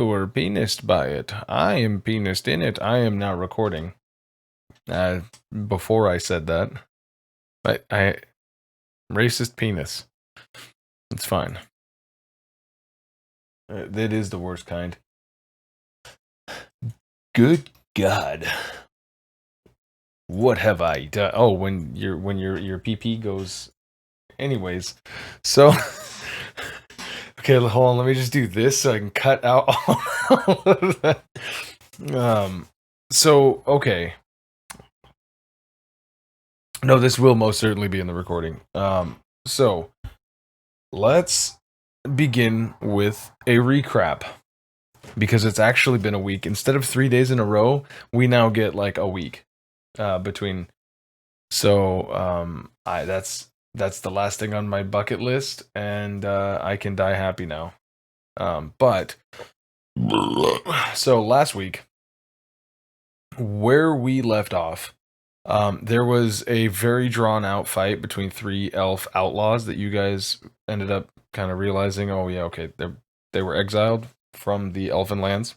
were penised by it. I am penised in it. I am now recording. Before I said that, I racist penis. It's fine. That is the worst kind. Good God. What have I done? Oh, when your PP goes. Anyways, so okay, hold on. Let me just do this so I can cut out all of that. So okay. No, this will most certainly be in the recording. So let's begin with a recap because it's actually been a week. Instead of 3 days in a row, we now get like a week between. So that's the last thing on my bucket list, and I can die happy now. But so last week, where we left off, there was a very drawn out fight between three elf outlaws that you guys ended up kind of realizing, oh yeah, okay, they were exiled from the elfin lands.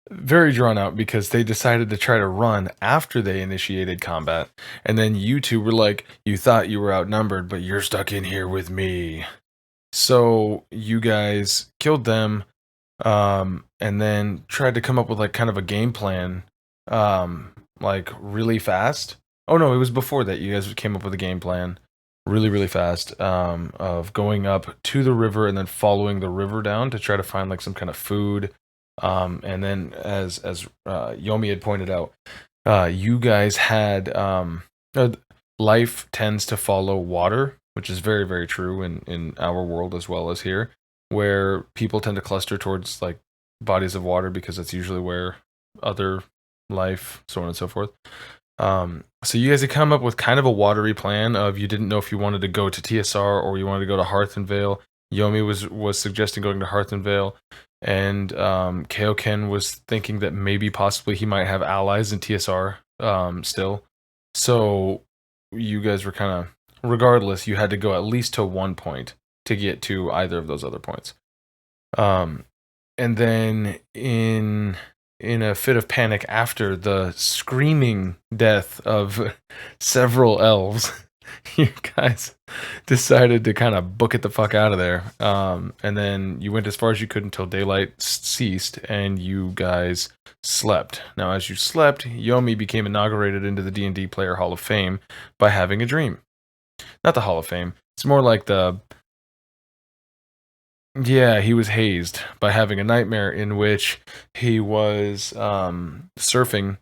Very drawn out because they decided to try to run after they initiated combat, and then you two were like, you thought you were outnumbered, but you're stuck in here with me. So you guys killed them, and then tried to come up with like kind of a game plan, like really fast. Oh no, it was before that. You guys came up with a game plan really, really fast, of going up to the river and then following the river down to try to find like some kind of food. And then as Yomi had pointed out, you guys had life tends to follow water, which is very, very true in our world as well as here, where people tend to cluster towards like bodies of water because that's usually where other life, so on and so forth. So you guys had come up with kind of a watery plan of you didn't know if you wanted to go to TSR or you wanted to go to Hearthenvale. Yomi was suggesting going to Hearthenvale, and Kaioken was thinking that maybe possibly he might have allies in TSR still. So you guys were kind of, regardless, you had to go at least to one point to get to either of those other points. And then in a fit of panic after the screaming death of several elves, you guys decided to kind of book it the fuck out of there. And then you went as far as you could until daylight ceased, and you guys slept. Now, as you slept, Yomi became inaugurated into the D&D Player Hall of Fame by having a dream. Not the Hall of Fame. It's more like the... Yeah, he was hazed by having a nightmare in which he was surfing.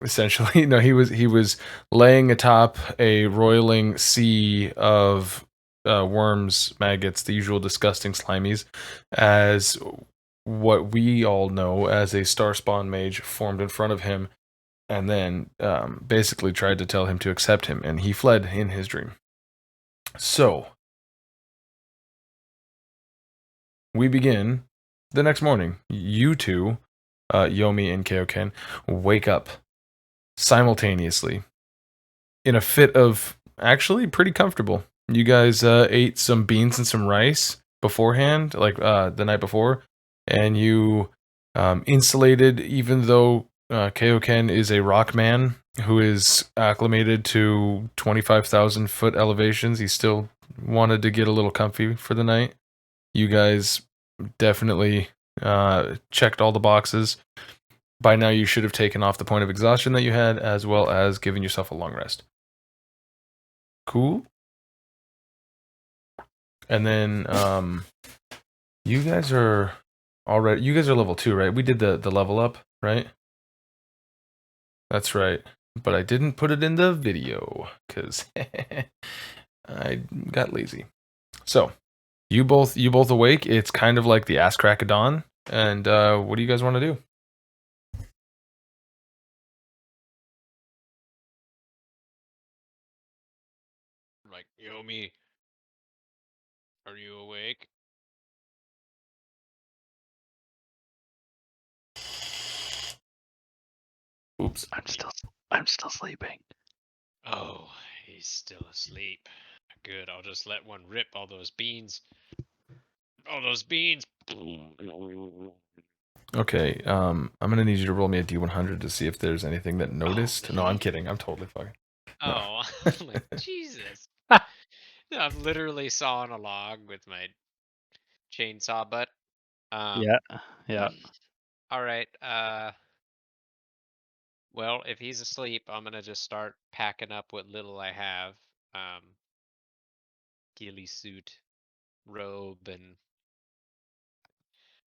Essentially, no, he was laying atop a roiling sea of worms, maggots, the usual disgusting slimies, as what we all know as a starspawn mage formed in front of him, and then basically tried to tell him to accept him, and he fled in his dream. So we begin the next morning. You two, Yomi and Kaioken, wake up simultaneously in a fit of actually pretty comfortable. You guys ate some beans and some rice beforehand, like the night before, and you insulated, even though Kaioken is a rock man who is acclimated to 25,000 foot elevations. He still wanted to get a little comfy for the night. You guys definitely checked all the boxes. By now, you should have taken off the point of exhaustion that you had, as well as giving yourself a long rest. Cool. And then you guys are already, you guys are level 2, right? We did the level up, right? That's right. But I didn't put it in the video because I got lazy. So you both awake. It's kind of like the ass crack of dawn. And what do you guys want to do? Like, Yomi, are you awake? Oops. I'm still sleeping. Oh, he's still asleep. Good, I'll just let one rip. All those beans. All those beans. Okay, I'm gonna need you to roll me a D100 to see if there's anything that noticed. No, I'm kidding. I'm totally fucking. No. Oh, I'm like, Jesus. I'm literally sawing a log with my chainsaw butt. Yeah, yeah. All right. Well, if he's asleep, I'm gonna just start packing up what little I have. Ghillie suit, robe, and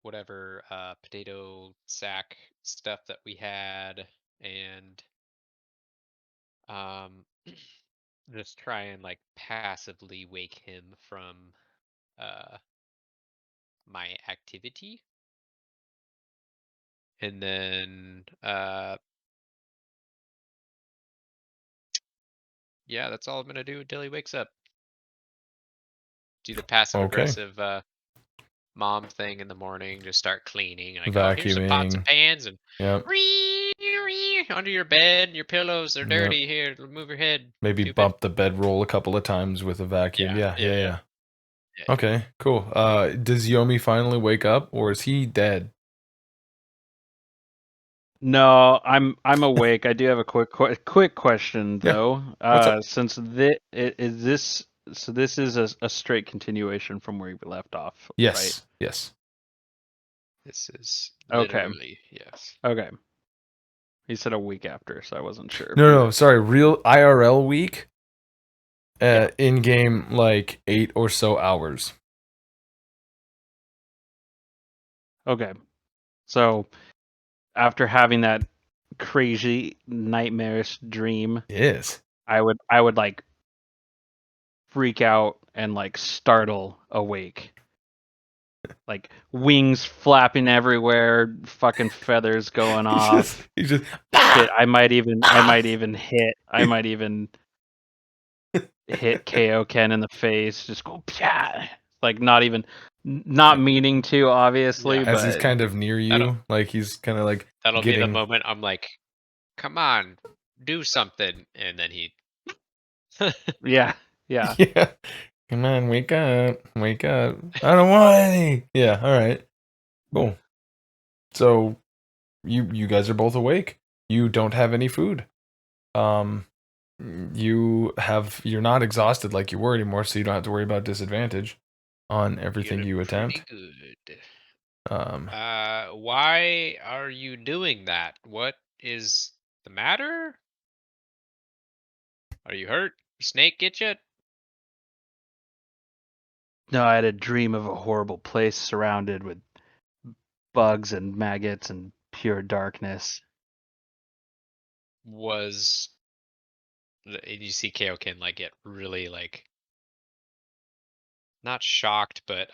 whatever potato sack stuff that we had, and um, just try and like passively wake him from uh my activity, and then yeah, that's all I'm gonna do until he wakes up. Do the passive Okay. aggressive mom thing in the morning. Just start cleaning, like, oh, here's some pots and Vacuuming. pans, and Yep. under your bed, your pillows are Yep. dirty. Here, move your head, Maybe stupid. bump the bedroll a couple of times with a vacuum. Yeah, Yeah, yeah, yeah, yeah, yeah. yeah. Okay, cool. Does Yomi finally wake up, or is he dead? No, I'm awake. I do have a quick question Yeah. though. What's up? Since this is a straight continuation from where we left off, right? Yes. Yes. This is Okay. literally yes. Okay. He said a week after, so I wasn't sure if No, you no, were. sorry. Real IRL week. Yeah. In game, like 8 or so hours. Okay. So after having that crazy nightmarish dream, Yes. I would like freak out and like startle awake. Like wings flapping everywhere, fucking feathers going off. He just. Shit, Ah! I might even Ah! hit Kaioken in the face, just go pya. Like not meaning to, obviously, Yeah, As he's but kind of near that'll you, like he's kind of like that'll be the getting. moment I'm like, come on, do something, and then he. yeah, yeah. Yeah. Come on, wake up. Wake up. I don't want any. Yeah, all right. Cool. So you guys are both awake. You don't have any food. Um you're not exhausted like you were anymore, so you don't have to worry about disadvantage on everything Feeling you pretty attempt. good. Um Why are you doing that? What is the matter? Are you hurt? Snake get you? No, I had a dream of a horrible place surrounded with bugs and maggots and pure darkness. Was and you see Kaioken like get really like not shocked, but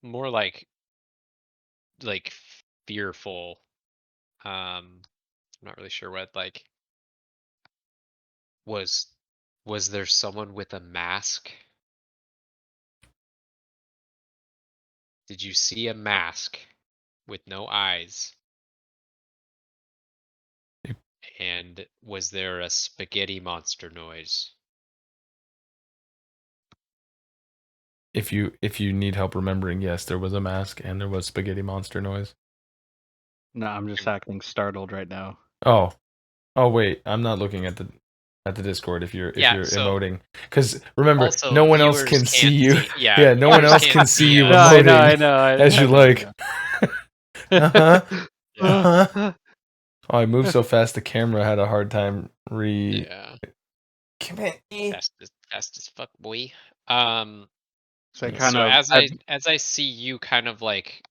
more like fearful. I'm not really sure what like was was there someone with a mask? Did you see a mask with no eyes? And was there a spaghetti monster noise? if you need help remembering, yes, there was a mask and there was spaghetti monster noise. No, I'm just And- acting startled right now. Oh. Oh wait, I'm not looking at the Discord if you're Yeah, so emoting. Cuz remember, also no one else viewers can see can't you. see. Yeah, Yeah, no one viewers else can't can see see you No, I know, emoting I know. as you I like. Uh-huh. yeah, Uh-huh. Oh, I moved so fast the camera had a hard time yeah. Come here. Fast as fuck, boy. Um, So I Yeah. kind so of, as I see you kind of like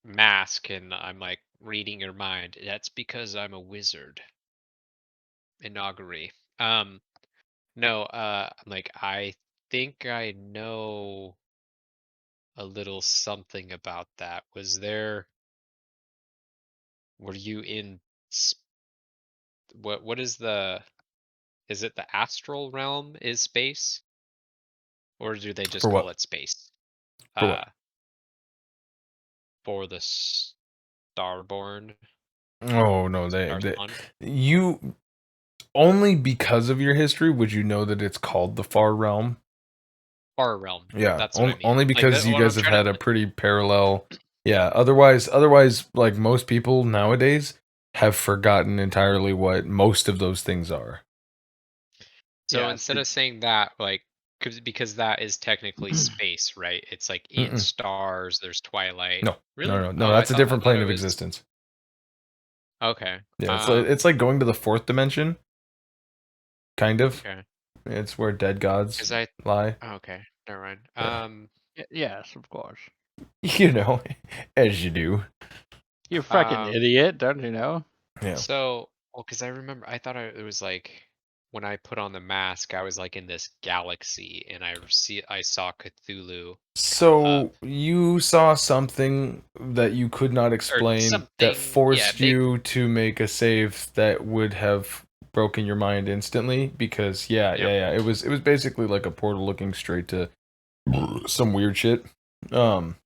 mask, and I'm like reading your mind. That's because I'm a wizard. Inaugurate. Um, no, I'm like I think I know a little something about that. Were you in what is is it the astral realm is space, or do they just For call what? it space? For what? Uh, for the starborn, Oh no, they starspawn. you only because of your history would you know that it's called the Far Realm. far realm. Yeah, That's what I mean. only Like because you what I'm guys have trying had to. a pretty parallel. Yeah, otherwise, like most people nowadays have forgotten entirely what most of those things are. So Yeah. instead of saying that, like, because that is technically space, right? It's like in Mm-mm. stars. There's twilight. No, no, Really? no, no. Oh, That's a I different thought plane it of was. existence. Okay. Yeah, it's like going to the fourth dimension, kind of. Okay. It's where dead gods Because I. lie. Oh, okay. Never mind. Yeah, Yes, of course. you know, as you do. You fucking Um. idiot, don't you know? Yeah. So, well, because I remember, I thought it was like when I put on the mask, I was like in this galaxy, and I saw Cthulhu come up So you saw something that you could not or explain that something. Yeah, forced you to make a save that would have broken your mind instantly because Yep. it was basically like a portal looking straight to some weird shit. Um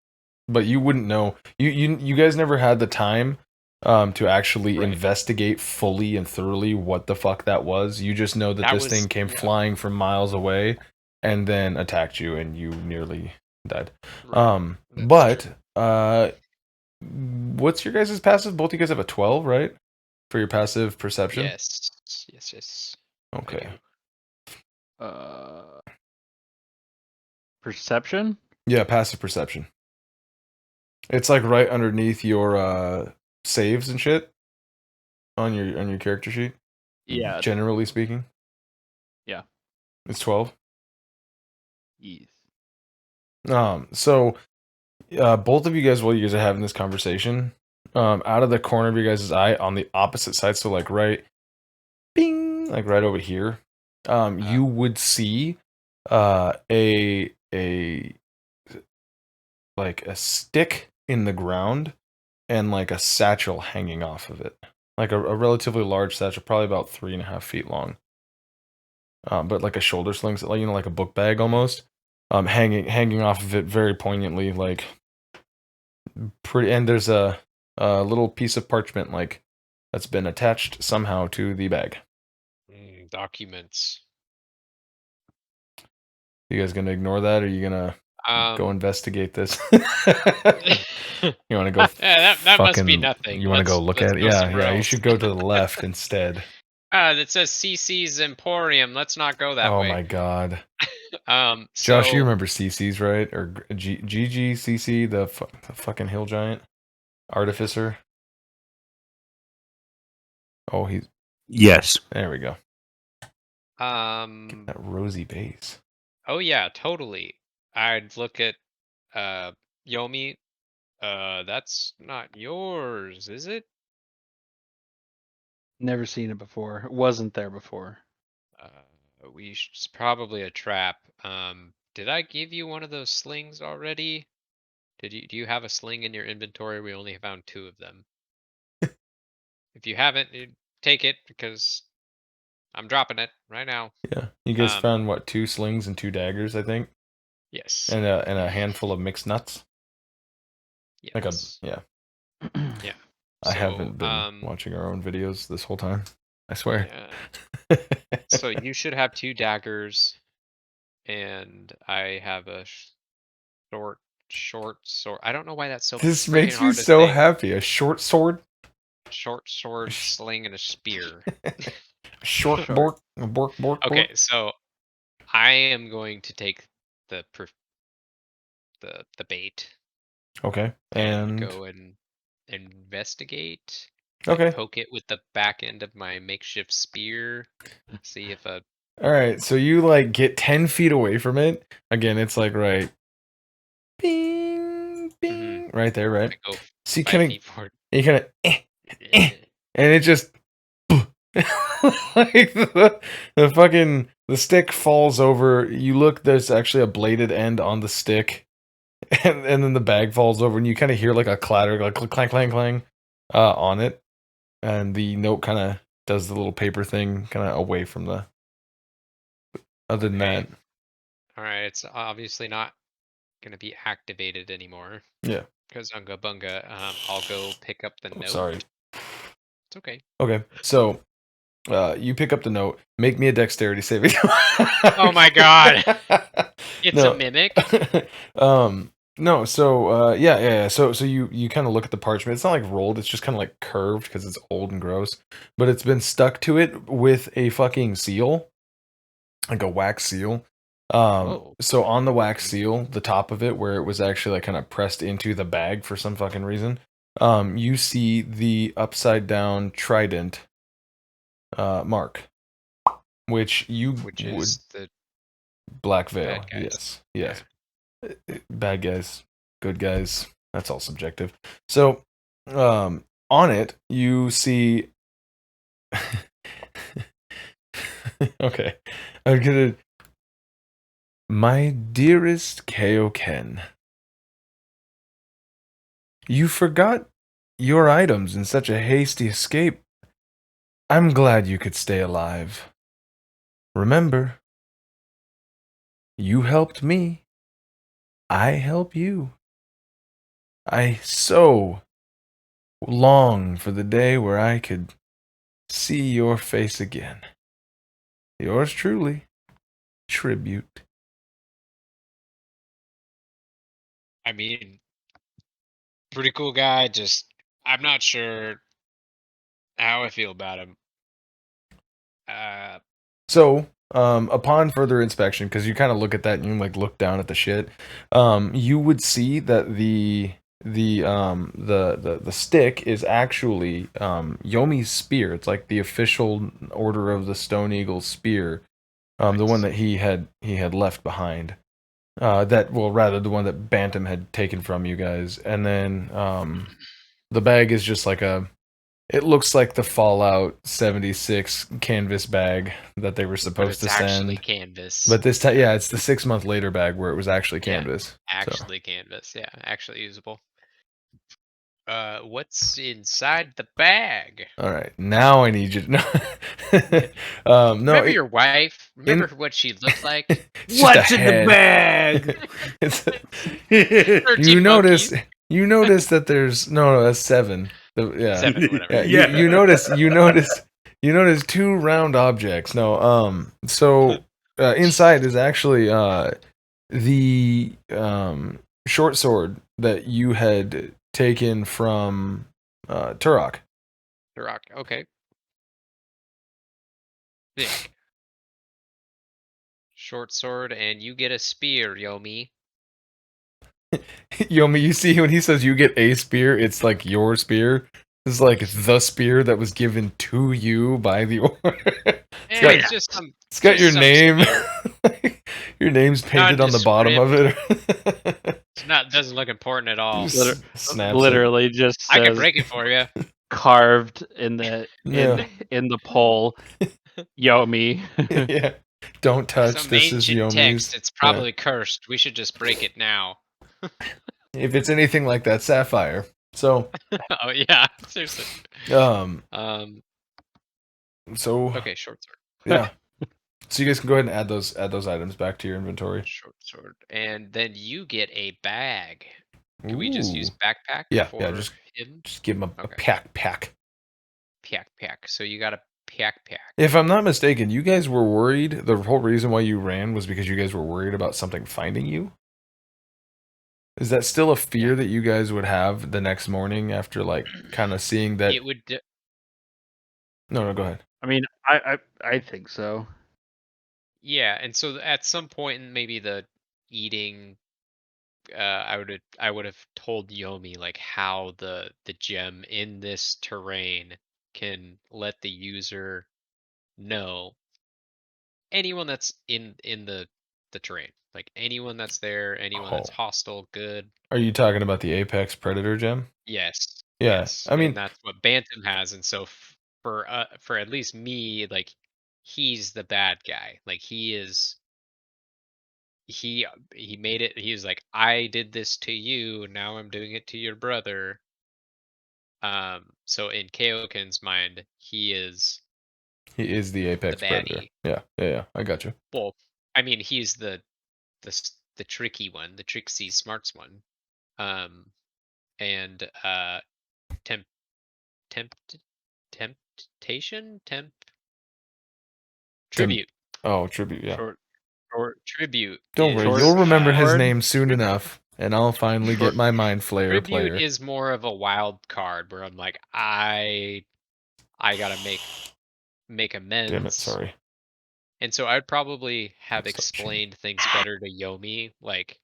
but you wouldn't know. You guys never had the time to actually Right. investigate fully and thoroughly what the fuck that was. You just know that That this was thing came yeah. flying from miles away and then attacked you and you nearly died. Right. That's true. But what's your guys' passive? Both you guys have a 12, right? For your passive perception? Yes. Yes. Yes. I Okay. do. Uh, Perception? Yeah, passive perception. It's like right underneath your saves and shit on your character sheet. Yeah. Generally speaking. Yeah. It's 12. Yes. So both of you guys, while you guys are having this conversation, out of the corner of your guys' eye on the opposite side, so like right, bing, like right over here, you would see a like a stick in the ground and like a satchel hanging off of it, like a relatively large satchel, probably about 3.5 feet long. But like a shoulder sling, like like a book bag almost, hanging off of it very poignantly, like pretty. And there's a little piece of parchment like that's been attached somehow to the bag. Documents. You guys gonna ignore that, or are you gonna go Um. investigate this? You want to go that must be fucking? nothing. You want to go look Let's at it? go Yeah, somewhere yeah. You else. should go to the left instead. That says CC's Emporium. Let's not go that Oh way. my god. Josh, you So remember CC's, right? Or GGCC, the fucking hill giant artificer. Oh, he's Yes. there. We go. That rosy base. oh yeah, totally. I'd look at Yomi. That's not yours, is it? Never seen it before. It wasn't there before. It's probably a trap. Did I give you one of those slings already? Do you have a sling in your inventory? We only found two of them. If you haven't, take it because I'm dropping it right now. Yeah, you guys Um, found what, 2 slings and 2 daggers, I think, yes, and a handful of mixed nuts. Like a yes, yeah. yeah. I So, haven't been watching our own videos this whole time. I swear. yeah. So you should have two daggers, and I have a short, short sword. I don't know why that's so This freaking makes me hard to so say. happy. A short sword, Short a sword, sling, and a spear. short Short. bork. Okay, so I am going to take the the bait Okay, and and go and investigate, like okay, poke it with the back end of my makeshift spear, see if a all right. So you like get 10 feet away from it. Again, it's like right, bing, mhm, bing, right there, right. I go So you 5 feet forward. you kind of, and it just like the fucking the stick falls over. You look, there's actually a bladed end on the stick, and then the bag falls over, and you kind of hear like a clatter, like clang, clang, clang, on it, and the note kind of does the little paper thing, kind of away from the. Other than Okay, that, all right. It's obviously not gonna be activated anymore yeah. because Unga Bunga. I'll go pick up the Oh, note. sorry. It's okay. Okay, so You pick up the note. Make me a dexterity saving. Oh my god. It's a No. mimic? No, so yeah. So you kind of look at the parchment. It's not like rolled, it's just kind of like curved because it's old and gross. But it's been stuck to it with a fucking seal, like a wax seal. Whoa. So on the wax seal, the top of it, where it was actually like kind of pressed into the bag for some fucking reason, you see the upside down trident mark, which you Which would is the Black Veil. bad guys. Yes, Yeah. yes. Bad guys, good guys. That's all subjective. So, on it you see. Okay, I'm gonna. My dearest Kaioken, you forgot your items in such a hasty escape. I'm glad you could stay alive. Remember, you helped me. I help you. I so long for the day where I could see your face again. Yours truly, Tribute. I mean, pretty cool guy, just I'm not sure how I feel about him. Uh So, upon further inspection, because you kind of look at that and you like look down at the shit, you would see that the stick is actually Yomi's spear. It's like the official Order of the Stone Eagle spear, the one nice. that he had left behind. That well, rather the one that Bantam had taken from you guys, and then the bag is just like a. It looks like the Fallout 76 canvas bag that they were But supposed it's to actually send. canvas. But this time, Yeah. yeah, it's the 6 month later bag where it was actually Yeah. canvas. So, Actually canvas. Yeah, actually usable. What's inside the bag? all right, now I need you to know. No, Remember your wife? Remember in what she looked like? it's just a What's in the head. bag? It's 13 you notice monkeys. you notice that there's no that's seven. Yeah. 7, whatever. Yeah, Yeah. you notice two round objects. No, so inside is actually the short sword that you had taken from Turok. Rock. Okay. Thick. Short sword, and you get a spear, Yomi. Yomi, you see when he says you get a spear, it's like your spear. It's like the spear that was given to you by the order. Eh, Wait, It's got your name. spear. Your name's painted on the bottom of Nondescript. it. It's not doesn't look important at all. Liter- Snaps it. literally just I can says break it for you. carved in the Yeah. in the pole. Yomi. Yeah. Don't touch. Some This is ancient text. Yomi's. It's Yeah. probably cursed. We should just break it now. If it's anything like that, sapphire. So, Oh yeah, seriously. um, Um. so Okay, short sword. yeah. So you guys can go ahead and add those items back to your inventory. Short sword, and then you get a bag. Can we just use Ooh. backpack Yeah. for Just him? give him a Okay, pack. pack. So you got a pack. If I'm not mistaken, you guys were worried. The whole reason why you ran was because you guys were worried about something finding you. Is that still a fear Yeah. that you guys would have the next morning after like kind of seeing that? It would. No, go ahead. I mean, I think so. Yeah, and so at some point in maybe the eating, I would have told Yomi like how the gem in this terrain can let the user know anyone that's in the terrain, like anyone that's there, anyone Oh, that's hostile, good. are you talking about the Apex Predator gem? Yes, Yeah, yes, I and mean, that's what Bantam has, and so for at least me, like he's the bad guy, like he made it. He was like, I did this to you, now I'm doing it to your brother. So in Kaioken's mind, he is he is the the Apex Predator. baddie. Yeah. I got you. Well, I mean, he's the tricky one, the tricksy smarts one. Um, and temp tempt temptation temp. Tribute. Oh, tribute, yeah. Tribute Don't worry, is you'll remember his Sword? name soon enough, and I'll finally Short- get my Mind Flayer Tribute player. is more of a wild card where I'm like, I gotta make Damn it, amends. sorry. And so I'd probably have Stop cheating. explained things better to Yomi, like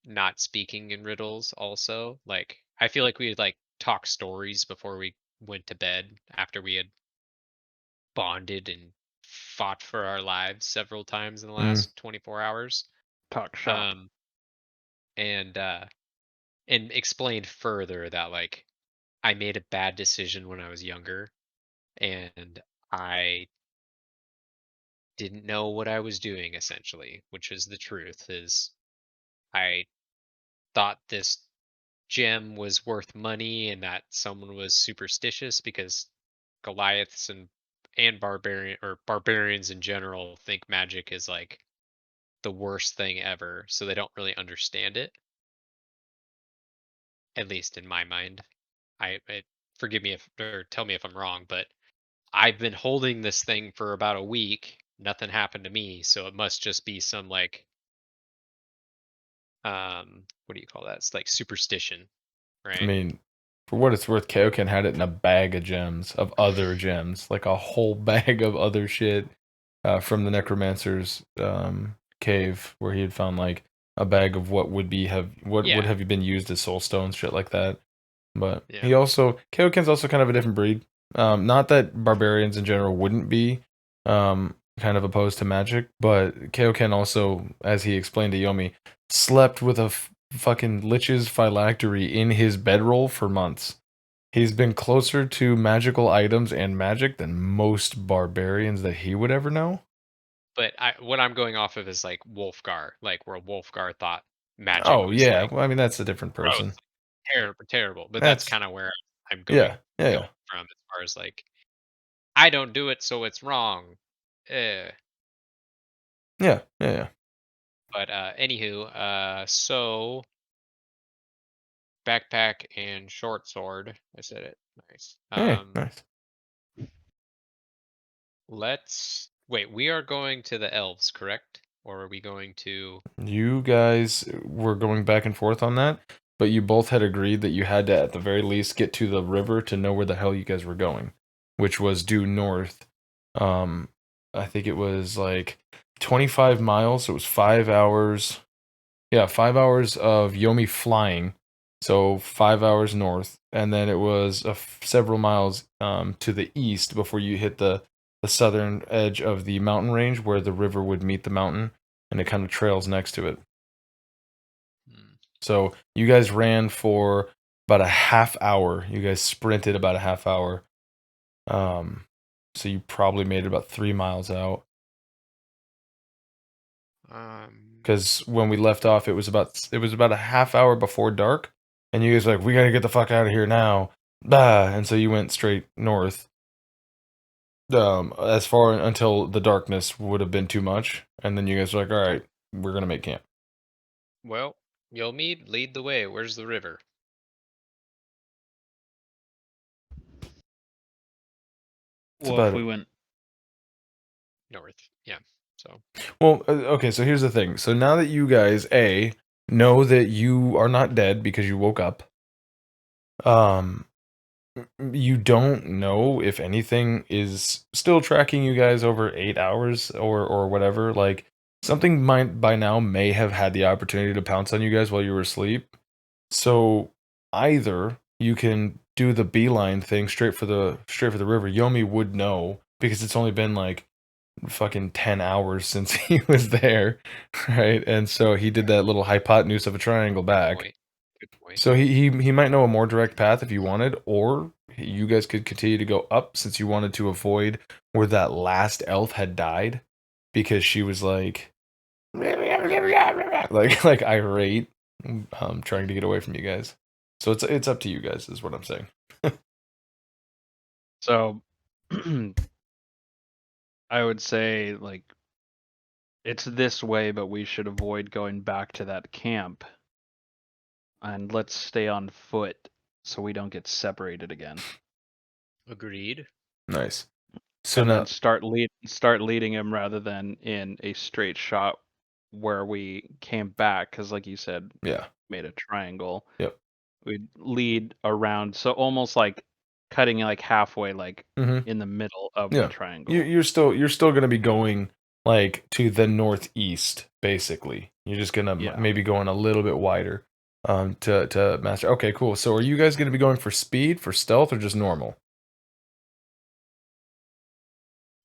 not speaking in riddles also. Like I feel like we'd like talk stories before we went to bed after we had bonded and fought for our lives several times in the Mm, last 24 hours. Talk shop. Um and explained further that like I made a bad decision when I was younger and I didn't know what I was doing essentially, which is the truth is I thought this gem was worth money and that someone was superstitious because Goliaths and barbarians in general think magic is like the worst thing ever, so they don't really understand it, at least in my mind. I forgive me if or tell me if I'm wrong, but I've been holding this thing for about a week. Nothing happened to me, so it must just be some like what do you call that? It's like superstition, I right? mean, for what it's worth, Kaioken had it in a bag of gems, of other gems, like a whole bag of other shit from the Necromancer's cave, where he had found like a bag of what would Yeah, have been used as soul stones, shit like that. But yeah. he also Kaioken's also kind of a different breed. Not that barbarians in general wouldn't be kind of opposed to magic, but Kaioken also, as he explained to Yomi, slept with a fucking lich's phylactery in his bedroll for months. He's been closer to magical items and magic than most barbarians that he would ever know. But what I'm going off of is like Wolfgar, like where Wolfgar thought magic Oh was yeah, like well, I mean that's a different gross, person. terrible, terrible. But that's That's kind of where I'm yeah, going yeah, going yeah, from as far as like I don't do it, so it's wrong. Eh. yeah, yeah, yeah. But anywho, so backpack and short sword. I said it. Nice. Hey, nice. Let's wait. We are going to the elves, correct? Or are we going to? You guys were going back and forth on that, but you both had agreed that you had to, at the very least, get to the river to know where the hell you guys were going, which was due north. Um, I think it was like 25 miles, so it was 5 hours. Yeah, 5 hours of Yomi flying, so 5 hours north, and then it was several miles to the east before you hit the southern edge of the mountain range where the river would meet the mountain, and it kind of trails next to it. Hmm. So you guys ran for about a half hour. You guys sprinted about a half hour. Um, so you probably made it about 3 miles out. Um. Because when we left off, it was about a half hour before dark, and you guys were like, we gotta get the fuck out of here now, and so you went straight north, as far until the darkness would have been too much, and then you guys were like, all right, we're gonna make camp. Well, you'll lead the way. Where's the river? That's Well, about if we it. went, North. Yeah. So. Well, okay, so here's the thing. So now that you guys know that you are not dead because you woke up, um, you don't know if anything is still tracking you guys over 8 hours or whatever. Like something might by now may have had the opportunity to pounce on you guys while you were asleep. So either you can do the beeline thing straight for the river. Yomi would know because it's only been like fucking 10 hours since he was there, right? And so he did that little hypotenuse of a triangle back. Point. Good point. So he might know a more direct path if you wanted, or you guys could continue to go up since you wanted to avoid where that last elf had died because she was like like irate, trying to get away from you guys. So it's up to you guys, is what I'm saying. so I would say like it's this way, but we should avoid going back to that camp, and let's stay on foot so we don't get separated again. Agreed. Nice. So and now, then start leading him rather than in a straight shot where we came back, because like you said, yeah, made a triangle. yep. We'd lead around, so almost like cutting like halfway, like Mm-hmm. in the middle of the Yeah, triangle. you're still gonna be going like to the northeast, basically. You're just gonna Yeah, maybe going a little bit wider, to master. Okay, cool. So are you guys gonna be going for speed, for stealth, or just normal?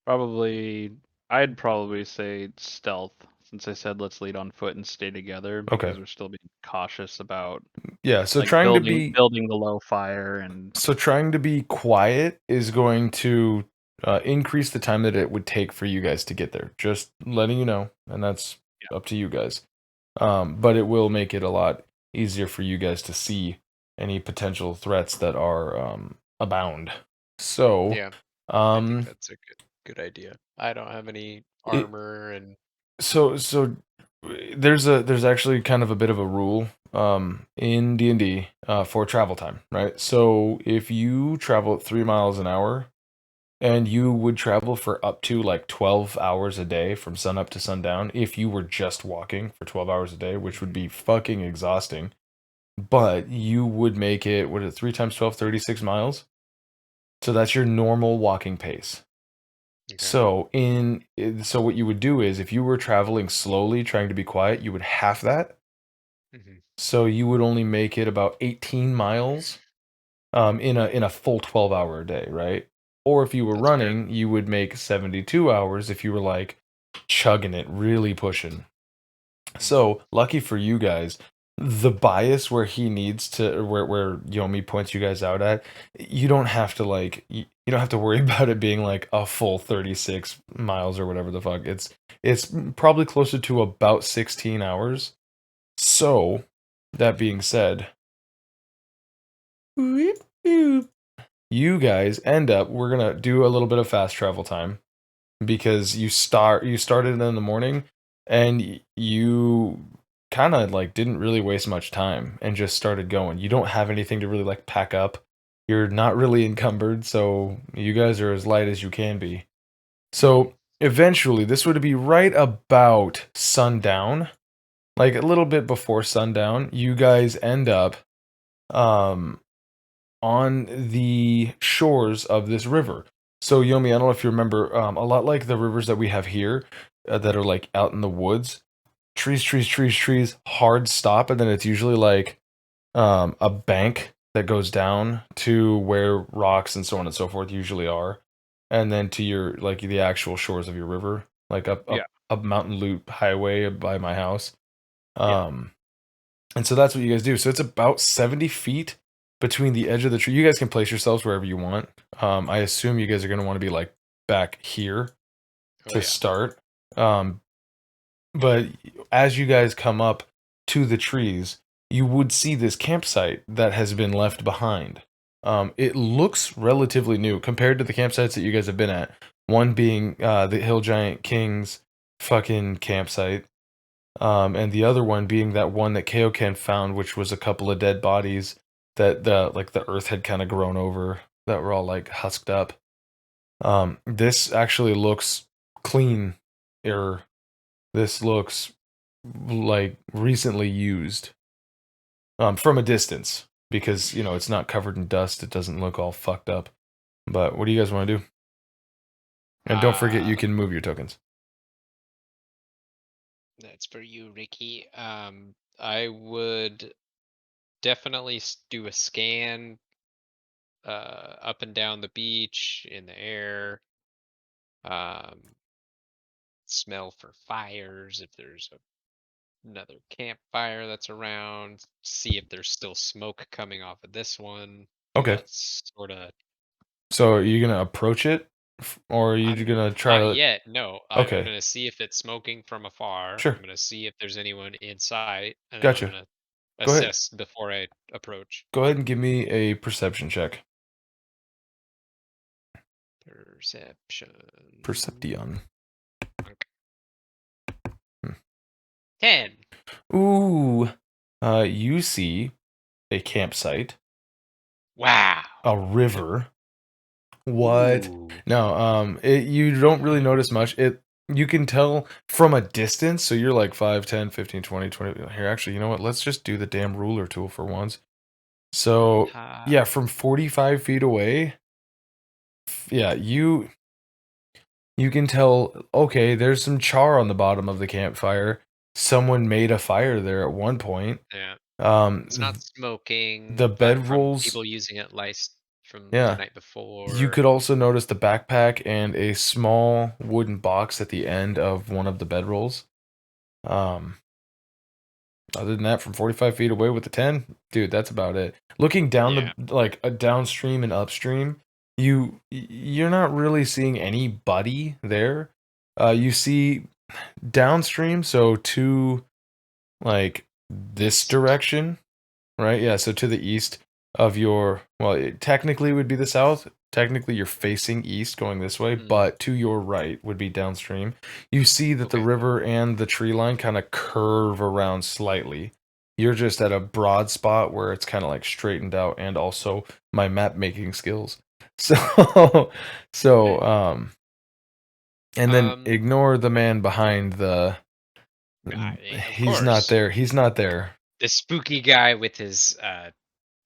probably. I'd probably say stealth, since I said let's lead on foot and stay together, Okay, because we're still being cautious about yeah. So like building the low fire and trying to be quiet is going to increase the time that it would take for you guys to get there. Just letting you know, and that's yeah. up to you guys. But it will make it a lot easier for you guys to see any potential threats that are abound. So, Yeah, I think um, that's a good idea. I don't have any it, armor and so there's actually kind of a bit of a rule in D&D for travel time, right? So if you travel at 3 miles an hour and you would travel for up to like 12 hours a day from sun up to sundown if you were just walking for 12 hours a day, which would Mhm. be fucking exhausting. But you would make it, what is it, 3 times 12, 36 miles? So that's your normal walking pace. Okay. So what you would do is if you were traveling slowly, trying to be quiet, you would half that. Hmm. So you would only make it about 18 miles in a full 12-hour a day, right? Or if you were That's fair. running, you would make 72 hours if you were like chugging it, really pushing. Hmm. So lucky for you guys, the bias where he needs to, where Yomi points you guys out at, you don't have to like, you don't have to worry about it being like a full 36 miles or whatever the fuck. It's probably closer to about 16 hours. So that being said, you guys end up, we're gonna do a little bit of fast travel time because you started in the morning and you kind of like didn't really waste much time and just started going. You don't have anything to really like pack up. You're not really encumbered, so you guys are as light as you can be. Hmm. So eventually this would be right about sundown, like a little bit before sundown. You guys end up um on the shores of this river. So Yomi, I don't know if you remember, a lot like the rivers that we have here, that are like out in the woods, trees, trees, trees, trees, hard stop, and then it's usually like a bank that goes down to where rocks and so on and so forth usually are, and then to your like the actual shores of your river, like Yeah, a mountain loop highway by my house. yeah. Um, and so that's what you guys do. So it's about 70 feet between the edge of the tree. You guys can place yourselves wherever you want. I assume you guys are going to want to be like back here Oh to yeah. start. Um, but as you guys come up to the trees, you would see this campsite that has been left behind. It looks relatively new compared to the campsites that you guys have been at. One being the Hill Giant King's fucking campsite, and the other one being that one that Kaioken found, which was a couple of dead bodies that the earth had kind of grown over, that were all like husked up. This actually looks clean. Or this looks like recently used, from a distance, because it's not covered in dust. It doesn't look all fucked up. But what do you guys want to do? And don't forget, Uh, you can move your tokens. that's for you, Ricky. I would definitely do a scan up and down the beach, in the air. Um, smell for fires if there's another campfire that's around. See if there's still smoke coming off of this one. Do Okay. that sort of. So are you gonna approach it, or are you I'm gonna try not to? yet. No, I'm Okay, gonna see if it's smoking from afar. sure, I'm gonna see if there's anyone in sight, and then I'm gotcha. gonna Go ahead. assess before I approach. Go ahead and give me a perception check. Perception. Perception. Okay. 10. Ooh. You see a campsite, Wow. a river, What? Ooh. No, you don't really notice much. You can tell from a distance, so you're like 5, 10, 15, 20, 20. Here, actually, you know what? Let's just do the damn ruler tool for once. So, Ha. yeah, from 45 feet away, yeah, you can tell, okay, there's some char on the bottom of the campfire. Someone made a fire there at one point. Yeah. It's Um, not the smoking, but from bedrolls, people using it lice from the yeah. night You before. could also notice the backpack and a small wooden box at the end of one of the bedrolls. Um, Other than that, from 45 feet away with the 10, dude, that's about it. Looking down Yeah. downstream and upstream, you're not really seeing anybody there. You see downstream, so to like this East. direction, right? Yeah, so to the east of your, well, it technically would be the south. Technically, you're facing east going this way, Mm, but to your right would be downstream. You see that the okay. river and the tree line kind of curve around slightly. You're just at a broad spot where it's kind of like straightened out, and also my map making skills. So, so, Okay. and then Um. ignore the man behind the. Of He's not course. there. He's not there. The spooky guy with his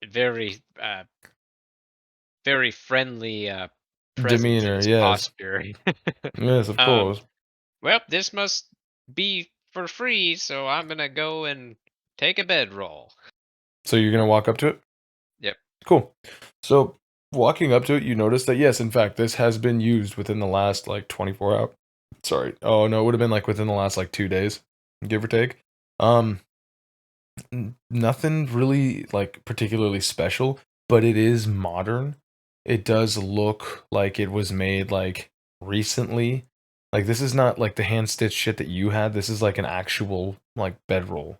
very very friendly presence in Demeanor, his yes. posture. Yes, of um. course. Well, this must be for free, so I'm gonna go and take a bedroll. So you're gonna walk up to it? Yep. Cool. So walking up to it, you notice that yes, in fact, this has been used within the last like 24 hours. Sorry. Oh no, it would have been like within the last like 2 days, give or take. Um, Nothing really like particularly special, but it is modern. It does look like it was made like recently. Like this is not like the hand stitched shit that you had. This is like an actual like bedroll.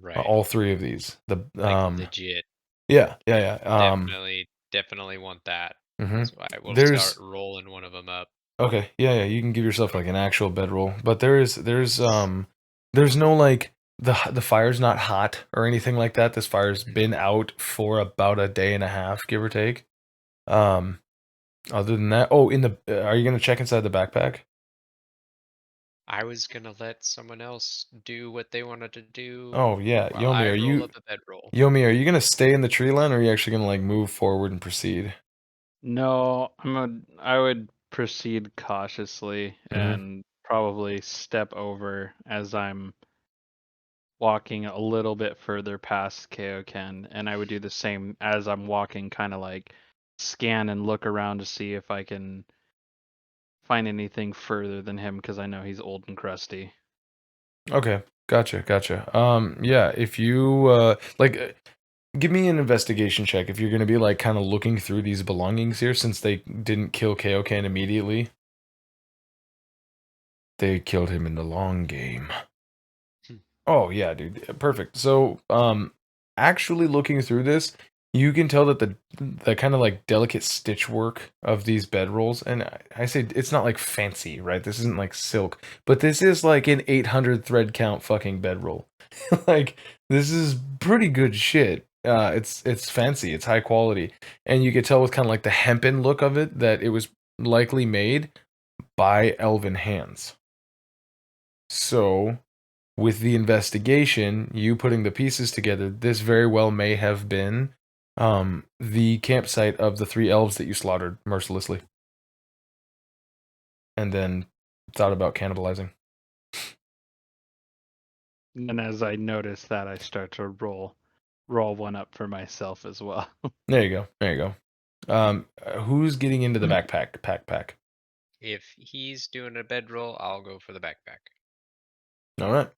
Right. All three of these. The Like legit. Yeah, yeah, yeah. Definitely want that. Mhm. So I will start There's rolling one of them up. Okay, yeah, yeah, you can give yourself like an actual bedroll, but there's no like the fire's not hot or anything like that. This fire's Mhm. been out for about a day and a half, give or take. Um, Other than that, oh, are you gonna check inside the backpack? I was gonna let someone else do what they wanted to do Oh yeah, while I roll up a bedroll. Yomi, are you gonna stay in the tree line, or are you actually gonna like move forward and proceed? No, I would proceed cautiously Mm-hmm. and probably step over as I'm walking a little bit further past Kaioken, and I would do the same as I'm walking, kind of like scan and look around to see if I can find anything further than him because I know he's old and crusty. Okay, gotcha, gotcha. Yeah, if you give me an investigation check if you're gonna be like kind of looking through these belongings here, since they didn't kill Kaioken immediately. They killed him in the long game. Hmm. Oh yeah, dude, perfect. So, actually looking through this, you can tell that the kind of like delicate stitch work of these bedrolls, and I say it's not like fancy, right? This isn't like silk, but this is like an 800 thread count fucking bedroll. Like this is pretty good shit. It's fancy, it's high quality, and you could tell with kind of like the hempen look of it that it was likely made by elven hands. So with the investigation, you putting the pieces together, this very well may have been the campsite of the three elves that you slaughtered mercilessly, and then thought about cannibalizing. And as I notice that, I start to roll one up for myself as well. There you go. There you go. Who's getting into the pack? If he's doing a bedroll, I'll go for the backpack. All right.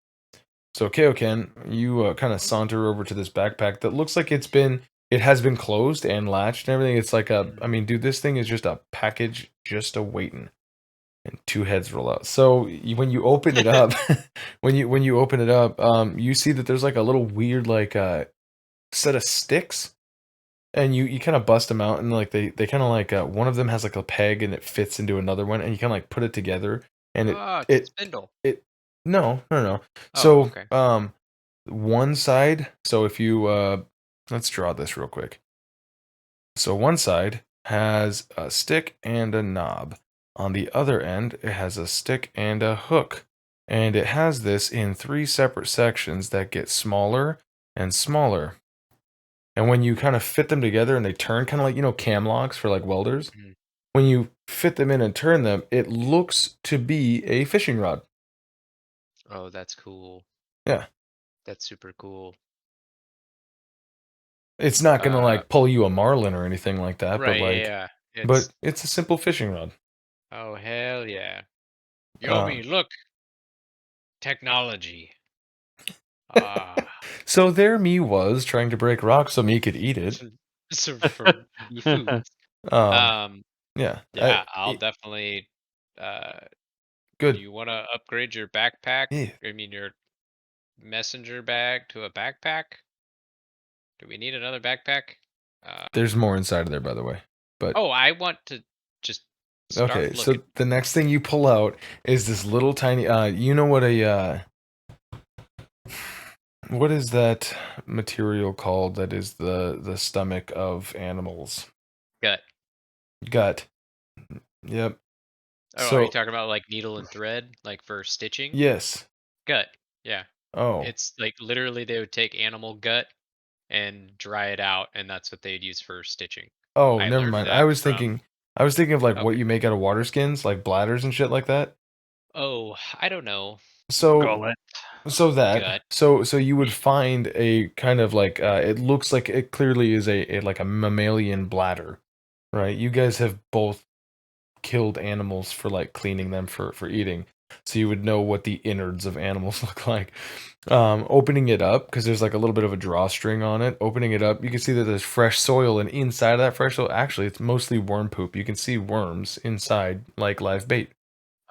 So Kaioken, you kind of saunter over to this backpack that looks like it has been closed and latched and everything. It's like Mhm. I mean, dude, this thing is just a package just a waiting. And two heads roll out. So when you open it up, when you open it up, you see that there's like a little weird like set of sticks, and you kind of bust them out, and like they kind of like one of them has like a peg, and it fits into another one, and you kind of like put it together, and Oh, it's a it spindle. it no. Oh, So okay. one side. So if you let's draw this real quick. So one side has a stick and a knob. On the other end, it has a stick and a hook. And it has this in 3 separate sections that get smaller and smaller. And when you kind of fit them together and they turn kind of like, cam locks for like welders, Mhm. when you fit them in and turn them, it looks to be a fishing rod. Oh, that's cool. Yeah. That's super cool. It's not going to Uh, like pull you a marlin or anything like that, but right, like, yeah. but It's it's a simple fishing rod. oh hell yeah. Um, Yomi, look, technology. Ah, so there me was trying to break rocks so me could eat it. so for be foods. Um, Um, yeah, yeah, I'll definitely. Do good. you want to upgrade your backpack? Yeah. I mean, your messenger bag to a backpack? Do we need another backpack? There's more inside of there, by the way. But Oh, I want to just okay, start looking. so the next thing you pull out is this little tiny. You know what what is that material called? That is the stomach of animals. Gut. Gut. Yep. Oh, are you So talking about like needle and thread, like for stitching? yes. Gut. Yeah. Oh. It's like literally they would take animal gut and dry it out, and that's what they'd use for stitching. Oh, I never learned mind. I that was from. thinking. I was thinking of like what Okay. you make out of water skins, like bladders and shit like that. Oh, I don't know. So Gullet. So that Gut. so you would find a kind of like it looks like it clearly is a like a mammalian bladder, right? You guys have both killed animals for like cleaning them for eating, so you would know what the innards of animals look like. Opening it up because there's like a little bit of a drawstring on it. Opening it up, you can see that there's fresh soil, and inside of that fresh soil, actually, it's mostly worm poop. You can see worms inside like live bait.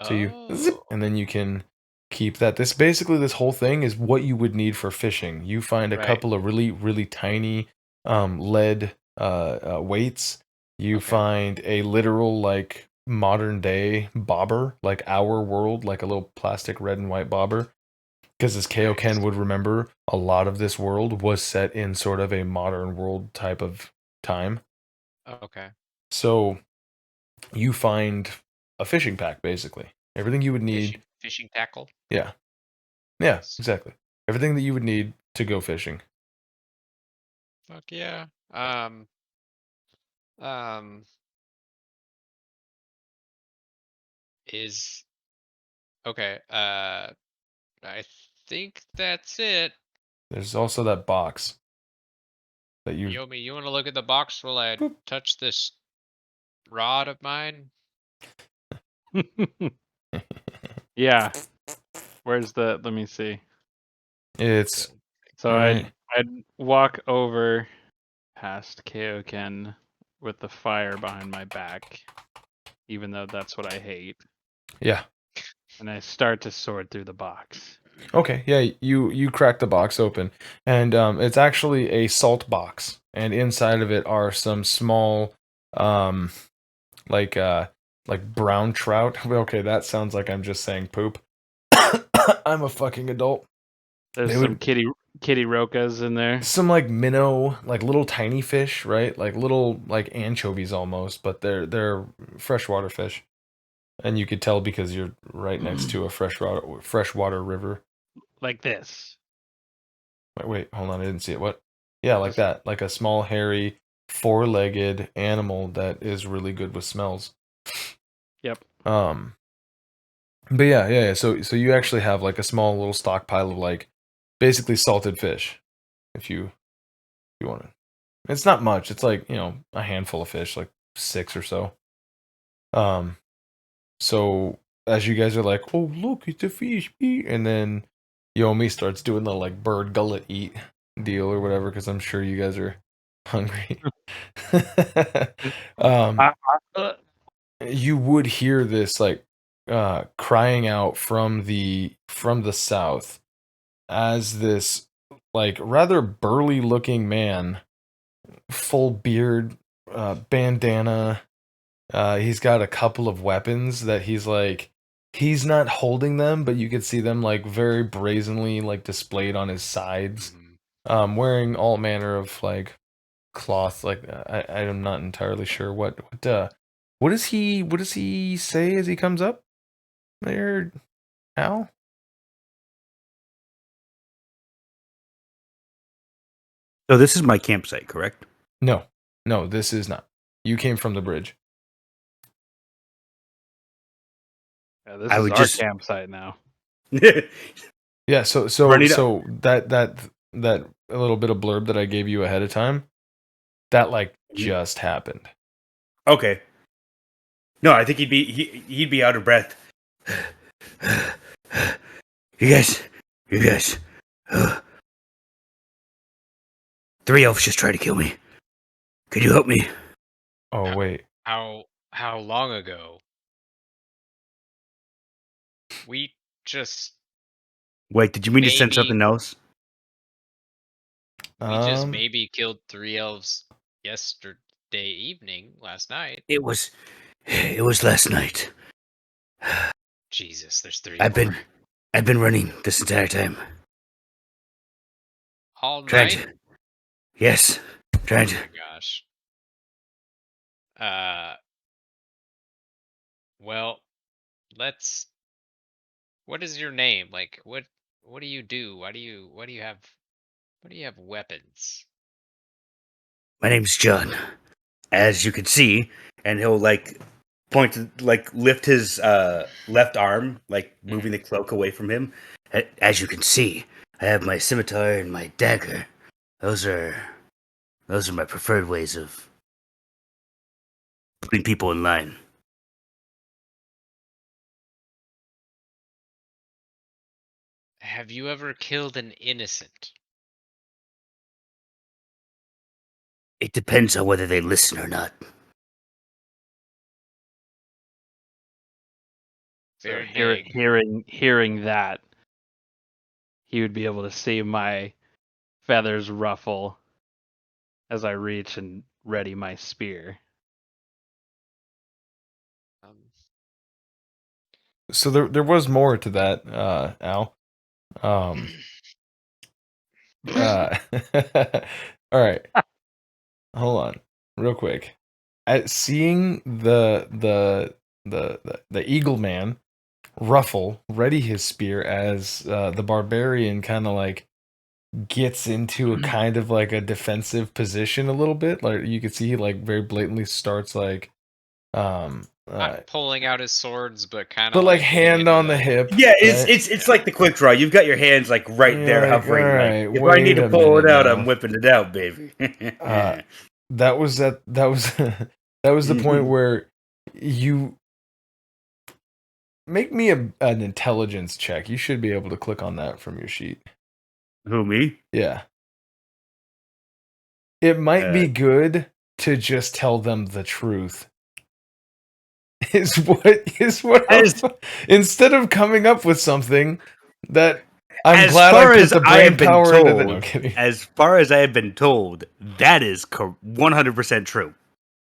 So you zip, Oh, and then you can keep that. This whole thing is what you would need for fishing. You find a right. couple of really tiny lead weights. You Okay. find a literal like modern day bobber, like our world, like a little plastic red and white bobber. Because as Kaioken Nice. would remember, a lot of this world was set in sort of a modern world type of time. Okay. So you find a fishing pack basically. Everything you would need. Fishing tackle. Yeah. Yeah, Nice. exactly. Everything that you would need to go fishing. Fuck yeah. Um, is okay. I think that's it. There's also that box that you. Yomi, you want to look at the box while I Boop. touch this rod of mine? Yeah. Where's the? Let me see. It's Good. So right. I'd walk over past Kaioken with the fire behind my back, even though that's what I hate, Yeah. and I start to sort through the box. Okay. Yeah. You crack the box open, and it's actually a salt box, and inside of it are some small, um, like like brown trout. Okay, that sounds like I'm just saying poop. I'm a fucking adult. There's They some would kitty rocas in there. some like minnow, like little tiny fish, right? Like little like anchovies almost, but they're freshwater fish. And you could tell because you're right next to a freshwater river. Like this. Wait, hold on, I didn't see it. What? Yeah, like Just that. Like a small, hairy, four-legged animal that is really good with smells. yep. Um, but yeah. So you actually have like a small little stockpile of like basically salted fish, if you want it. It's not much. It's like a handful of fish, like 6 or so. Um, So as you guys are like, oh look, it's a fish, and then Yomi starts doing the like bird gullet eat deal or whatever, because I'm sure you guys are hungry. um, I, I, you would hear this like crying out from the south as this like rather burly looking man, full beard, bandana. He's got a couple of weapons that he's not holding them, but you could see them like very brazenly like displayed on his sides. Hmm. Wearing all manner of like cloth. Like I'm not entirely sure what does he say as he comes up there, Al? So this is my campsite, correct? No, this is not. You came from the bridge. Yeah, this I is would our just- campsite now. Yeah, so Run it up. so that a little bit of blurb that I gave you ahead of time, that like just happened. Okay. No, I think he'd be out of breath. You guys. Three elves just tried to kill me. Could you help me? Oh wait. How long ago? We just Wait, did you mean to send Maybe- something else? maybe killed 3 elves yesterday evening, last night. It was last night. Jesus, there's 3 I've more. been running this entire time. All Trying night? to. Yes. Trying Oh to. my gosh. Well, let's. What is your name? Like, what do you do? Why do you have weapons? My name's John. As you can see, and he'll like point to like lift his left arm, like moving the cloak away from him. As you can see, I have my scimitar and my dagger. Those are my preferred ways of putting people in line. Have you ever killed an innocent? It depends on whether they listen or not. So Very vague. hearing that, he would be able to see my feathers ruffle as I reach and ready my spear. So there was more to that, Al. Uh, all right. Hold on, real quick. At seeing the eagle man ruffle ready his spear as the barbarian kind of like gets into a kind of like a defensive position a little bit. Like you can see he like very blatantly starts like Not pulling out his swords, but kind but of like getting hand into on the hip. Yeah, right? it's like the quick draw. You've got your hands like right You're there, like, hovering. all Like right, if I need wait to a pull it minute out, now. I'm whipping it out, baby. That was that was that was the point where you make me an intelligence check. You should be able to click on that from your sheet. Who, me? Yeah. It might be good to just tell them the truth. Is what instead of coming up with something that I'm glad I put the brain power into the. No, I'm kidding. As far as I have been told, that is 100% true.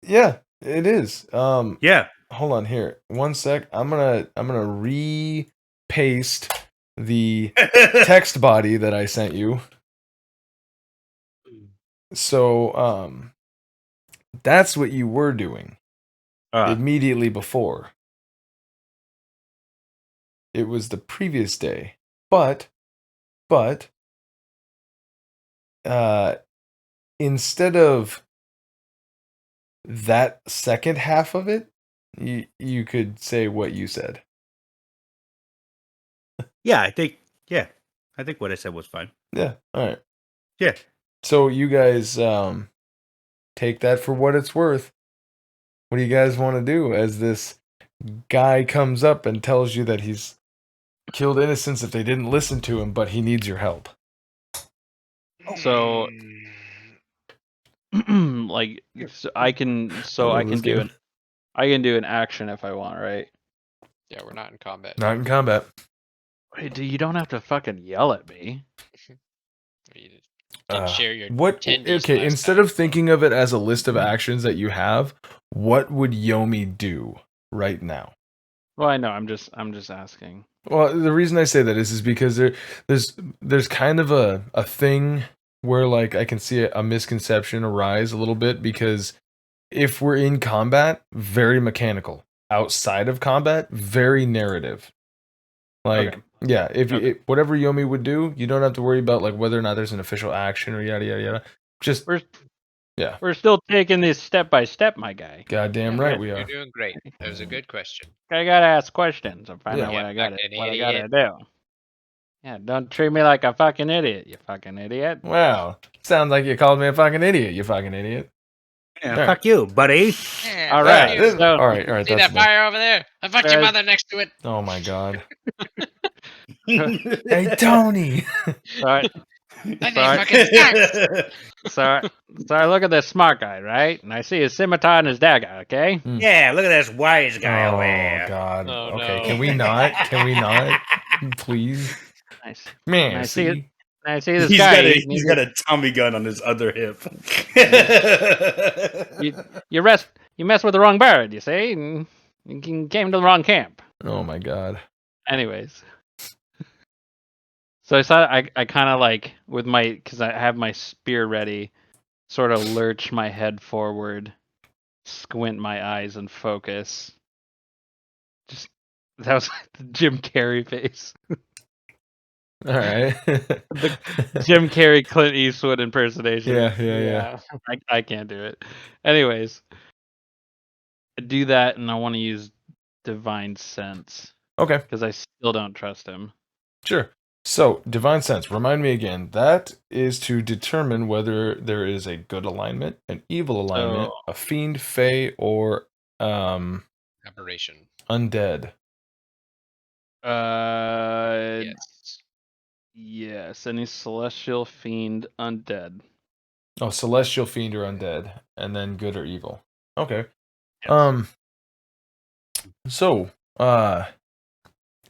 Yeah, it is. Yeah. Hold on here. 1 sec. I'm gonna re-paste the text body that I sent you. So that's what you were doing immediately before. It was the previous day. But instead of that second half of it, you could say what you said. Yeah, I think what I said was fine. Yeah. All right. Yeah. So you guys take that for what it's worth. What do you guys want to do as this guy comes up and tells you that he's killed innocents if they didn't listen to him, but he needs your help? So, like, so I can do an action if I want, right? Yeah, we're not in combat. Not in combat. Wait, you don't have to fucking yell at me. You didn't share your What? tendies Okay, last instead time, of thinking of it as a list of actions that you have, what would Yomi do right now? Well, I know. I'm just asking. Well, the reason I say that is because there's kind of a thing where like I can see a misconception arise a little bit, because if we're in combat, very mechanical. Outside of combat, very narrative. Like, Okay. yeah, if Okay. whatever Yomi would do, you don't have to worry about like whether or not there's an official action or yada yada yada. Just yeah, We're still taking this step by step, my guy. goddamn Yeah, right man. we You're are. doing great. That was a good question. I gotta ask questions and find Yeah. out Yeah, what I fucking gotta idiot. do. Yeah, don't treat me like a fucking idiot, you fucking idiot. Wow, sounds like you called me a fucking idiot. You fucking idiot. Yeah, All right. fuck you, buddy. Yeah, All fuck right, you. so all right. See That's that fire over there? I fucked your Guys- mother next to it. Oh my god. Hey, Hey Tony. sorry, That Sorry. name fucking sucks. so I look at this smart guy, right? And I see his scimitar and his dagger, okay? Yeah, look at this wise guy over Oh here. god. Oh, Okay, no. can we not? Can we not? Please. Nice. Man, I see it. see. I see this He's guy. got a he- he's got a Tommy gun on his other hip. you mess with the wrong bird, you see, and you came to the wrong camp. Oh my god. Anyways, so I kind of like with my because I have my spear ready, sort of lurch my head forward, squint my eyes, and focus. Just that was the Jim Carrey face. All right. Jim Carrey, Clint Eastwood impersonation. Yeah. I can't do it. Anyways, I do that, and I want to use Divine Sense Okay, because I still don't trust him. sure. So, divine sense, remind me again. That is to determine whether there is a good alignment, an evil alignment, a fiend, fey, or Aberration. undead. Yes. Yes, any celestial, fiend, undead. Oh, celestial, fiend, or undead, and then good or evil. Okay. Yes. So,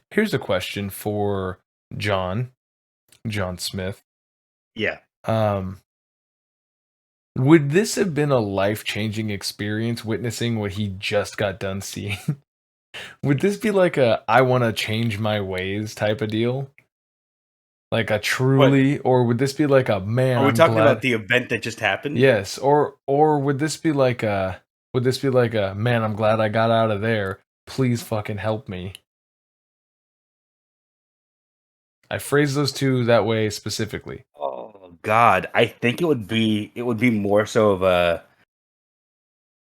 here's a question for John Smith. Yeah. Would this have been a life-changing experience witnessing what he just got done seeing? Would this be like a I want to change my ways type of deal? Like a truly, or would this be like a man? Are we I'm talking glad. about the event that just happened? Yes, or would this be like a man? I'm glad I got out of there. Please fucking help me. I phrase those two that way specifically. Oh God, I think it would be more so of a.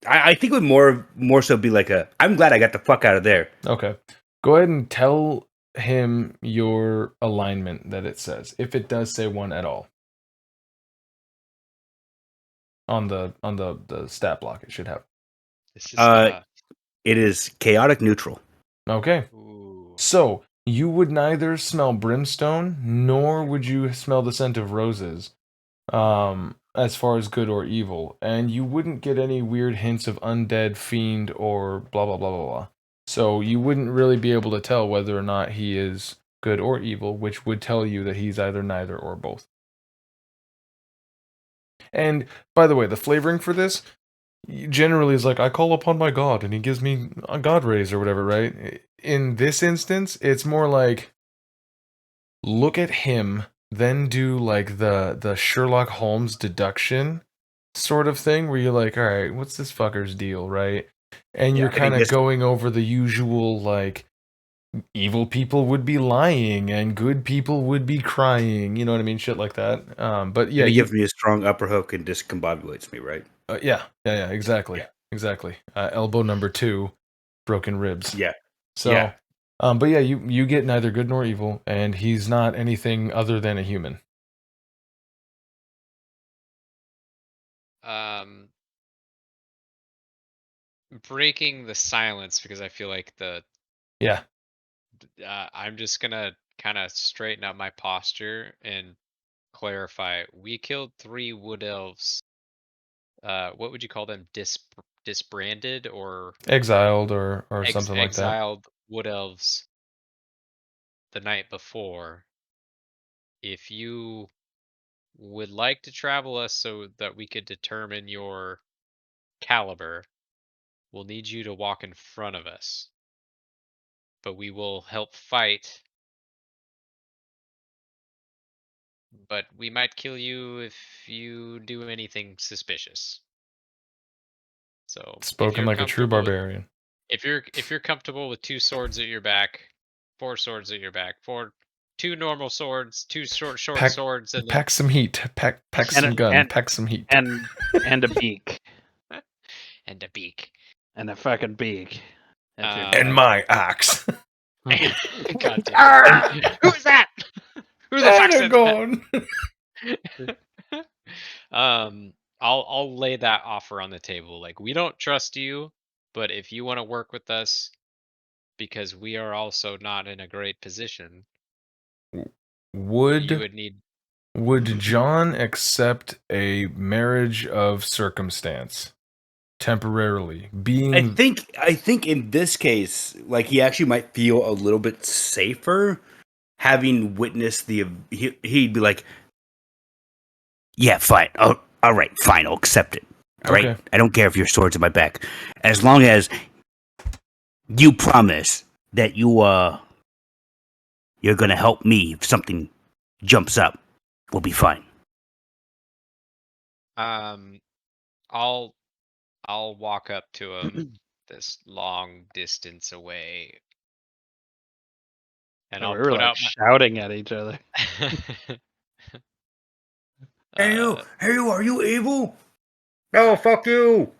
I think it would more so be like a. I'm glad I got the fuck out of there. Okay, go ahead and tell him your alignment that it says, if it does say one at all. On the stat block, it should have. This is It is chaotic neutral. Okay. ooh. So, you would neither smell brimstone, nor would you smell the scent of roses, as far as good or evil. And you wouldn't get any weird hints of undead, fiend, or blah, blah, blah, blah, blah. So, you wouldn't really be able to tell whether or not he is good or evil, which would tell you that he's either neither or both. And, by the way, the flavoring for this generally is like, I call upon my god and he gives me a god raise or whatever, right? In this instance, it's more like, look at him, then do like the Sherlock Holmes deduction sort of thing, where you're like, all right, what's this fucker's deal, right? And Yeah, you're and he kind of gets- going over the usual, like, evil people would be lying and good people would be crying, you know what I mean? Shit like that. But yeah, And he gives me a strong upper hook and discombobulates me, right? yeah, exactly. Yeah. Exactly. Elbow number 2, broken ribs. Yeah. So, Yeah. but yeah, you get neither good nor evil, and he's not anything other than a human. Breaking the silence because I feel like Yeah. I'm just gonna kind of straighten up my posture and clarify. We killed 3 wood elves. What would you call them? Disbranded or Exiled or something like that. exiled wood elves the night before. If you would like to travel us so that we could determine your caliber, we'll need you to walk in front of us. But we will help fight but we might kill you if you do anything suspicious. So if Spoken you're like a true comfortable with barbarian. if you're comfortable with 2 swords at your back, 4 swords at your back, 2 normal swords, 2 short Pack, swords, and then pack some heat. Pack And some gun. and Pack some heat. and and a beak. and a beak. And a fucking beak. At your And back. my axe. God damn it. Who is that? Who the fuck said that? Aragorn. I'll lay that offer on the table. Like, we don't trust you, but if you want to work with us, because we are also not in a great position, you Would would need. John accept a marriage of circumstance temporarily? I think in this case, like he actually might feel a little bit safer having witnessed he'd be like, yeah, fine. Oh, all right, fine. I'll accept it. All right. Okay. I don't care if your sword's in my back, as long as you promise that you're gonna help me if something jumps up. We'll be fine. I'll walk up to him this long distance away, and So I'll we were put like out shouting at each other. my. Hey you, are you evil? No, fuck you.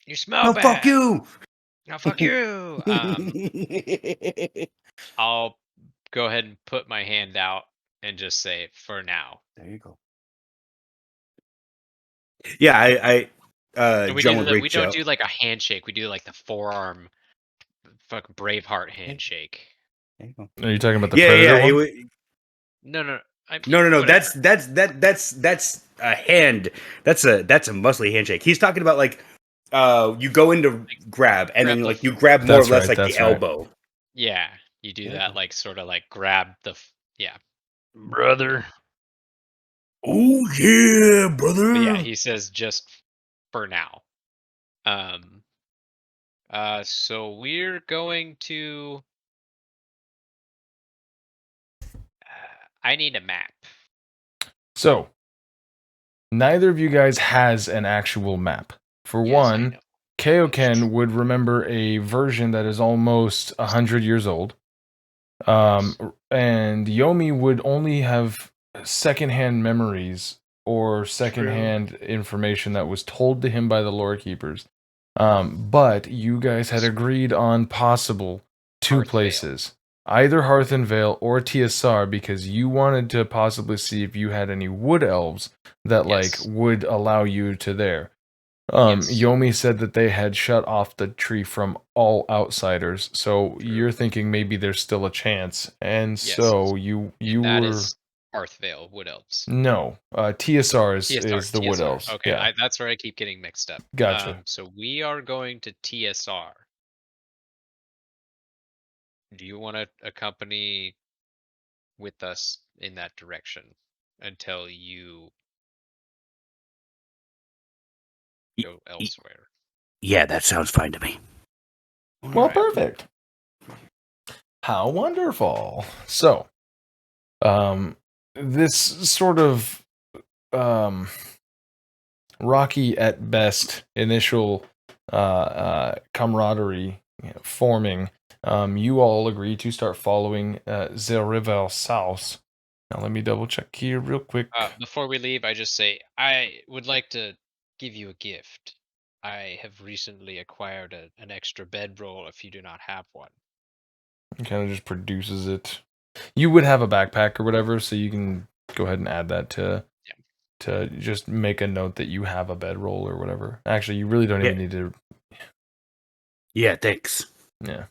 You smell No, fuck bad. you. No, fuck you. I'll go ahead and put my hand out and just say, for now. There you go. Yeah, And John would we reach don't out. do like a handshake. We do like the forearm, fucking Braveheart handshake. There you go. Are you talking about the Yeah, Predator yeah. one? No. I mean, No. whatever. That's a hand. That's a muscly handshake. He's talking about like, you go into grab and Grab then the like you grab more or That's less right, like that's the right. elbow. Yeah, you do There you that, go. like sort of like grab yeah. Brother. Oh yeah, brother. But yeah, he says just for now. So we're going to. I need a map. So, neither of you guys has an actual map. For Yes, I one, know. Kaioken would remember a version that is almost 100 years old. Yes. And Yomi would only have secondhand memories or secondhand information that was told to him by the lore keepers. But you guys had agreed on possible two Hearth Vale. places. Either Hearth and Vale or TSR, because you wanted to possibly see if you had any wood elves that Yes. would allow you to there. Yes. Yomi said that they had shut off the tree from all outsiders, so True. you're thinking maybe there's still a chance, and Yes. so you That were is Hearth Vale Wood Elves. no TSR is TSR. the Wood TSR. Elves. Okay, Yeah, that's where I keep getting mixed up. gotcha. So we are going to TSR. Do you want to accompany with us in that direction until you go elsewhere? Yeah, that sounds fine to me. Well, Alright. perfect. How wonderful. So, this sort of rocky at best initial camaraderie forming, you all agree to start following the river south. Now let me double check here real quick. Before we leave, I just say I would like to give you a gift. I have recently acquired an extra bedroll if you do not have one. It kind of just produces it. You would have a backpack or whatever, so you can go ahead and add that to just make a note that you have a bedroll or whatever. Actually, you really don't even need to. Yeah, thanks. Yeah.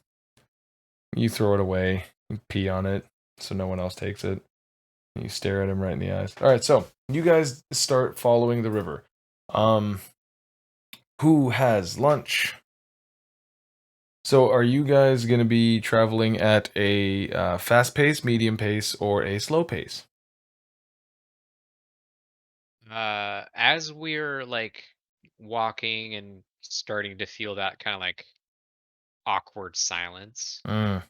You throw it away, you pee on it, so no one else takes it. You stare at him right in the eyes. All right, so you guys start following the river. Who has lunch? So are you guys going to be traveling at a fast pace, medium pace, or a slow pace? As we're like walking and starting to feel that kind of like awkward silence, and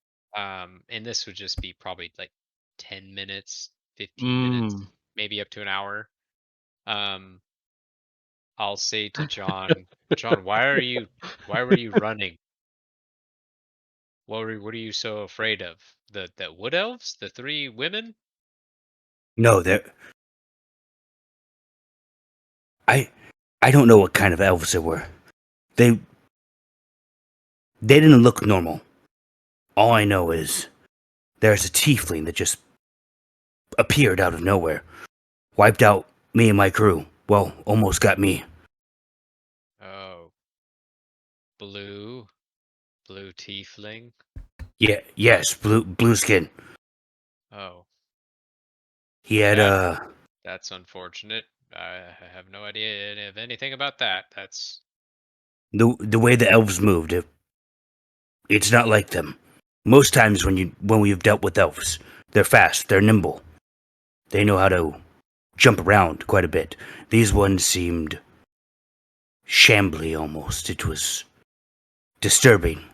this would just be probably like 10 minutes, 15 minutes. maybe up to an hour. I'll say to John, John, why were you running? What are you so afraid of? The wood elves? The three women? No, I don't know what kind of elves they were. They didn't look normal. All I know is there's a tiefling that just appeared out of nowhere, wiped out me and my crew. Well, almost got me. Oh, blue tiefling. Yeah, yes, blue skin. Oh, He had that's unfortunate. I have no idea of anything about that. That's the way the elves moved. It's not like them. Most times when we've dealt with elves, they're fast, they're nimble. They know how to jump around quite a bit. These ones seemed shambly almost. It was disturbing.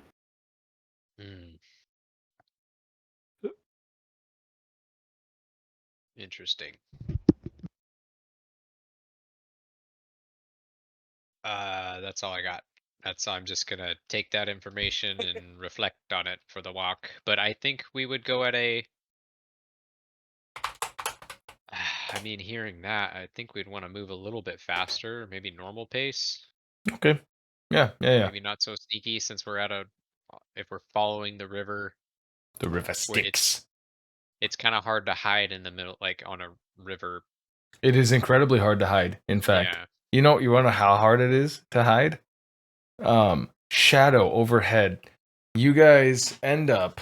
interesting. That's all I got. I'm just gonna take that information and reflect on it for the walk. But I think we would go at a. I mean, hearing that, I think we'd want to move a little bit faster, maybe normal pace. Okay. Yeah. Maybe not so sneaky since we're at a. If we're following the river, The river where Styx. it's kind of hard to hide in the middle, like on a river. It is incredibly hard to hide. In fact, Yeah. you want to know how hard it is to hide? Shadow overhead. You guys end up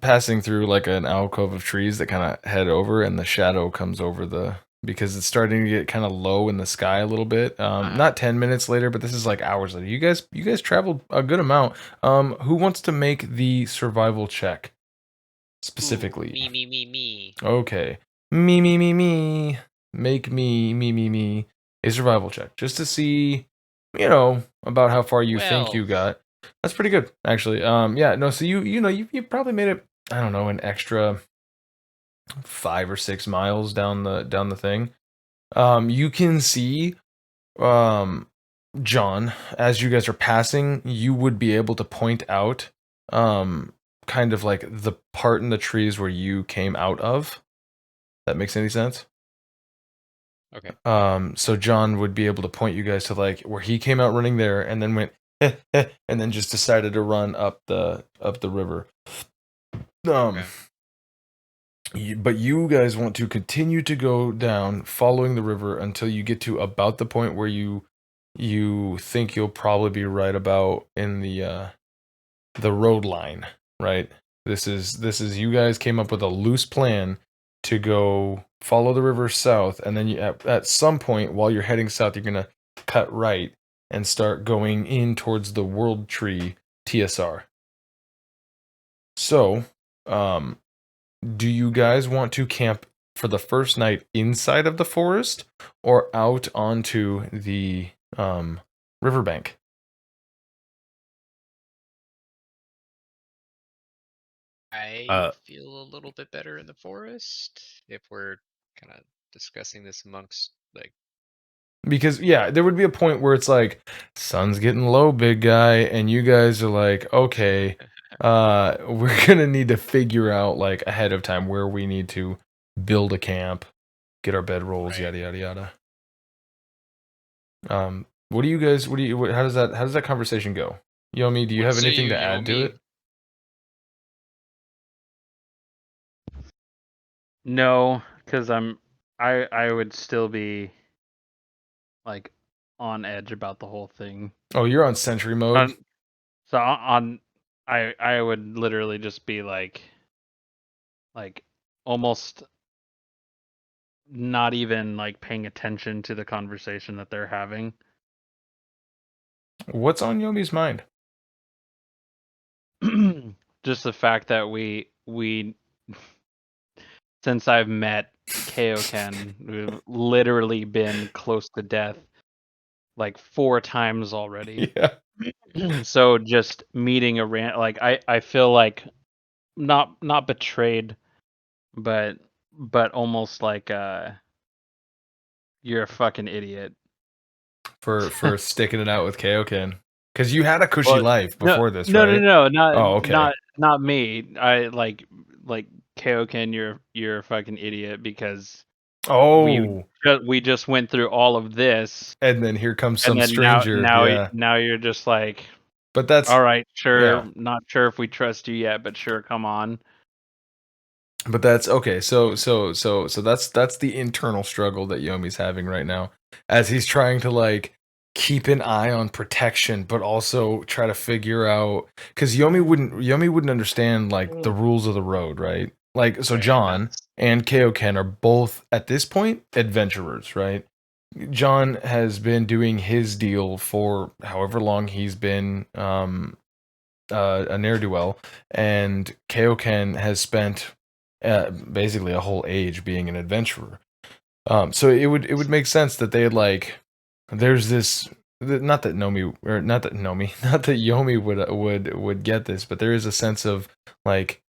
passing through like an alcove of trees that kind of head over, and the shadow comes over because it's starting to get kind of low in the sky a little bit. Not 10 minutes later, but this is like hours later. You guys traveled a good amount. Who wants to make the survival check specifically? Ooh, me. Okay. Me. Make me a survival check just to see, about how far you think you 12. got. That's pretty good, actually. Yeah, no, so you probably made it, I don't know, an extra 5 or 6 miles down the thing. You can see, John, as you guys are passing, you would be able to point out, kind of like the part in the trees where you came out of. That makes any sense? Okay. So John would be able to point you guys to like where he came out running there, and then went and then just decided to run up the river. Okay. But you guys want to continue to go down, following the river until you get to about the point where you think you'll probably be right about in the road line, right? This is you guys came up with a loose plan to go follow the river south, and then at some point while you're heading south, you're gonna cut right and start going in towards the World Tree TSR. So, do you guys want to camp for the first night inside of the forest or out onto the riverbank? I feel a little bit better in the forest if we're kind of discussing this amongst like. Because yeah, there would be a point where it's like, sun's getting low, big guy, and you guys are like, okay, we're gonna need to figure out like ahead of time where we need to build a camp, get our bedrolls, Right. yada yada yada. What do you guys? How does that conversation go? Yomi, do you have anything to add to it? No, because I would still be like on edge about the whole thing. Oh, you're on sentry mode. I would literally just be like almost not even like paying attention to the conversation that they're having. What's on Yomi's mind? Just the fact that we since I've met Kaioken, we've literally been close to death like 4 times already. Yeah. So just meeting like I feel like not betrayed, but but almost like you're a fucking idiot. for sticking it out with Kaioken. Because you had a cushy Well, life no, before this, no, right? no, not Oh, okay. not me. I like Kaioken, you're a fucking idiot because Oh, we just went through all of this, and then here comes and some then stranger. Yeah, now you're just like, but that's all right, sure, yeah. not sure if we trust you yet, but sure, come on. But that's okay. So that's the internal struggle that Yomi's having right now, as he's trying to like keep an eye on protection, but also try to figure out because Yomi wouldn't understand like the rules of the road, right? Like so, Right, John that's and Kaioken are both at this point adventurers, right? John has been doing his deal for however long he's been a ne'er-do-well, and Kaioken has spent basically a whole age being an adventurer. So it would make sense that they had like there's this not that Nomi or not that Nomi not that Yomi would get this, but there is a sense of like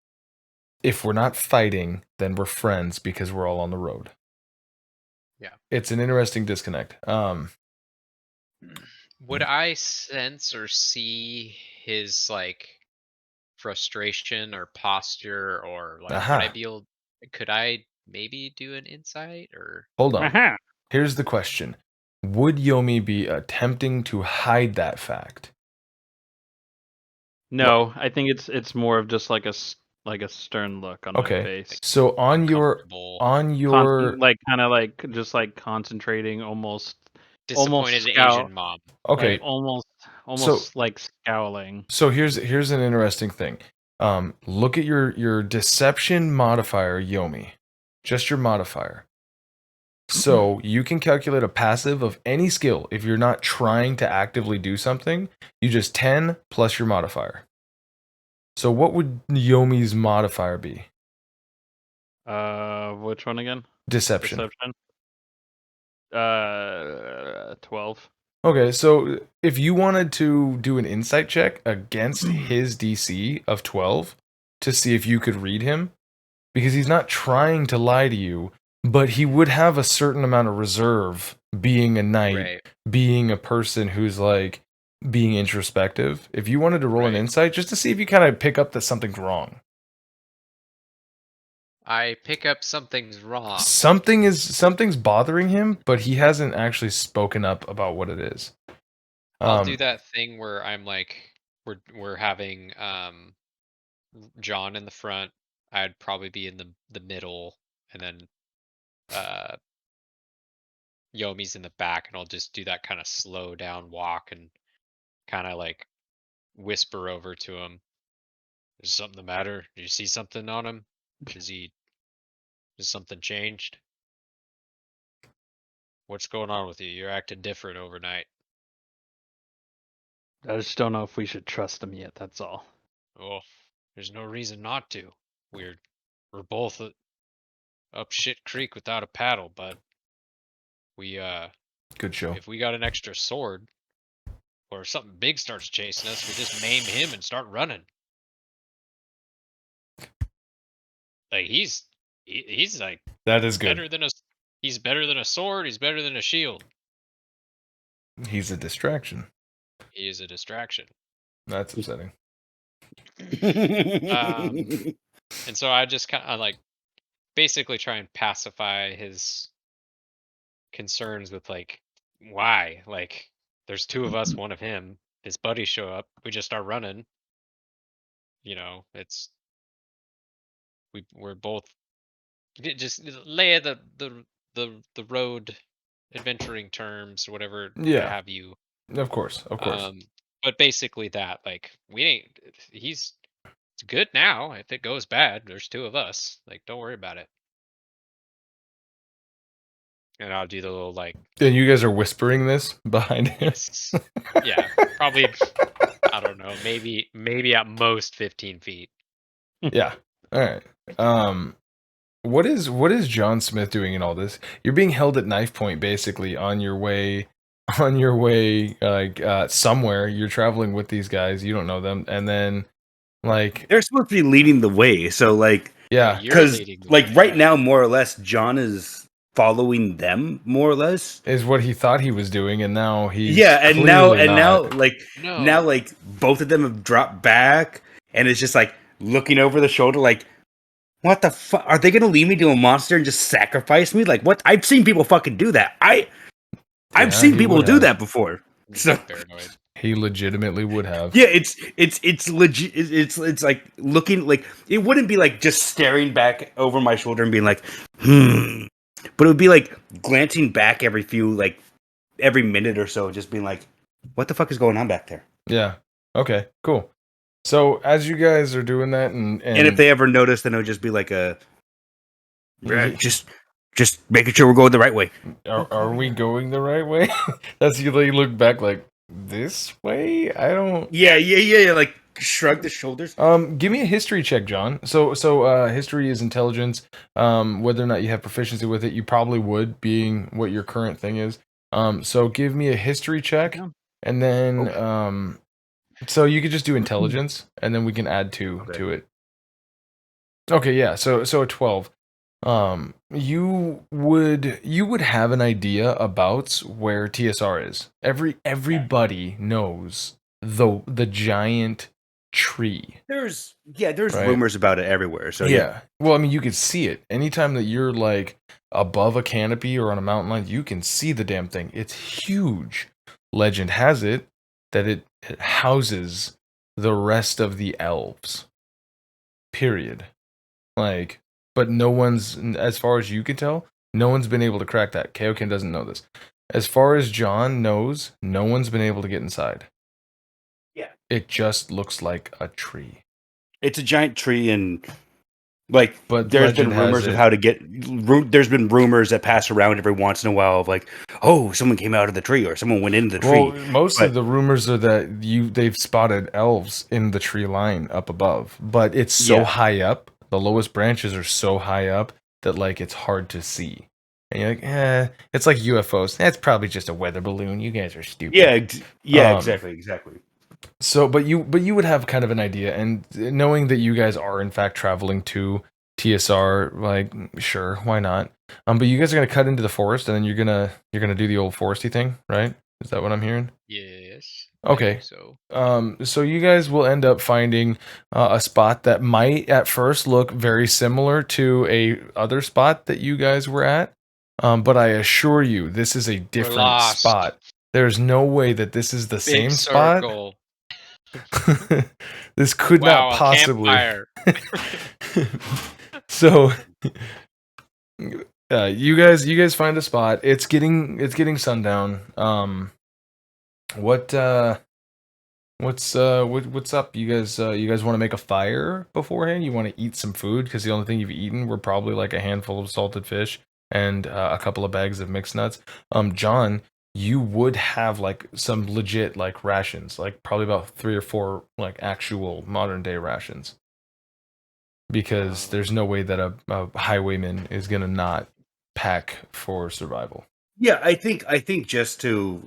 if we're not fighting, then we're friends because we're all on the road. Yeah. It's an interesting disconnect. Would I sense or see his like frustration or posture or like would I Aha. be able could I maybe do an insight or Hold on. Aha. Here's the question. Would Yomi be attempting to hide that fact? No, I think it's more of just like a stern look on my Okay. face. So on your uncomfortable, Like kind of like just like concentrating, almost disappointed scowl, Asian mom? okay. like almost So like scowling. so here's an interesting thing. Look at your deception modifier, Yomi. Just your modifier. So you can calculate a passive of any skill. If you're not trying to actively do something, you just 10 plus your modifier. So what would Yomi's modifier be? Which one again? Deception. Deception. 12. Okay, so if you wanted to do an insight check against his DC of 12 to see if you could read him, because he's not trying to lie to you, but he would have a certain amount of reserve being a knight, Right. being a person who's like being introspective. If you wanted to roll an Right. insight just to see if you kind of pick up that something's wrong. I pick up something's wrong. Something's bothering him, but he hasn't actually spoken up about what it is. I'll do that thing where I'm like we're having John in the front. I'd probably be in the middle and then uh Yomi's in the back and I'll just do that kind of slow down walk and kind of like whisper over to him. Is something the matter? Do you see something on him? Is something changed? What's going on with you? You're acting different overnight. I just don't know if we should trust him yet. That's all. Oh, there's no reason not to. We're both up shit creek without a paddle, but we Good show. if we got an extra sword or something big starts chasing us, we just maim him and start running. Like he's like That is good. he's better than a sword, he's better than a shield. He's a distraction. He is a distraction. That's upsetting. And so I just kind of like basically try and pacify his concerns with like why like there's two of us, one of him, his buddies show up, we just start running, it's we're both just lay the road adventuring terms or whatever Yeah. have you. Of course. But basically that like he's good now. If it goes bad, there's two of us, like don't worry about it. And I'll do the little like And you guys are whispering this behind him? yes. Yeah, probably I don't know, maybe at most 15 feet. Yeah. All right. What is John Smith doing in all this? You're being held at knife point basically on your way somewhere. You're traveling with these guys, you don't know them, and then like They're supposed to be leading the way, so like Yeah, you're Because leading the like way. right now, more or less, John is following them more or less. is what he thought he was doing, and now he's Yeah, and now clearly not. No. both of them have dropped back, and it's just like looking over the shoulder, like, what the fuck? Are they gonna leave me to a monster and just sacrifice me? Like, what? I've seen people fucking do that. I've Yeah, seen he people would do have. that before. He's So getting paranoid. He legitimately would have. yeah, it's legit. It's like looking like it wouldn't be like just staring back over my shoulder and being like, but it would be like glancing back every minute or so, just being like, what the fuck is going on back there? Yeah. Okay. Cool. So as you guys are doing that, And if they ever notice, then it would just be like Ye- just making sure we're going the right way. are we going the right way? That's you. Like, look back, like this way. I don't. Yeah. Like shrug the shoulders. Give me a history check, John. History is intelligence. Whether or not you have proficiency with it, you probably would, being what your current thing is. So give me a history check, Yeah. and then Okay. so you could just do intelligence, and then we can add two Okay. to it. Okay, yeah. So a 12. You would have an idea about where TSR is. Everybody knows the giant tree. There's Right. rumors about it everywhere. So Yeah. Well, I mean, you could see it. Anytime that you're like above a canopy or on a mountain line, you can see the damn thing. It's huge. Legend has it that it houses the rest of the elves. Period. Like, but no one's, as far as you can tell, no one's been able to crack that. Kaioken doesn't know this. As far as John knows, no one's been able to get inside. Yeah. It just looks like a tree. it's a giant tree, and like But there's been legend has rumors of it. how to get. There's been rumors that pass around every once in a while of like, oh, someone came out of the tree or someone went into the Well, tree. most of But the rumors are that they've spotted elves in the tree line up above, but it's so Yeah. high up. The lowest branches are so high up that like it's hard to see. And you're like, it's like UFOs. That's probably just a weather balloon. You guys are stupid. Yeah, Um, exactly. So, but you would have kind of an idea, and knowing that you guys are in fact traveling to TSR, like sure, why not? But you guys are gonna cut into the forest, and then you're gonna do the old foresty thing, right? Is that what I'm hearing? Yes. I Okay. think so. So you guys will end up finding a spot that might at first look very similar to a other spot that you guys were at. But I assure you, this is a different lost. spot. There's no way that this is the Big same spot. circle. This could Wow, not a possibly. campfire. So, you guys find a spot. It's getting sundown. What what's up? You guys want to make a fire beforehand? You want to eat some food because the only thing you've eaten were probably like a handful of salted fish and a couple of bags of mixed nuts. John, you would have like some legit like rations, like probably about 3 or 4 like actual modern day rations, because there's no way that a highwayman is gonna not pack for survival. Yeah, I think just to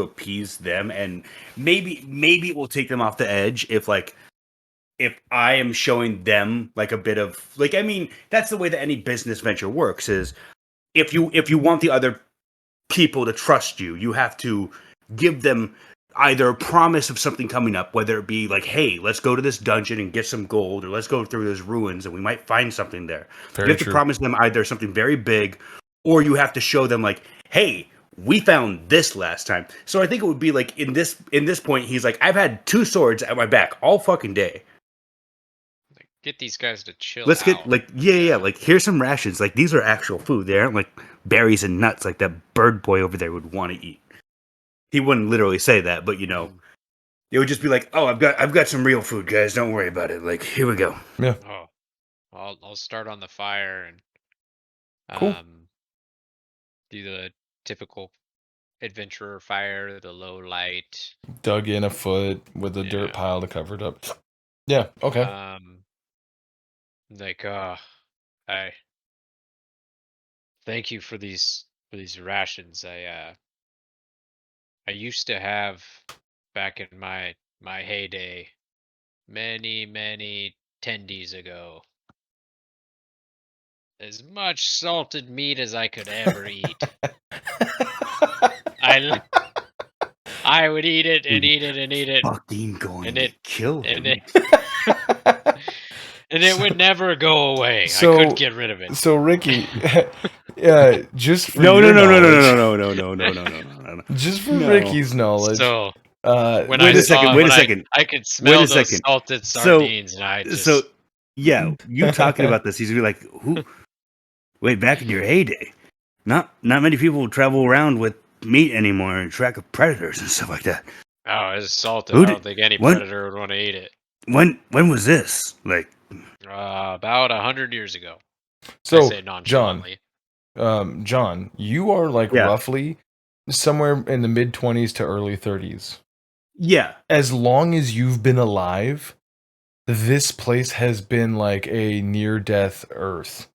appease them, and maybe it will take them off the edge if I am showing them like a bit of like, I mean, that's the way that any business venture works is if you want the other people to trust you, you have to give them either a promise of something coming up, whether it be like, hey, let's go to this dungeon and get some gold, or let's go through those ruins and we might find something there. You Very have to true. promise them either something very big, or you have to show them like, hey, we found this last time. So I think it would be like in this point, he's like, I've had 2 swords at my back all fucking day. Like, get these guys to chill Let's get out. like yeah, like here's some rations. Like these are actual food. They aren't like berries and nuts like that bird boy over there would want to eat. He wouldn't literally say that, but it would just be like, "Oh, I've got some real food, guys. Don't worry about it. Like, here we go." Yeah. Oh, I'll start on the fire and Cool. do the typical adventurer fire, the low light. Dug in a foot with a dirt Yeah. pile to cover it up. Yeah. Okay. Like I thank you for these rations. I used to have back in my heyday many tendies ago. as much salted meat as I could ever eat. I would eat it and eat it and eat it, Fucking going and to it kill and him. it would never go away. I So- couldn't get rid of it. So Ricky, just for No, your no, no, no, no, knowledge, no, no, no, no, no, no, no, no. just for No. Ricky's knowledge, So when wait I a saw, second, wait a when second. I could smell a those second. salted So- sardines, and I just So, yeah, you talking about this? He's gonna be like, "Who? Wait, back in your heyday, not many people travel around with meat anymore and track of predators and stuff like that. oh, it's salted. Who I don't did- think any what? predator would want to eat it. When was this? Like, About 100 years ago. I so say John, nonchalantly. John, you are like Yeah. roughly somewhere in the mid-20s to early 30s. yeah, As long as you've been alive, this place has been like a near-death Earth.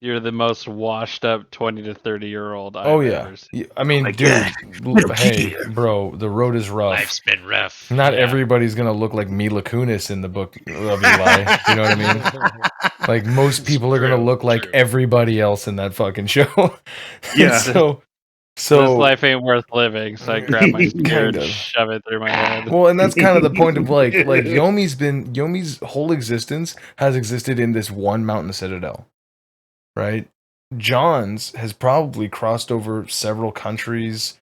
You're the most washed up 20 to 30-year-old I've Oh yeah, ever seen. I mean, my dude, God. hey, bro, the road is rough. Life's been rough. Not Yeah. everybody's gonna look like Mila Kunis in the book of Eli. You know what I mean? Like most people are gonna True, look like true. everybody else in that fucking show. Yeah. so This life ain't worth living, so I grab my spear Kind and of. shove it through my head. well, and that's kind of the point of like Yomi's whole existence has existed in this one mountain citadel, right? John's has probably crossed over several countries,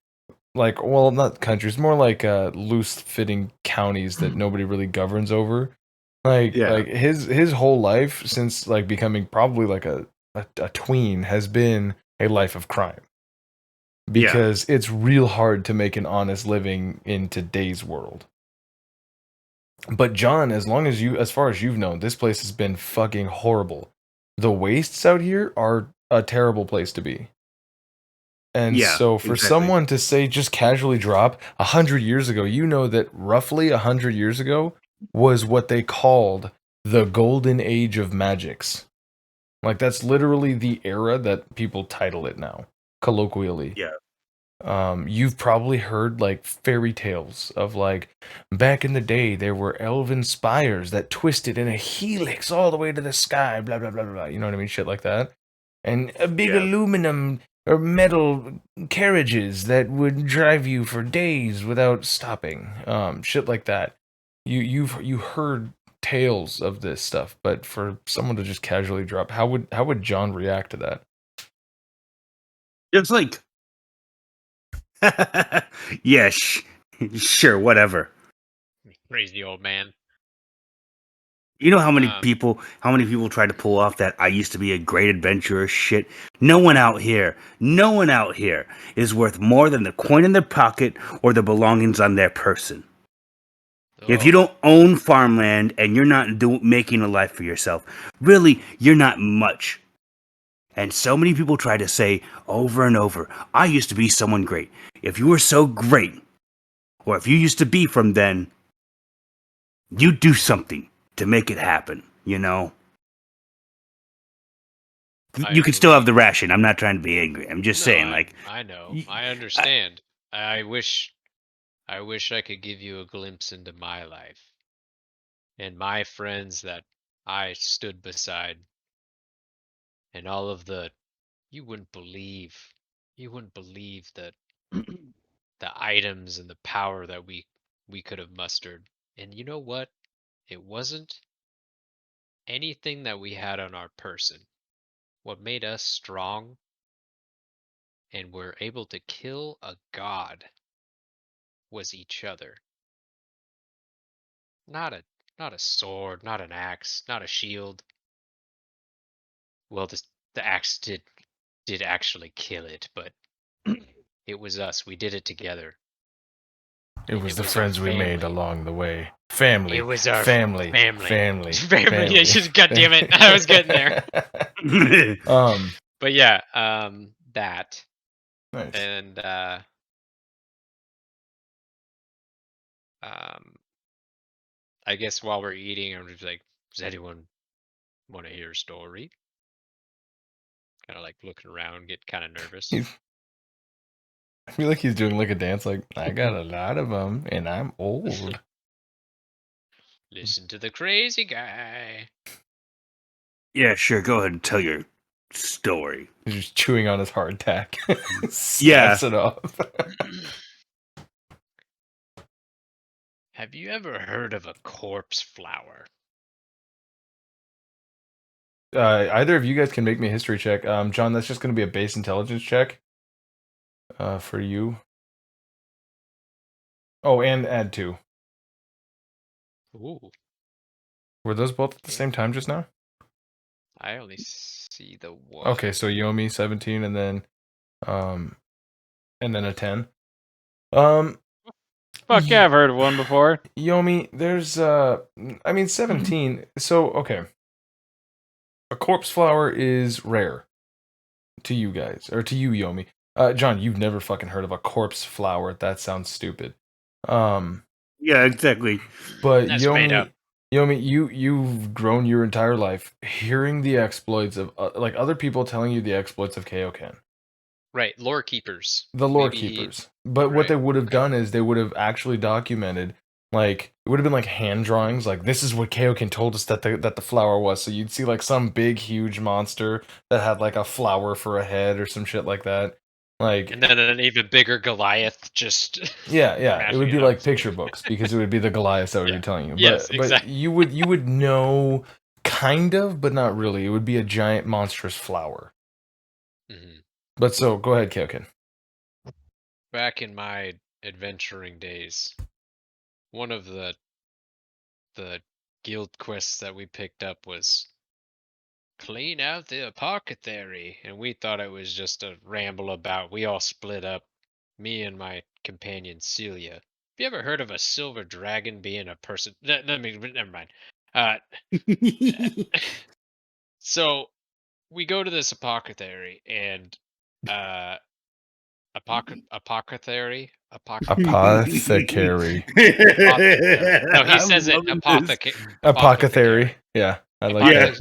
like, well, not countries, more like loose fitting counties that nobody really governs over. Like Yeah. like his whole life since like becoming probably like a tween has been a life of crime. Because it's real hard to make an honest living in today's world. But John, as far as you've known, this place has been fucking horrible. The wastes out here are a terrible place to be. And Yeah, so for exactly. someone to say just casually drop 100 years ago, you know that roughly 100 years ago was what they called the golden age of magics. Like that's literally the era that people title it now, colloquially. Yeah. You've probably heard like fairy tales of like back in the day there were elven spires that twisted in a helix all the way to the sky, blah blah blah blah. You know what I mean? Shit like that. And a big Yeah. aluminum or metal carriages that would drive you for days without stopping. Shit like that. You heard tales of this stuff, but for someone to just casually drop, how would John react to that? It's like, yeah, sure, whatever. Crazy old man. You know how many Um, people try to pull off that I used to be a great adventurer shit? No one out here is worth more than the coin in their pocket or the belongings on their person. If you oh, don't own farmland and you're not making a life for yourself, really, you're not much. And so many people try to say over and over, I used to be someone great. If you were so great, or if you used to be from then, you do something to make it happen, you know? I You can still have agree. the ration. I'm not trying to be angry. I'm just No, saying, like, I know. y- I understand. I wish I could give you a glimpse into my life and my friends that I stood beside and all of the you wouldn't believe that the items and the power that we could have mustered. And you know what? It wasn't anything that we had on our person. What made us strong and were able to kill a god was each other. Not a sword, not an axe, not a shield. Well, the axe did actually kill it, but it was us. We did it together. It And was it the was our friends we made family. along the way. Family. It was our family. family. Family. Family. Yeah, God damn it. I was getting there. But yeah, that. Nice. And I guess while we're eating, I'm just like, does anyone want to hear a story? Kind of like looking around, get kind of nervous. I feel like he's doing like a dance, like, I got a lot of them, and I'm old. Listen to the crazy guy. yeah, sure, go ahead and tell your story. He's just chewing on his hardtack. Yeah. Snaps it off. Have you ever heard of a corpse flower? Either of you guys can make me a history check. John, that's just going to be a base intelligence check. For you. Oh, and add 2. Ooh, Were those both at the okay. same time just now? I only see the one. Okay, so Yomi 17 and then a 10. Fuck yeah, I've heard of one before. Yomi, there's 17. So, okay. A corpse flower is rare to you guys, or to you, Yomi. John, you've never fucking heard of a corpse flower. That sounds stupid. Yeah, exactly. But That's made up. Yomi, you've grown your entire life hearing the exploits of like other people telling you the exploits of Kaioken. Right, lore keepers. The lore Maybe he- keepers. But what right, they would have okay. done is they would have actually documented, like it would have been like hand drawings, like this is what Kaioken told us that the flower was. So you'd see like some big huge monster that had like a flower for a head or some shit like that. Like And then an even bigger Goliath just yeah, it crashing would be it like up. picture books because it would be the Goliath that would Yeah. be telling you. Yes, But exactly. you would know kind of, but not really. It would be a giant monstrous flower. Mhm. But so go ahead, Kaioken. Back in my adventuring days, one of the guild quests that we picked up was clean out the apothecary, and we thought it was just a ramble about. We all split up, me and my companion Celia. Have you ever heard of a silver dragon being a person? Never mind. Uh, so we go to this apothecary, and apothecary. Apothecary. No, he I'm says it loving this. Apothecary. Yeah, I like Yeah. that.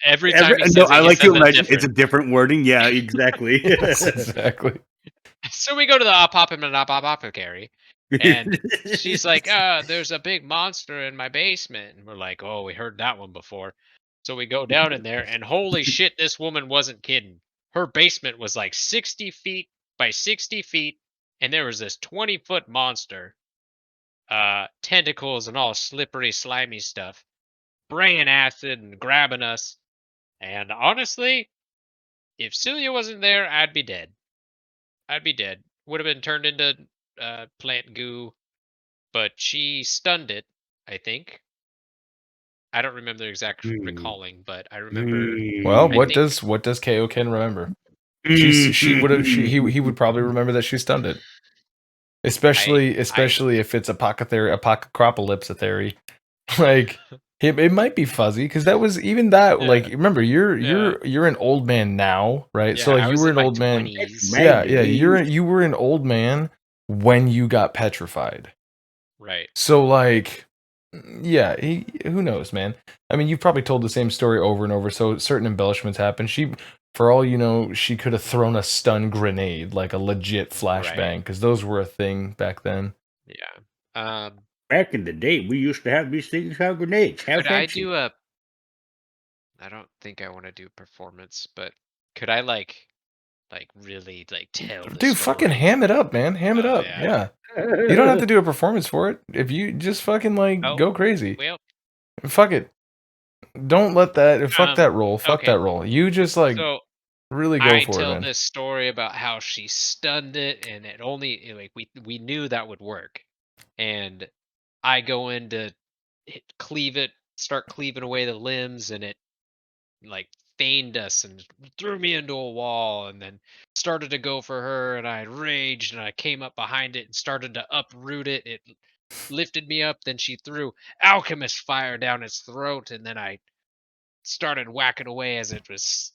Every time he No, says I it, he like to says it imagine it's a different. different wording. Yeah, exactly. Yes, exactly. So we go to the apothecary, and she's like, there's a big monster in my basement. And we're like, oh, we heard that one before. So we go down in there, and holy shit, this woman wasn't kidding. Her basement was like 60 feet by 60 feet, and there was this 20-foot monster, tentacles and all slippery, slimy stuff, spraying acid and grabbing us. And honestly, if Celia wasn't there, I'd be dead. I'd be dead. Would have been turned into plant goo, but she stunned it, I think. I don't remember the exact recalling, but I remember. Well, I what think does Kaioken remember? He would probably remember that she stunned it. Especially if it's apocalypse theory. Like it might be fuzzy because that was even that Yeah. like remember you're Yeah. you're an old man now, right? Yeah, so like I you was were in an my old man. 20s. Yeah, you were an old man when you got petrified. Right. So like yeah, who knows, man? I mean, you've probably told the same story over and over, so certain embellishments happen. For all you know, she could have thrown a stun grenade, like a legit flashbang, Right. because those were a thing back then. Yeah. Back in the day, we used to have these things have grenades. How Could I fancy. do a? I don't think I want to do performance, but could I really tell the Dude, fucking story? ham it up, man. Ham it Oh, up. yeah. Yeah. You don't have to do a performance for it. If you just fucking Oh, go crazy. well, Fuck it. Don't let that fuck that roll. Fuck okay. that roll. You just So really go I for it, tell man. this story about how she stunned it, and it only we knew that would work, and I go in to cleave it, start cleaving away the limbs, and it feigned us and threw me into a wall, and then started to go for her, and I raged, and I came up behind it and started to uproot it. It lifted me up, then she threw alchemist fire down its throat, and then I started whacking away as it was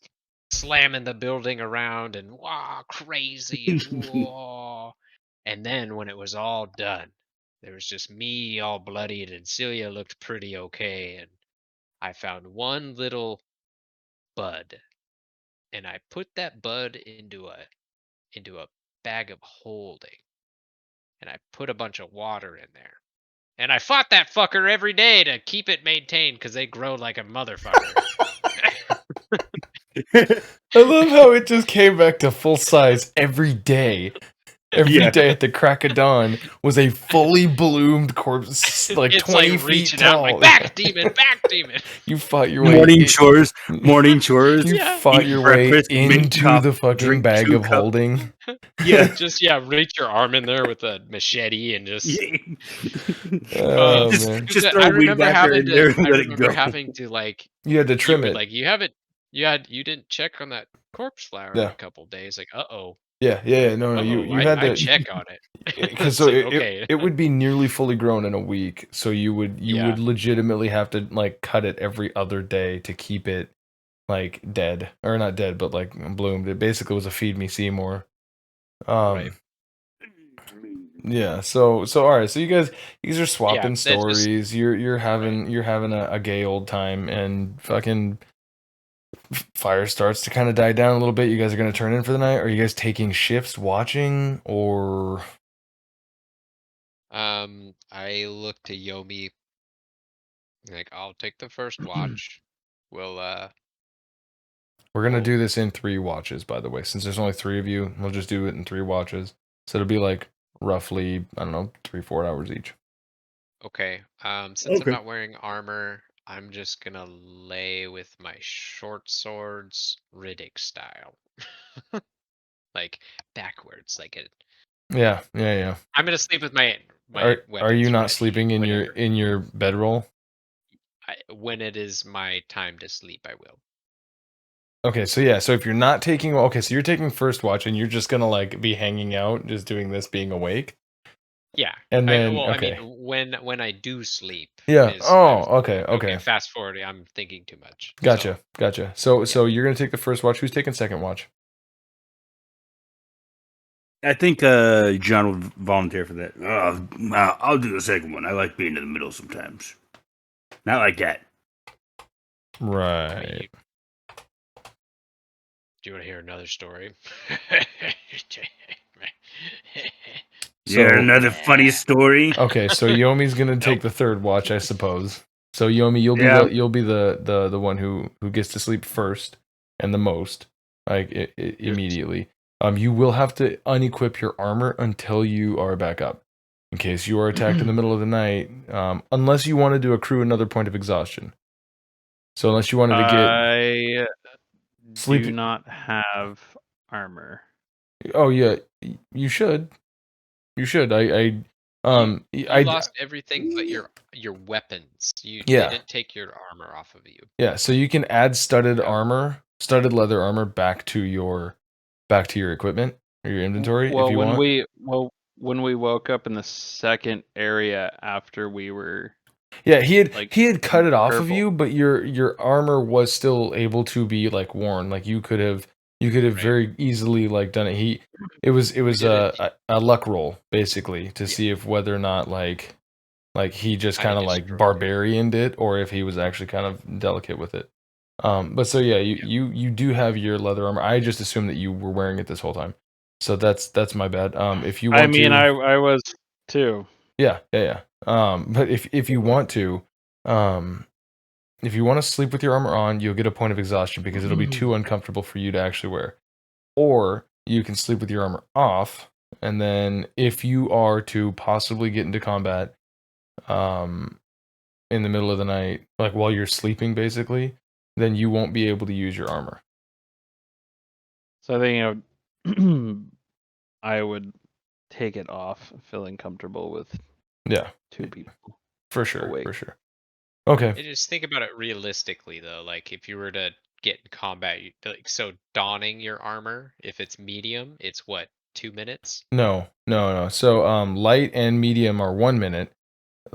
slamming the building around and wah, crazy and wah. And then when it was all done, there was just me all bloodied, and Celia looked pretty okay. And I found one little bud, and I put that bud into a bag of holding, and I put a bunch of water in there. And I fought that fucker every day to keep it maintained because they grow like a motherfucker. I love how it just came back to full size every day. Every day at the crack of dawn was a fully bloomed corpse, like It's 20 like feet reaching out, tall. like back demon, back demon. You fought your way morning chores. You Yeah. fought Eat your way breakfast, make into coffee, the fucking drink bag 2 of cups. holding. Yeah. Just reach your arm in there with a machete and just. Oh just man, just I throw a weed remember whacker having in to. there and I let it remember go. having to like. you had to You trim were it. like, you haven't. You didn't check on that corpse flower in Yeah. a couple days. Like, uh-oh. Yeah. No, you had I to check on it. because It's so like, it, okay. it would be nearly fully grown in a week. So you would Yeah. legitimately have to like cut it every other day to keep it like dead or not dead, but like bloomed. It basically was a feed me Seymour. Right. Yeah. So all right. So you guys are swapping that just- stories. You're having a gay old time, and fucking fire starts to kind of die down a little bit. You guys are gonna turn in for the night. Are you guys taking shifts, watching, or? I look to Yomi. Like, I'll take the first watch. We'll We're gonna Well- do this in 3 watches, by the way. Since there's only 3 of you, we'll just do it in 3 watches. So it'll be like roughly, I don't know, 3-4 hours each. Okay. Since Okay. I'm not wearing armor, I'm just gonna lay with my short swords, Riddick style. Like backwards, like it. Yeah. I'm gonna sleep with my Are weapons you not ready sleeping in whenever. your bedroll? When it is my time to sleep, I will. Okay, so yeah, so if you're not taking so you're taking first watch and you're just gonna like be hanging out, just doing this, being awake. Yeah. And then I mean, okay. when I do sleep. Yeah. Is Oh, I'm- okay. Fast forward. I'm thinking too much. Gotcha. So, So you're gonna take the first watch. Who's taking second watch? I think John would volunteer for that. I'll do the second one. I like being in the middle sometimes. Not like that. I mean, Right. do you want to hear another story? So Yeah, another funny story. okay, so Yomi's gonna take the third watch, I suppose. So Yomi, you'll be the one who gets to sleep first and the most, like immediately. You will have to unequip your armor until you are back up, in case you are attacked in the middle of the night. Unless you wanted to accrue another point of exhaustion. So unless you wanted to get I sleep. do not have armor. Oh yeah, you should. You should. You I lost everything but your weapons. They Yeah. didn't take your armor off of you. Yeah, so you can add studded Yeah. studded leather armor back to your equipment or your inventory Well, if you want. when we woke up in the second area after we were Yeah, he like had cut it off of purple. you, but your armor was still able to be like worn. Like you could have Right. very easily like done it. It was did a luck roll basically to Yeah. see if whether or not like he just I kind of like destroyed it. barbarianed it or if he was actually kind of delicate with it. But so yeah, you do have your leather armor. I just assumed that you were wearing it this whole time. So that's my bad. If you want I mean, to, I was too. yeah. But if you want to, if you want to sleep with your armor on, you'll get a point of exhaustion because it'll be too uncomfortable for you to actually wear. Or you can sleep with your armor off, and then if you are to possibly get into combat, in the middle of the night, like while you're sleeping, basically, then you won't be able to use your armor. So I think I would take it off, feeling comfortable with Yeah, 2 people. for sure, awake. for sure. Okay. Just think about it realistically, though. Like, if you were to get in combat, so donning your armor, if it's medium, it's what, 2 minutes? No. So light and medium are 1 minute,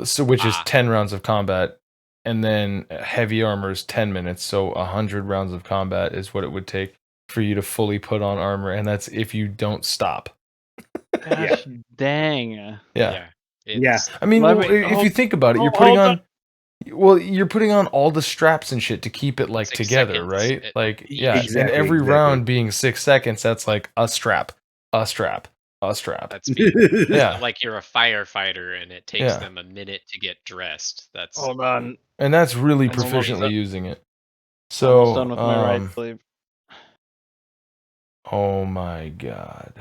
so which is 10 rounds of combat, and then heavy armor is 10 minutes. So 100 rounds of combat is what it would take for you to fully put on armor, and that's if you don't stop. Gosh dang. Yeah. It's, I mean, Let well, me- if you think about it, you're putting on. Well, you're putting on all the straps and shit to keep it like 6 together, seconds. right? Like, yeah, and Exactly, every exactly. round being 6 seconds, that's like a strap, a strap, a strap. That's me. Yeah, Like you're a firefighter and it takes Yeah. them a minute to get dressed. That's Hold on. and that's really That's proficiently crazy. using it. Almost So, done with my right sleeve. Oh my god.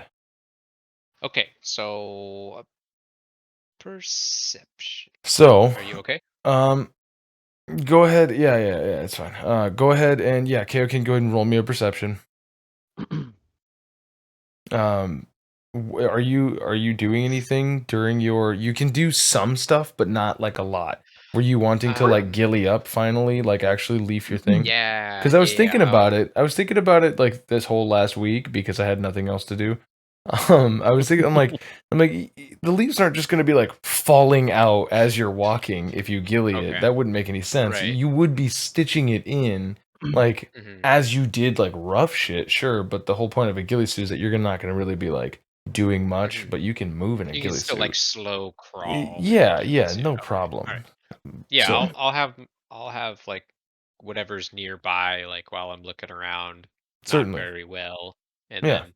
Okay, so perception. So, Are you okay? go ahead. Yeah, it's fine. Go ahead and yeah, Kaioken, go ahead and roll me a perception. Um, are you doing anything during your? You can do some stuff, but not like a lot. Were you wanting to like Um, gilly up finally, like actually leave your thing? yeah, Because I was yeah. thinking about it. I was thinking about it like this whole last week because I had nothing else to do. I was thinking, I'm like, the leaves aren't just going to be like falling out as you're walking if you gilly it. Okay, That wouldn't make any sense. right. You would be stitching it in like Mhm. as you did like rough shit, sure. But the whole point of a ghillie suit is that you're not going to really be like doing much, Mhm. but you can move in a You can ghillie still like suit. slow crawl in a Yeah, ghillie yeah, suit. no Okay, all problem. right. Yeah, So I'll have like whatever's nearby, like while I'm looking around, not certainly, very well, and yeah,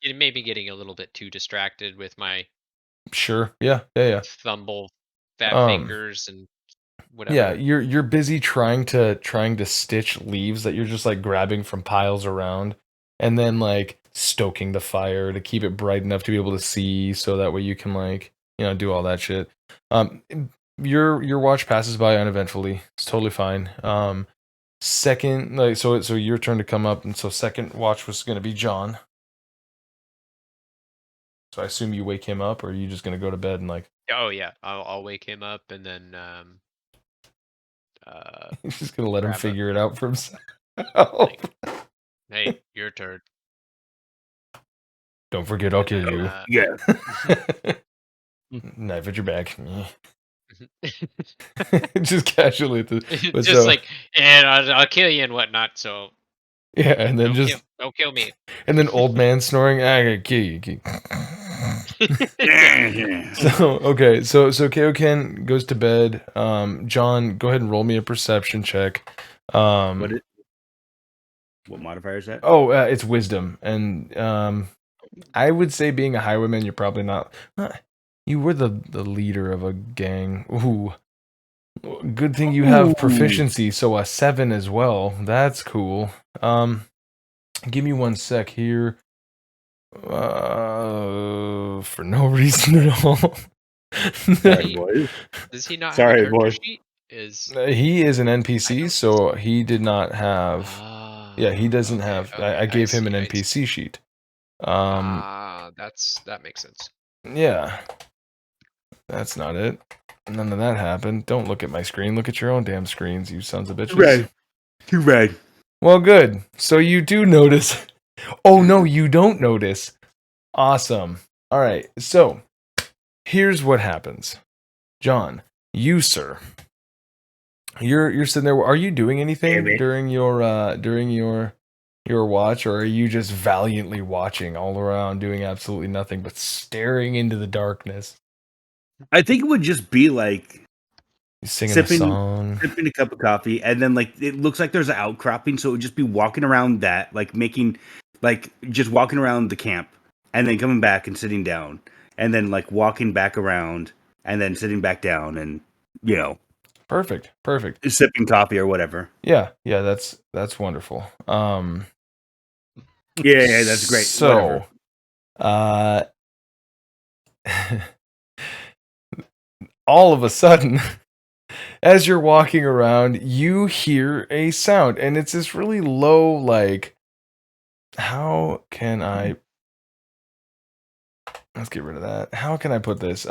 then maybe getting a little bit too distracted with my sure, yeah. thumble fat Um, fingers and Yeah, whatever. you're busy trying to stitch leaves that you're just like grabbing from piles around and then like stoking the fire to keep it bright enough to be able to see so that way you can like, do all that shit. Um your watch passes by uneventfully. It's totally fine. Second like so your turn to come up and so second watch was going to be John. So I assume you wake him up or are you just going to go to bed and like Oh yeah, I'll wake him up and then uh you're just going to let him grab a figure it out for himself. like, hey, your turn, Don't forget I'll and kill then you. Yeah. Knife at your back. Just casually but just so like, and I'll kill you and whatnot. So yeah, and then don't kill me. old man snoring, I gotta kill you. Yeah. So okay, so Kaioken goes to bed. John, go ahead and roll me a perception check. What modifier is that? It's wisdom, and I would say being a highwayman, you're probably not. You were the leader of a gang. Ooh, good thing you have proficiency, so a 7 as well. That's cool. Give me 1 sec here. For no reason at all. Sorry, boys. Does he not have a Sorry, character boys. sheet? Is He is an I NPC, don't. so he did not have. Yeah, he doesn't Okay. have. Okay. I I gave him an see. I see. NPC sheet. Um, That makes sense. yeah, that's not it. None of that happened. Don't look at my screen. Look at your own damn screens, you sons of Too bitches. bad. Too bad. Well, good. So you do notice. Oh no, you don't notice. Awesome. All right. So here's what happens, John. You, sir, you're sitting there. Are you doing anything Damn it. during your watch, or are you just valiantly watching all around, doing absolutely nothing but staring into the darkness, I think it would just be like singing a sipping song? sipping a cup of coffee, and then like it looks like there's an outcropping, so it would just be walking around that, like making, like just walking around the camp, and then coming back and sitting down, and then like walking back around, and then sitting back down, and Perfect. sipping coffee or whatever. Yeah, that's wonderful. Yeah, that's great. So, Whatever. uh, all of a sudden, as you're walking around, you hear a sound, and it's this really low, like, how can I? Let's get rid of that. How can I put this?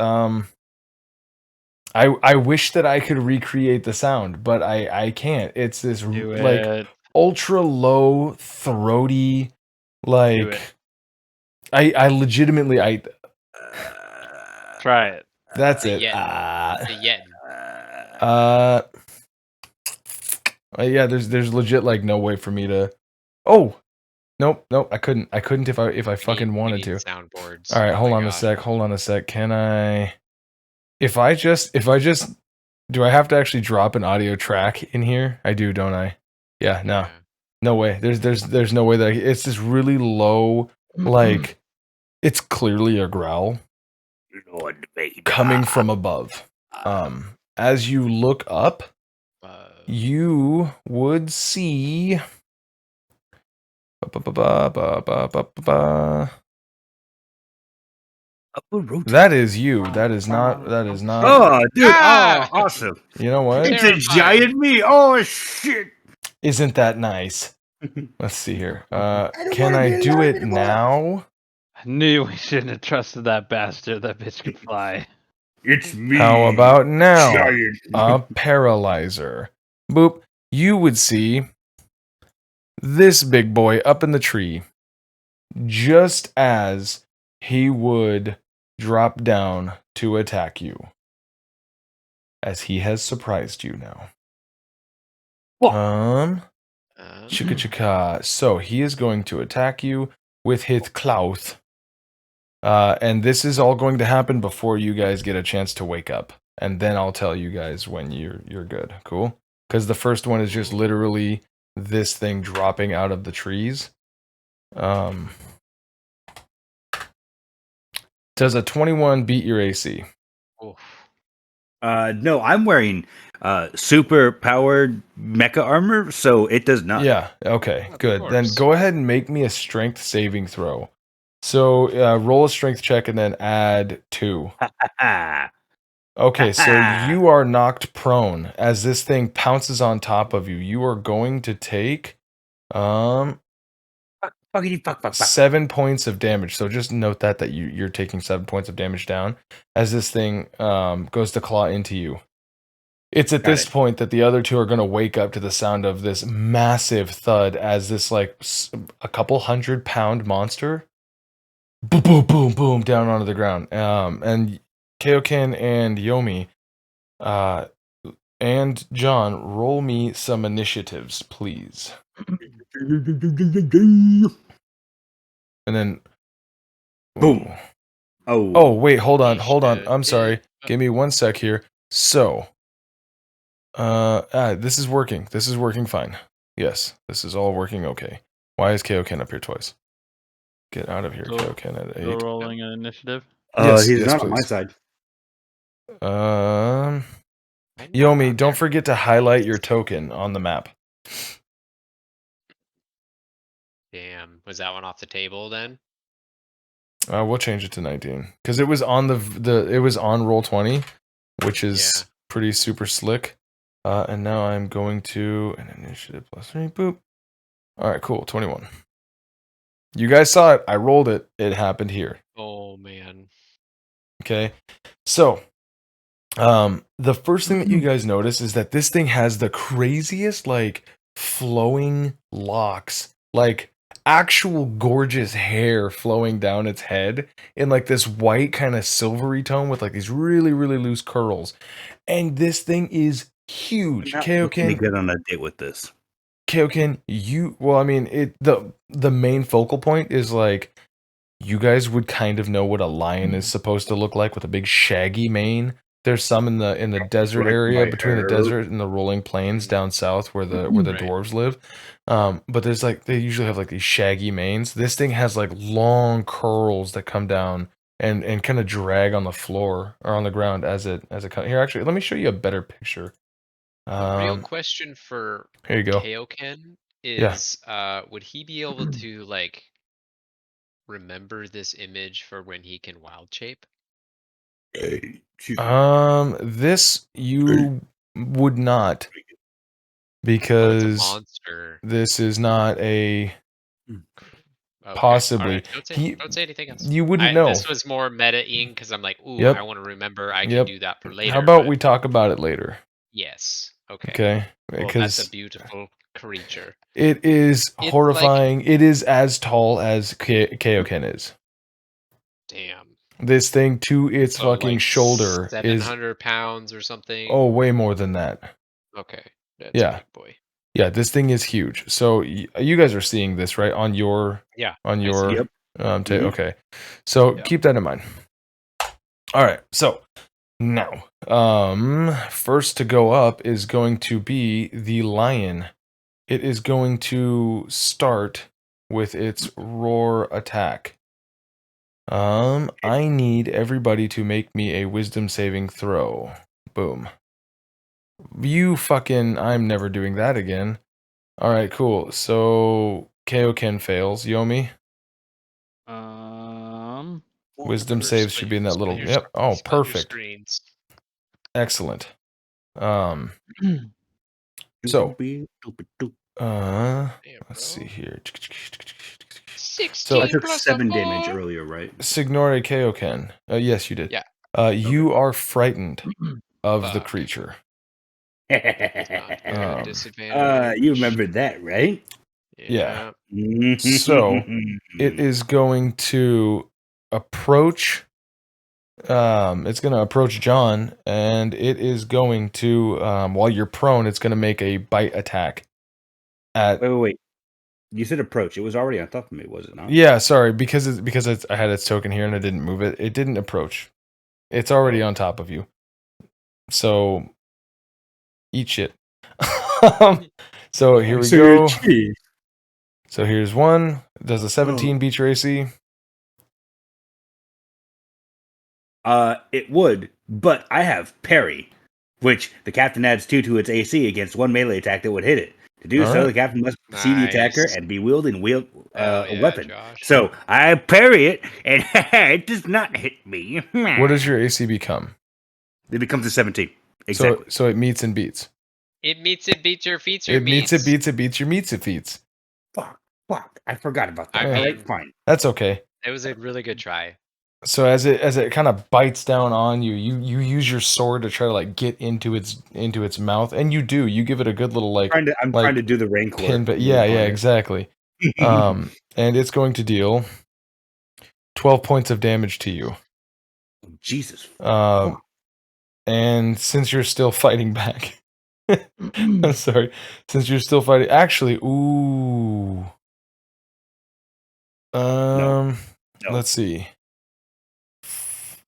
I wish that I could recreate the sound, but I can't. It's this Do like it. ultra low, throaty, like Do it. I legitimately Try it. that's The it. Yeti. The Yeti. Yeah, there's legit like no way for me to. Oh, nope. I couldn't if I fucking We wanted need to. soundboards. All right, Oh hold my on a god. sec. Can I? If I just do I have to actually drop an audio track in here? I do, don't I? Yeah, no. Yeah. No way. There's no way that it's this really low, like it's clearly a growl Lord Vader. coming from above. As you look up, you would see That is you. That is not. Oh, dude! Ah! Oh, awesome! You know what? It's a Terrifying. giant me! Oh shit! Isn't that nice? Let's see here. don't Can wanna I be do alive it anymore. now? I knew we shouldn't have trusted that bastard. That bitch could fly. It's me. How about now? Giant. A paralyzer. Boop. You would see this big boy up in the tree just as he would drop down to attack you. As he has surprised you now. Chicka chicka. So he is going to attack you with his cloth. And this is all going to happen before you guys get a chance to wake up. And then I'll tell you guys when you're good. Cool? Because the first one is just literally this thing dropping out of the trees. Does a 21 beat your AC? Oof. No, I'm wearing super powered mecha armor, so it does not. Yeah, okay, Of good. Then course. go ahead and make me a strength saving throw. So roll a strength check and then add 2. Ah, Okay, so you are knocked prone as this thing pounces on top of you. You are going to take fuck. 7 points of damage. So just note that you're taking 7 points of damage down as this thing goes to claw into you. It's at Got this it. point that the other two are going to wake up to the sound of this massive thud as this like a couple 100-pound monster boom boom boom boom down onto the ground. And Kaioken and Yomi and John, roll me some initiatives, please. And then Boom. Oh, wait, hold on. Initiative. I'm sorry. Give me 1 sec here. So, this is working. This is working fine. Yes, this is all working okay. Why is Kaioken up here twice? Get out of here, So- Kaioken at Still 8. rolling an initiative. Yes, He's yes, not on my please. side. I'm not Yomi, on don't there. forget to highlight your token on the map. Damn. Was that one off the table then? We'll change it to 19 because it was on it was on Roll20, which is pretty super slick. And now I'm going to an initiative +3. Boop. All right, cool. 21. You guys saw it. I rolled it. It happened here. Oh man. Okay. So, the first thing that you guys notice is that this thing has the craziest, like, flowing locks, like actual gorgeous hair flowing down its head in like this white kind of silvery tone with like these really, really loose curls. And this thing is huge. Not looking Kaioken, good on a date with this. well, I mean, the main focal point is like you guys would kind of know what a lion is supposed to look like with a big shaggy mane. There's some in the desert Like area my between the hair. desert and the rolling plains down south where the Right. dwarves live. But there's like they usually have like these shaggy manes. This thing has like long curls that come down and kind of drag on the floor or on the ground as it comes. Here, actually, let me show you a better picture. A real question for Here you go. Kaioken Yeah. is, would he be able to like remember this image for when he can wild shape? This you would not Oh, it's a because monster. this is not a Okay, possibly. alright, don't say anything else. You wouldn't know. This was more meta-ing because I'm like, ooh, Yep. I want to remember I can Yep. do that for later. How about but we talk about it later? yes. Okay. Okay, Well, that's because a beautiful creature. it is It's horrifying. It is as tall as Kaioken is. Damn. This thing to its So, fucking like shoulder is 700 pounds or something. way more than that. Okay. That's Yeah. a big boy. Yeah, this thing is huge. So you guys are seeing this, right? On your Yeah. Yep. okay. So Yeah. keep that in mind. All right. So now, first to go up is going to be the lion. It is going to start with its roar attack. I need everybody to make me a wisdom saving throw. Boom. I'm never doing that again. All right, cool. So Kaioken fails. Yomi, wisdom Or saves should be in that little. your Yep. Oh, split your perfect. screens. Excellent. So, Damn, let's see bro. here. 16 I took plus 7 a damage 4? earlier, right? Signore Kaioken. Yes, you did. Yeah. You are frightened of the Fuck. creature. That's not good. Disadvantage. You remembered that, right? Yeah. So it is going to approach. It's going to approach John, and it is going to, while you're prone, it's going to make a bite attack. Wait. You said approach. It was already on top of me, was it not? Yeah, sorry, because I had its token here and I didn't move it. It didn't approach. It's already on top of you. So eat shit. So here we go. So here's one. Does a 17 beat your AC? It would, but I have parry, which the captain adds 2 to its AC against one melee attack that would hit it. To do All so, right. the captain must see the attacker Nice. and be wielding Hell a yeah, weapon. Josh. So I parry it, and it does not hit me. What does your AC become? It becomes a 17. Exactly. So it meets and beats. It meets it beats your feats your It meets it meats. beats it beats your meets it feats. Fuck. I forgot about that. I All right, mean- fine. That's okay. It was a really good try. So as it kind of bites down on you, you use your sword to try to like get into its mouth, and you do. You give it a good little like I'm trying to do the Rancor. pin, but yeah, exactly. And it's going to deal 12 points of damage to you. Jesus. And since you're still fighting back, I'm sorry. Since you're still fighting, actually, ooh. No. Let's see.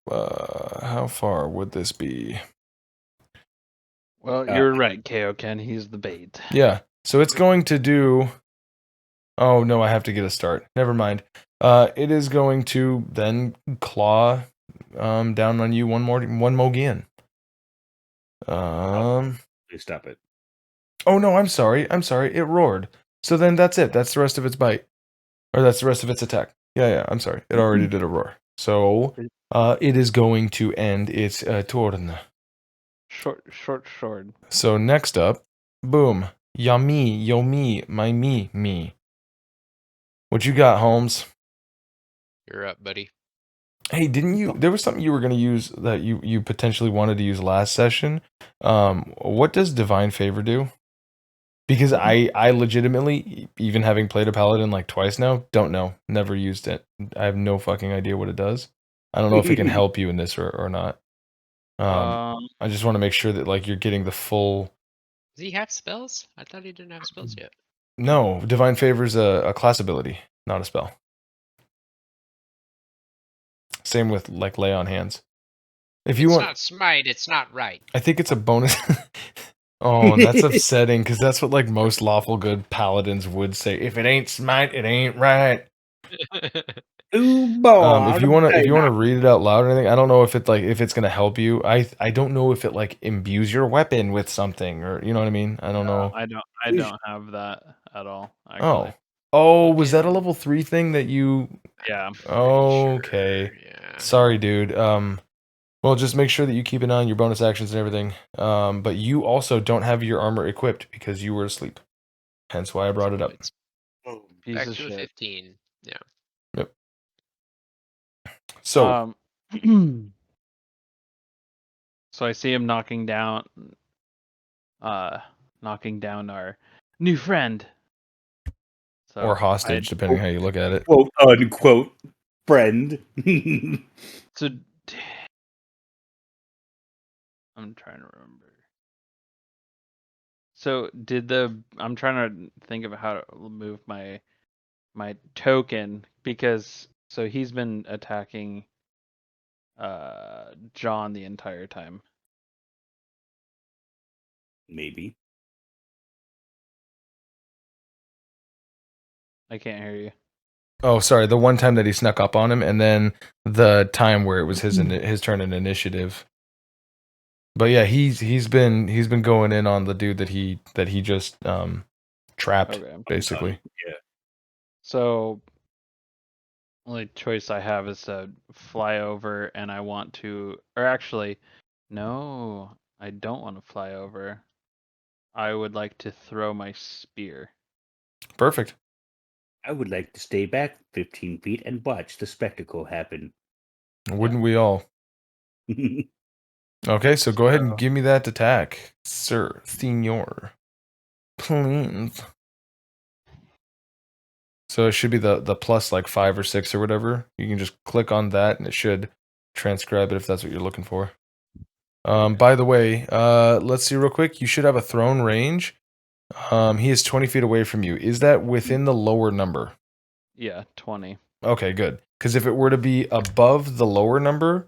How far would this be? Well, you're right, Kaioken. He's the bait. Yeah. So it's going to do. Oh no, I have to get a start. Never mind. It is going to then claw, down on you one more again. Please stop it. Oh no, I'm sorry. It roared. So then that's it. That's the rest of its bite, or that's the rest of its attack. Yeah. I'm sorry. It already did a roar. So, it is going to end its turn. Short. So next up, boom, yummy, yomi, my me. What you got, Holmes? You're up, buddy. Hey, didn't you? There was something you were going to use that you potentially wanted to use last session. What does Divine Favor do? Because I legitimately, even having played a paladin like twice now, don't know. Never used it. I have no fucking idea what it does. I don't know if it can help you in this or not. I just want to make sure that like you're getting the full. Does he have spells? I thought he didn't have spells yet. No, Divine Favor is a class ability, not a spell. Same with like Lay on Hands. If you It's want, not smite, it's not right. I think it's a bonus. Oh, and that's upsetting because that's what like most lawful good paladins would say. If it ain't smite, it ain't right. Ooh, boy, If you wanna read it out loud or anything, I don't know if it's gonna help you. I don't know if it like imbues your weapon with something or you know what I mean. I don't know. I don't have that at all. Oh, Actually. Was that a level 3 thing that you? Yeah. Okay. Sure, yeah. Sorry, dude. Well, just make sure that you keep an eye on your bonus actions and everything. But you also don't have your armor equipped because you were asleep. Hence why I brought it up. It's Piece back of to a shit. 15. Yeah. Yep. So, so I see him knocking down our new friend. So or hostage, depending how you look at it. Quote unquote friend. So I'm trying to remember. So I'm trying to think of how to move my token because so he's been attacking John the entire time. Maybe. I can't hear you. Oh, sorry. The one time that he snuck up on him, and then the time where it was his turn in initiative. But yeah, he's been going in on the dude that he just trapped, Okay. basically. Yeah. So, only choice I have is to fly over, and I want to, or actually, no, I don't want to fly over. I would like to throw my spear. Perfect. I would like to stay back 15 feet and watch the spectacle happen. Wouldn't we all? Okay, so go ahead and give me that attack, sir, senor. Please. So it should be the plus like 5 or 6 or whatever. You can just click on that and it should transcribe it if that's what you're looking for. By the way, let's see real quick. You should have a thrown range. He is 20 feet away from you. Is that within the lower number? Yeah, 20. Okay, good. Because if it were to be above the lower number,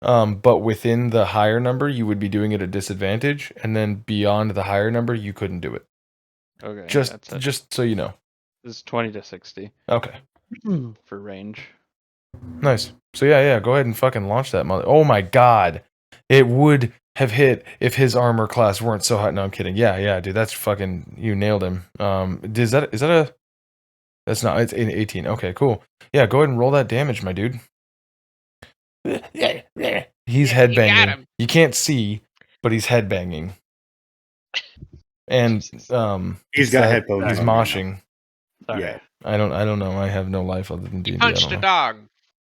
but within the higher number, you would be doing it at disadvantage, and then beyond the higher number, you couldn't do it. Okay, Just so you know. This is 20 to 60 Okay, for range. nice. So yeah, go ahead and fucking launch that mother. Oh my god, it would have hit if his armor class weren't so hot. No, I'm kidding. Yeah, dude, that's fucking, you nailed him. Is that a? That's not. It's 18. Okay, cool. Yeah, go ahead and roll that damage, my dude. He's headbanging. You can't see, but he's headbanging. And Jesus. He's got headphones He's on right now. moshing. Sorry. Yeah. I don't know. I have no life other than D&D. He I punched don't a know. dog.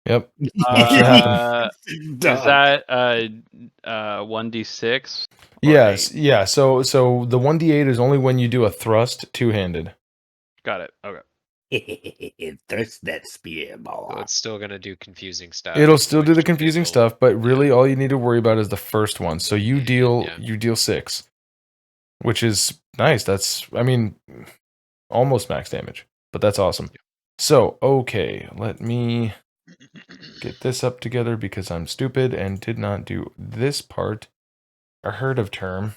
Yep. Watch it happen. Is that 1d6? Yes. 8? Yeah. So the 1d8 is only when you do a thrust two-handed. Got it. Okay. Thrust that spear, boy. So it's still gonna do confusing stuff. It'll still do the which confusing it'll- stuff, but really all you need to worry about is the first one. So you deal Yeah. you deal 6, which is nice. That's, I mean, almost max damage, but that's awesome. So, okay, let me get this up together because I'm stupid and did not do this part ahead of term.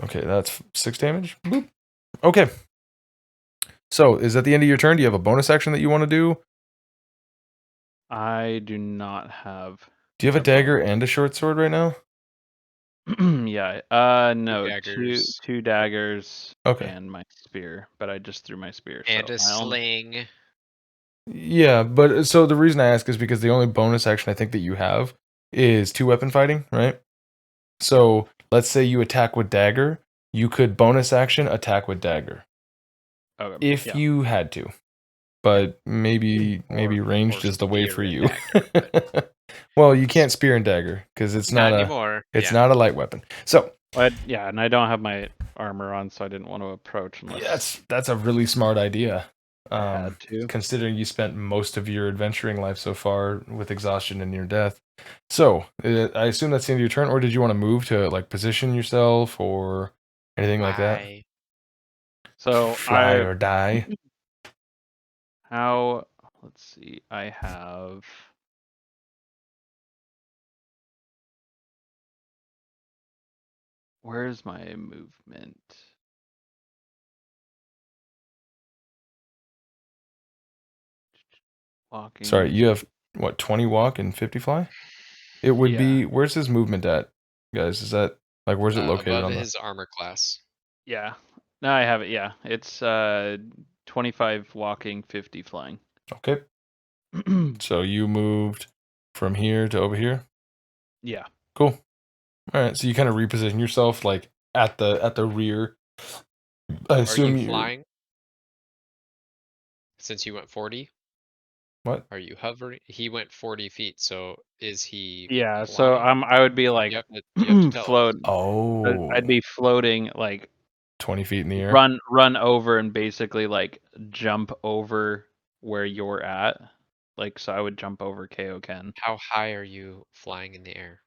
Okay, that's 6 damage. Boop. Okay. So, is that the end of your turn? Do you have a bonus action that you want to do? I do not have. Do you have a dagger and a short sword right now? Yeah. No. daggers. Two daggers. Okay. And my spear, but I just threw my spear. And so a sling. Yeah, but so the reason I ask is because the only bonus action I think that you have is 2-weapon fighting, right? So let's say you attack with dagger, you could bonus action attack with dagger Okay. if you had to, but maybe Or ranged is the way for spear you. and dagger, Well, you can't spear and dagger because it's not anymore. it's not a light weapon. So Yeah, and I don't have my armor on, so I didn't want to approach unless that's a really smart idea. I had to. Considering you spent most of your adventuring life so far with exhaustion and near death. So, I assume that's the end of your turn, or did you want to move to like position yourself or anything like that? So Fly or die. Let's see. I have. Where's my movement? Walking. Sorry, you have what, 20 walk and 50 fly? It would be, where's his movement at, guys? Is that like, where's it located above on his armor class? Yeah. No, I have it. Yeah, it's 25 walking, 50 flying. Okay. So you moved from here to over here? Yeah. Cool. All right, so you kind of reposition yourself like at the rear. I assume Are you flying? Since you went 40? What? Are you hovering? He went 40 feet, so is he Yeah, so flying? I would be like You have to tell float. us. Oh, I'd be floating like 20 feet in the air. run over and basically like jump over where you're at. Like, so I would jump over Kaioken. How high are you flying in the air?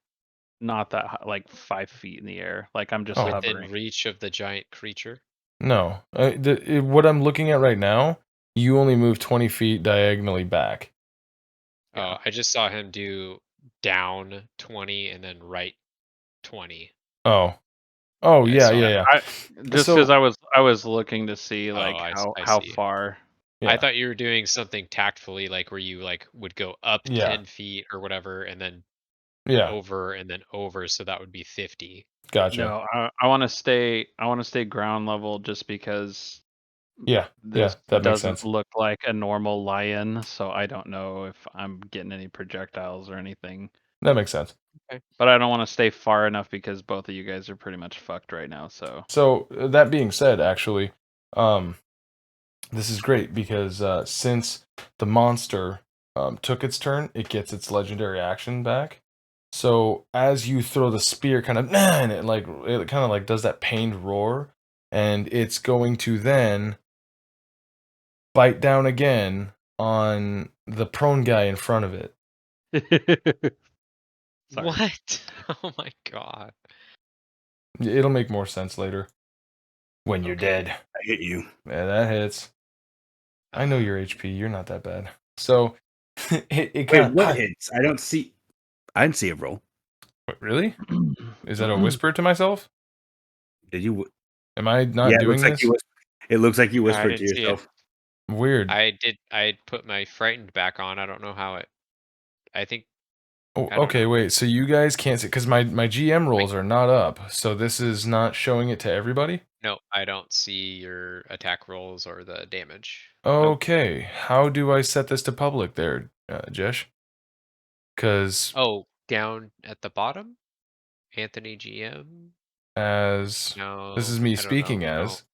Not that high, like 5 feet in the air. Like I'm just Oh. Within hovering. reach of the giant creature? No, what I'm looking at right now, you only move 20 feet diagonally back. Oh, I just saw him do down 20 and then right 20. Oh, I yeah, saw yeah. Just So- because I was looking to see like I how see. far. Yeah. I thought you were doing something tactfully, like where you like would go up Yeah. 10 feet or whatever, and then Yeah, over and then over, so that would be 50. gotcha. No, I want to stay. I want to stay ground level just because Yeah, This that makes doesn't sense. look like a normal lion, so I don't know if I'm getting any projectiles or anything. That makes sense. But I don't want to stay far enough because both of you guys are pretty much fucked right now. So So that being said, actually, this is great because since the monster took its turn, it gets its legendary action back. So as you throw the spear, kind of, and it kind of like does that pained roar, and it's going to then bite down again on the prone guy in front of it. Sorry. What? Oh my god. It'll make more sense later when you're Okay. dead. I hit you. Yeah, that hits. I know your HP. You're not that bad. So it Wait, kind what of hits? I didn't see a roll. really. Is that a whisper to myself? Did you? Am I not Yeah, it doing looks like this? you. It looks like you I whispered to didn't see it. yourself. Weird. I put my frightened back on. I don't know how it. I think. Oh, I don't okay, know. wait. So you guys can't see because my GM rolls are not up. So this is not showing it to everybody. No, I don't see your attack rolls or the damage. Okay, how do I set this to public there, Jesh? Because Oh, down at the bottom, Anthony GM. as No, this is me I don't know. speaking No, as,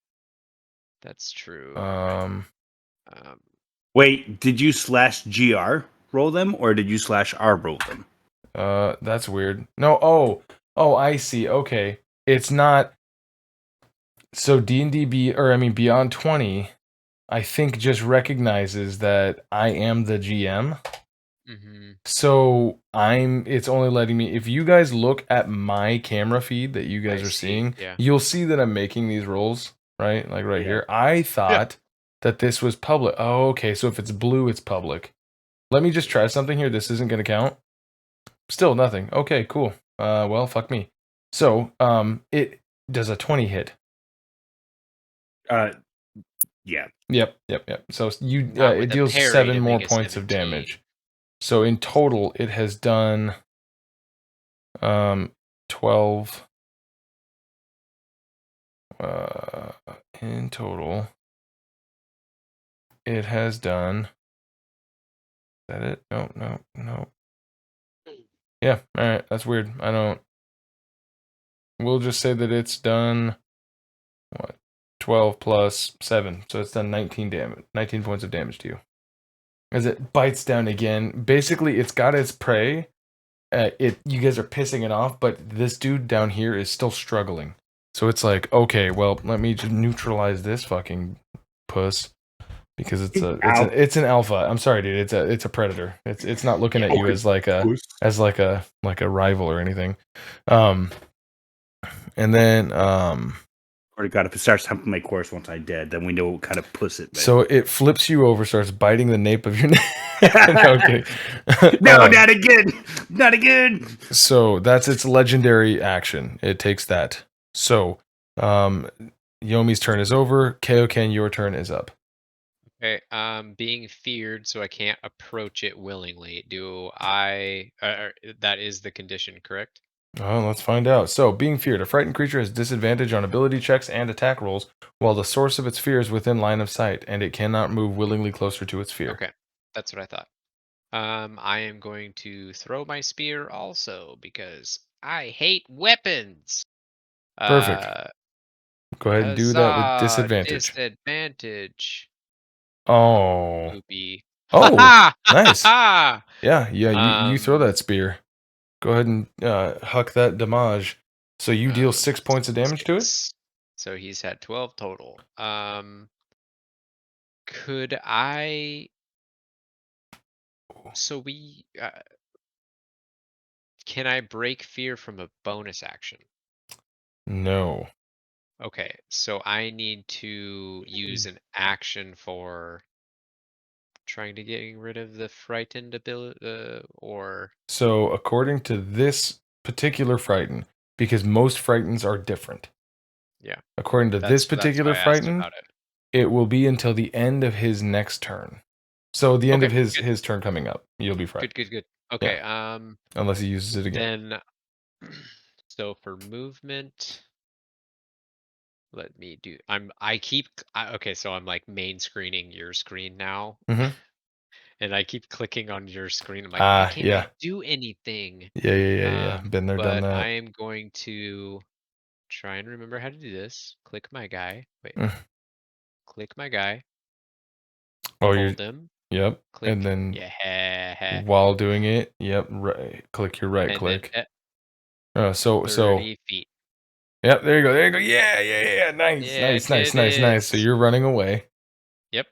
that's true. um, Wait, did you /GR roll them or did you /R roll them? that's weird. No, oh, I see. Okay, it's not. So D&D Beyond 20, I think just recognizes that I am the GM. Mm-hmm. So it's only letting me, if you guys look at my camera feed that you guys I are see, seeing, yeah. you'll see that I'm making these rolls, right? Like right Yeah. here. I thought that this was public. Oh, okay. So if it's blue, it's public. Let me just try something here. This isn't going to count. Still nothing. Okay, cool. Well, fuck me. So, it does a 20 hit. Yeah. Yep. So Not with it a deals parry 7 to more make a points of 17. damage. So in total, it has done 12. In total, it has done. Is that it? No. Yeah. All right. That's weird. I don't. We'll just say that it's done. What? 12 plus 7, so it's done 19 damage. 19 points of damage to you. As it bites down again. Basically, it's got its prey. You guys are pissing it off, but this dude down here is still struggling. So it's like, okay, well, let me just neutralize this fucking puss because it's an alpha. I'm sorry, dude. It's a predator. It's not looking at you as like a rival or anything. And then Or God, if it starts humping my course once I'm dead, then we know what kind of puss it. So it flips you over, starts biting the nape of your neck. No, kidding. No, not again! Not again! So that's its legendary action. It takes that. So, Yomi's turn is over. Kaioken, your turn is up. Okay, being feared, so I can't approach it willingly. Do I? That is the condition, correct? Oh, let's find out. So, being feared, a frightened creature has disadvantage on ability checks and attack rolls, while the source of its fear is within line of sight, and it cannot move willingly closer to its fear. Okay, that's what I thought. I am going to throw my spear also because I hate weapons. Perfect. Go ahead and do that with Huzzah! disadvantage. Disadvantage. Oh. Poopy. Oh, nice. Ha! Yeah, you throw Um, that spear. Go ahead and huck that damage. So you deal 6 points of damage to it? So he's had 12 total. Could I? So can I break fear from a bonus action? No. Okay, so I need to use an action for trying to get rid of the frightened ability, or So according to this particular frighten, because most frightens are different. yeah. According to this That's particular why I asked frighten, about it. it will be until the end of his next turn. So the end of Okay, good. his turn coming up, you'll be frightened. Good. Okay, Unless he uses it again. then so for movement, Let me do. Okay, so I'm like main screening your screen now, Mhm. and I keep clicking on your screen. I'm like, why can't I Yeah. do anything? Yeah. Been there, done But I that. am going to try and remember how to do this. Click my guy. Wait, Mm. click my guy. Oh, Hold him. yep. And Click. then Yeah. while doing it, yep, right, click your right And then click. at So 30 feet. yep, there you go. Yeah. Nice. Yeah, it So is. you're running away. Yep.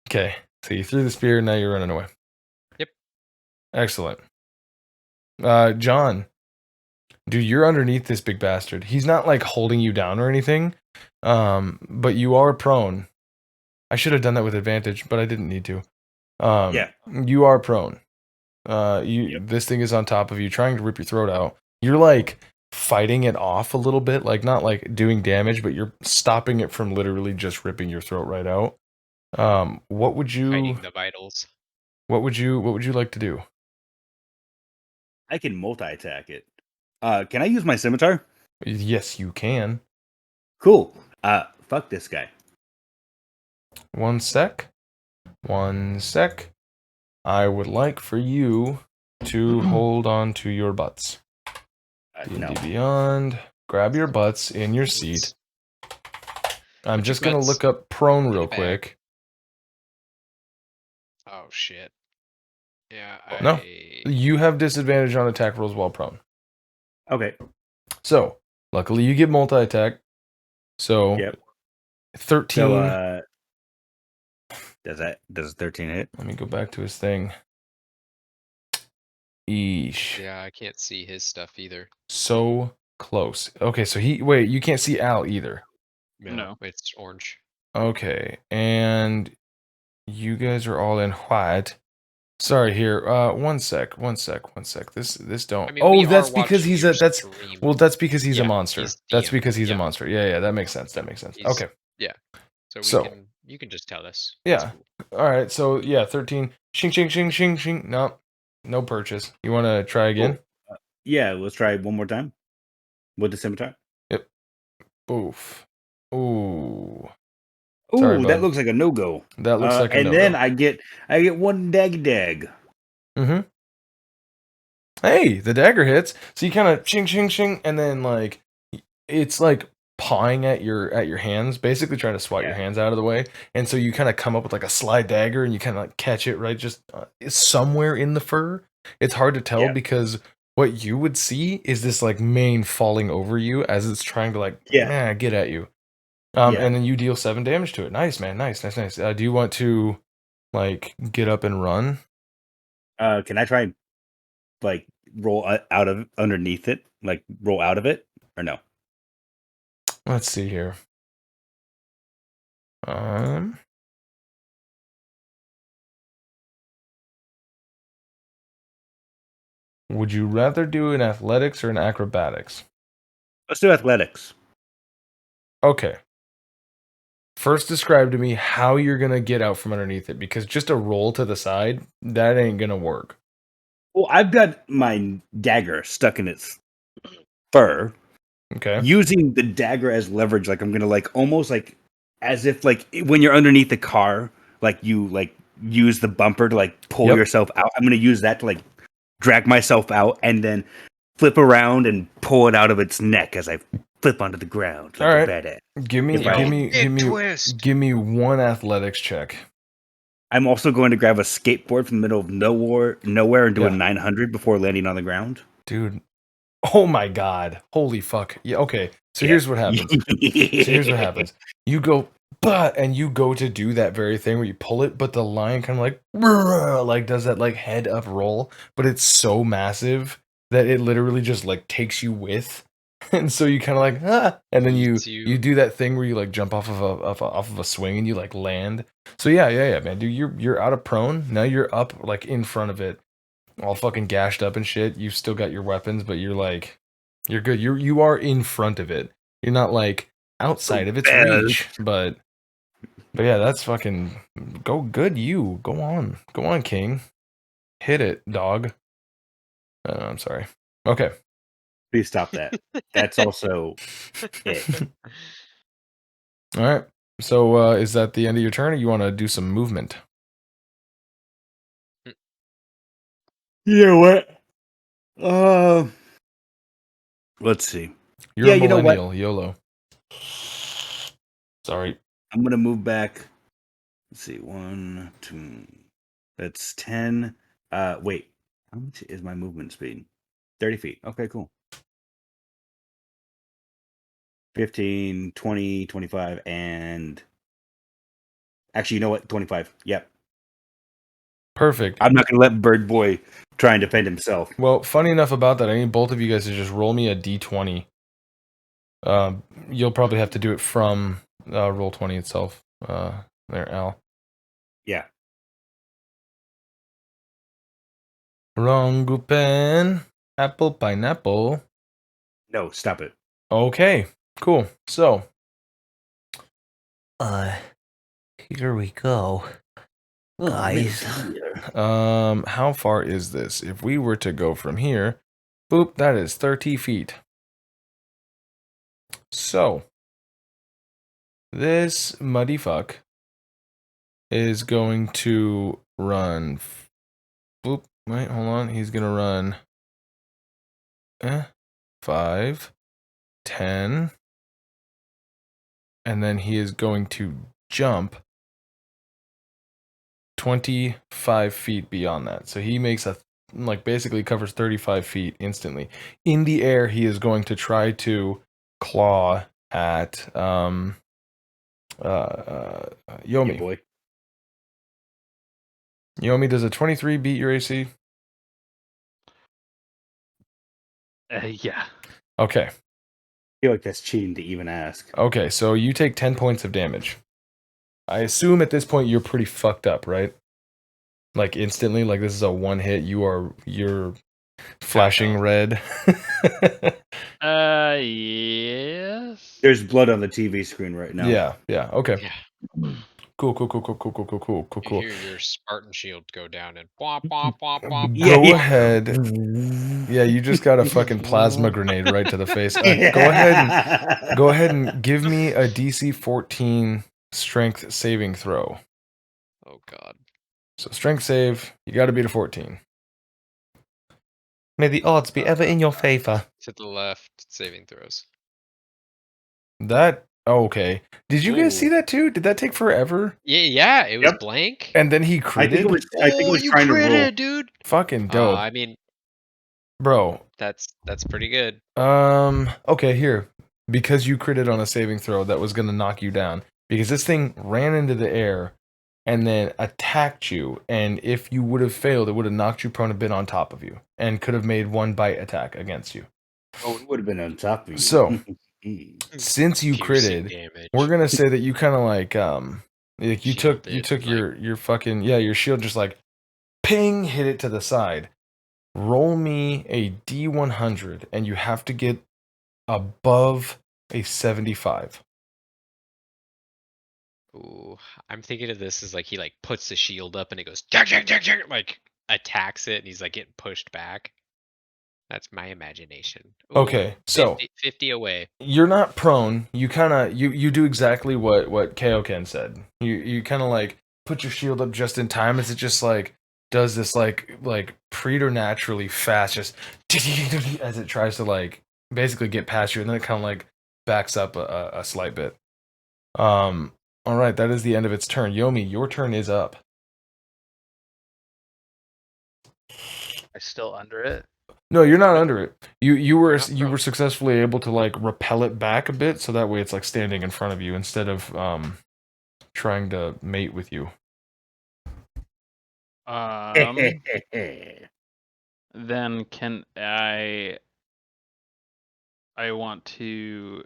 Okay. So you threw the spear, now you're running away. Yep. Excellent. John, dude, you're underneath this big bastard. He's not like holding you down or anything. But you are prone. I should have done that with advantage, but I didn't need to. Yeah. You are prone. Yep. This thing is on top of you, trying to rip your throat out. You're like fighting it off a little bit, like not like doing damage, but you're stopping it from literally just ripping your throat right out. What would you Hiding the vitals. what would you like to do? I can multi-attack it. Can I use my scimitar? Yes, you can. Cool. Fuck this guy. One sec. I would like for you to hold on to your butts. No. D&D Beyond. Grab your butts in your seat. I'm Put your just gonna butts look up prone in real a bag. quick. Oh shit. Yeah, No. You have disadvantage on attack rolls while prone. Okay. So, luckily you get multi-attack. So, Yep. 13. So, does 13 hit? Let me go back to his thing. Eesh. Yeah, I can't see his stuff either. So close. Okay, so wait, you can't see Al either. No. It's orange. Okay, and you guys are all in white. Sorry, here. One sec. This don't. I mean, we That's are because watching he's your a. That's stream. well. That's because he's a Yeah, monster. he's That's DM. because he's a Yeah. monster. Yeah. That makes sense. Okay. Yeah. So So you can just tell us. It's yeah. cool. All right. So yeah, 13. Shing. No purchase. You want to try again? Cool. Yeah, let's try one more time with the scimitar. Yep. Oof. Ooh. Ooh, Sorry, that bud. looks like a no-go. That looks like a and no-go. then I get one dag. Mm-hmm. Hey, the dagger hits. So you kind of shing, and then like it's like pawing at your hands, basically trying to swat your hands out of the way. And so you kind of come up with like a slide dagger, and you kind of like catch it right just somewhere in the fur. It's hard to tell because what you would see is this like mane falling over you as it's trying to like get at you. And then you deal 7 damage to it. Nice, man. Nice. Do you want to like get up and run? Can I try like roll out of underneath it, like roll out of it, or no? Let's see here. Would you rather do an athletics or an acrobatics? Let's do athletics. Okay. First, describe to me how you're gonna get out from underneath it, because just a roll to the side, that ain't gonna work. Well, I've got my dagger stuck in its fur. Okay. Using the dagger as leverage, like I'm gonna like almost like as if like when you're underneath the car, like you like use the bumper to like pull yourself out. I'm gonna use that to like drag myself out and then flip around and pull it out of its neck as I flip onto the ground like a badass. Give me one athletics check. I'm also going to grab a skateboard from the middle of nowhere and do a 900 before landing on the ground. Dude. Oh my god. Holy fuck. Yeah, okay. So here's what happens. You go, and you go to do that very thing where you pull it, but the lion kind of like does that like head up roll, but it's so massive that it literally just like takes you with. And so you kind of like and then you do that thing where you like jump off of a swing and you like land. So yeah, man, dude, you're out of prone. Now you're up like in front of it, all fucking gashed up and shit. You've still got your weapons, but you're good. You are in front of it. You're not like outside of its reach, but yeah, that's fucking go good. Go on, King. Hit it, dog. I'm sorry. Okay. Please stop that. That's also it. All right. So is that the end of your turn, or you want to do some movement? You know what? Let's see. You're Yeah, a you know what? millennial, YOLO. Sorry. I'm gonna move back. Let's see. 1, 2. That's 10. Wait. How much is my movement speed? 30 feet. Okay, cool. 15, 20, 25, and actually, you know what? 25. Yep. Perfect. I'm not gonna let Bird Boy try and defend himself. Well, funny enough about that, I need both of you guys to just roll me a d20. You'll probably have to do it from roll 20 itself. There, Al. Yeah. Wrong pen. Apple, pineapple. No, stop it. Okay, cool. So, Here we go. Guys. how far is this? If we were to go from here, boop, that is 30 feet. So, this muddy fuck is going to run. Boop, wait, hold on. He's going to run 5, 10, and then he is going to jump 25 feet beyond that. So he makes basically covers 35 feet instantly. In the air, he is going to try to claw at Yomi. Yeah, boy. Yomi, does a 23 beat your AC? Yeah. Okay. I feel like that's cheating to even ask. Okay, so you take 10 points of damage. I assume at this point you're pretty fucked up, right? Like instantly, like this is a one hit. You're flashing red. Yes. There's blood on the TV screen right now. Yeah. Okay. Yeah. Cool. You hear your Spartan shield go down and bwomp, bwomp, bwomp, bwomp. Go ahead. Yeah, you just got a fucking plasma grenade right to the face. Go ahead and give me a DC 14 strength saving throw. Oh god. So strength save, you got to beat a 14. May the odds be ever in your favor. To the left, saving throws. Okay. Did you guys see that too? Did that take forever? Yeah, it was Yep. blank. And then he I critted? think it was you trying to roll. critted, dude. Fucking dope. I mean, Bro. that's pretty good. Okay, here. Because you critted on a saving throw that was going to knock you down. Because this thing ran into the air and then attacked you. And if you would have failed, it would have knocked you prone a bit on top of you. And could have made one bite attack against you. Oh, it would have been on top of you. So, since you Piercing critted, damage. we're going to say that you kind of like you took Shielded, your fucking, your shield just like ping, hit it to the side. Roll me a D100, and you have to get above a 75. Ooh, I'm thinking of this as like he like puts the shield up and it goes jack, like attacks it and he's like getting pushed back. That's my imagination. Ooh, Okay, so 50 away. you're not prone. You kind of you do exactly what Kaioken said. You kind of like put your shield up just in time as it just like does this like preternaturally fast just as it tries to like basically get past you, and then it kind of like backs up a slight bit. All right, that is the end of its turn. Yomi, your turn is up. I still under it. No, you're not under it. You were Not you were prone. successfully able to like repel it back a bit, so that way it's like standing in front of you instead of trying to mate with you. Then can I want to.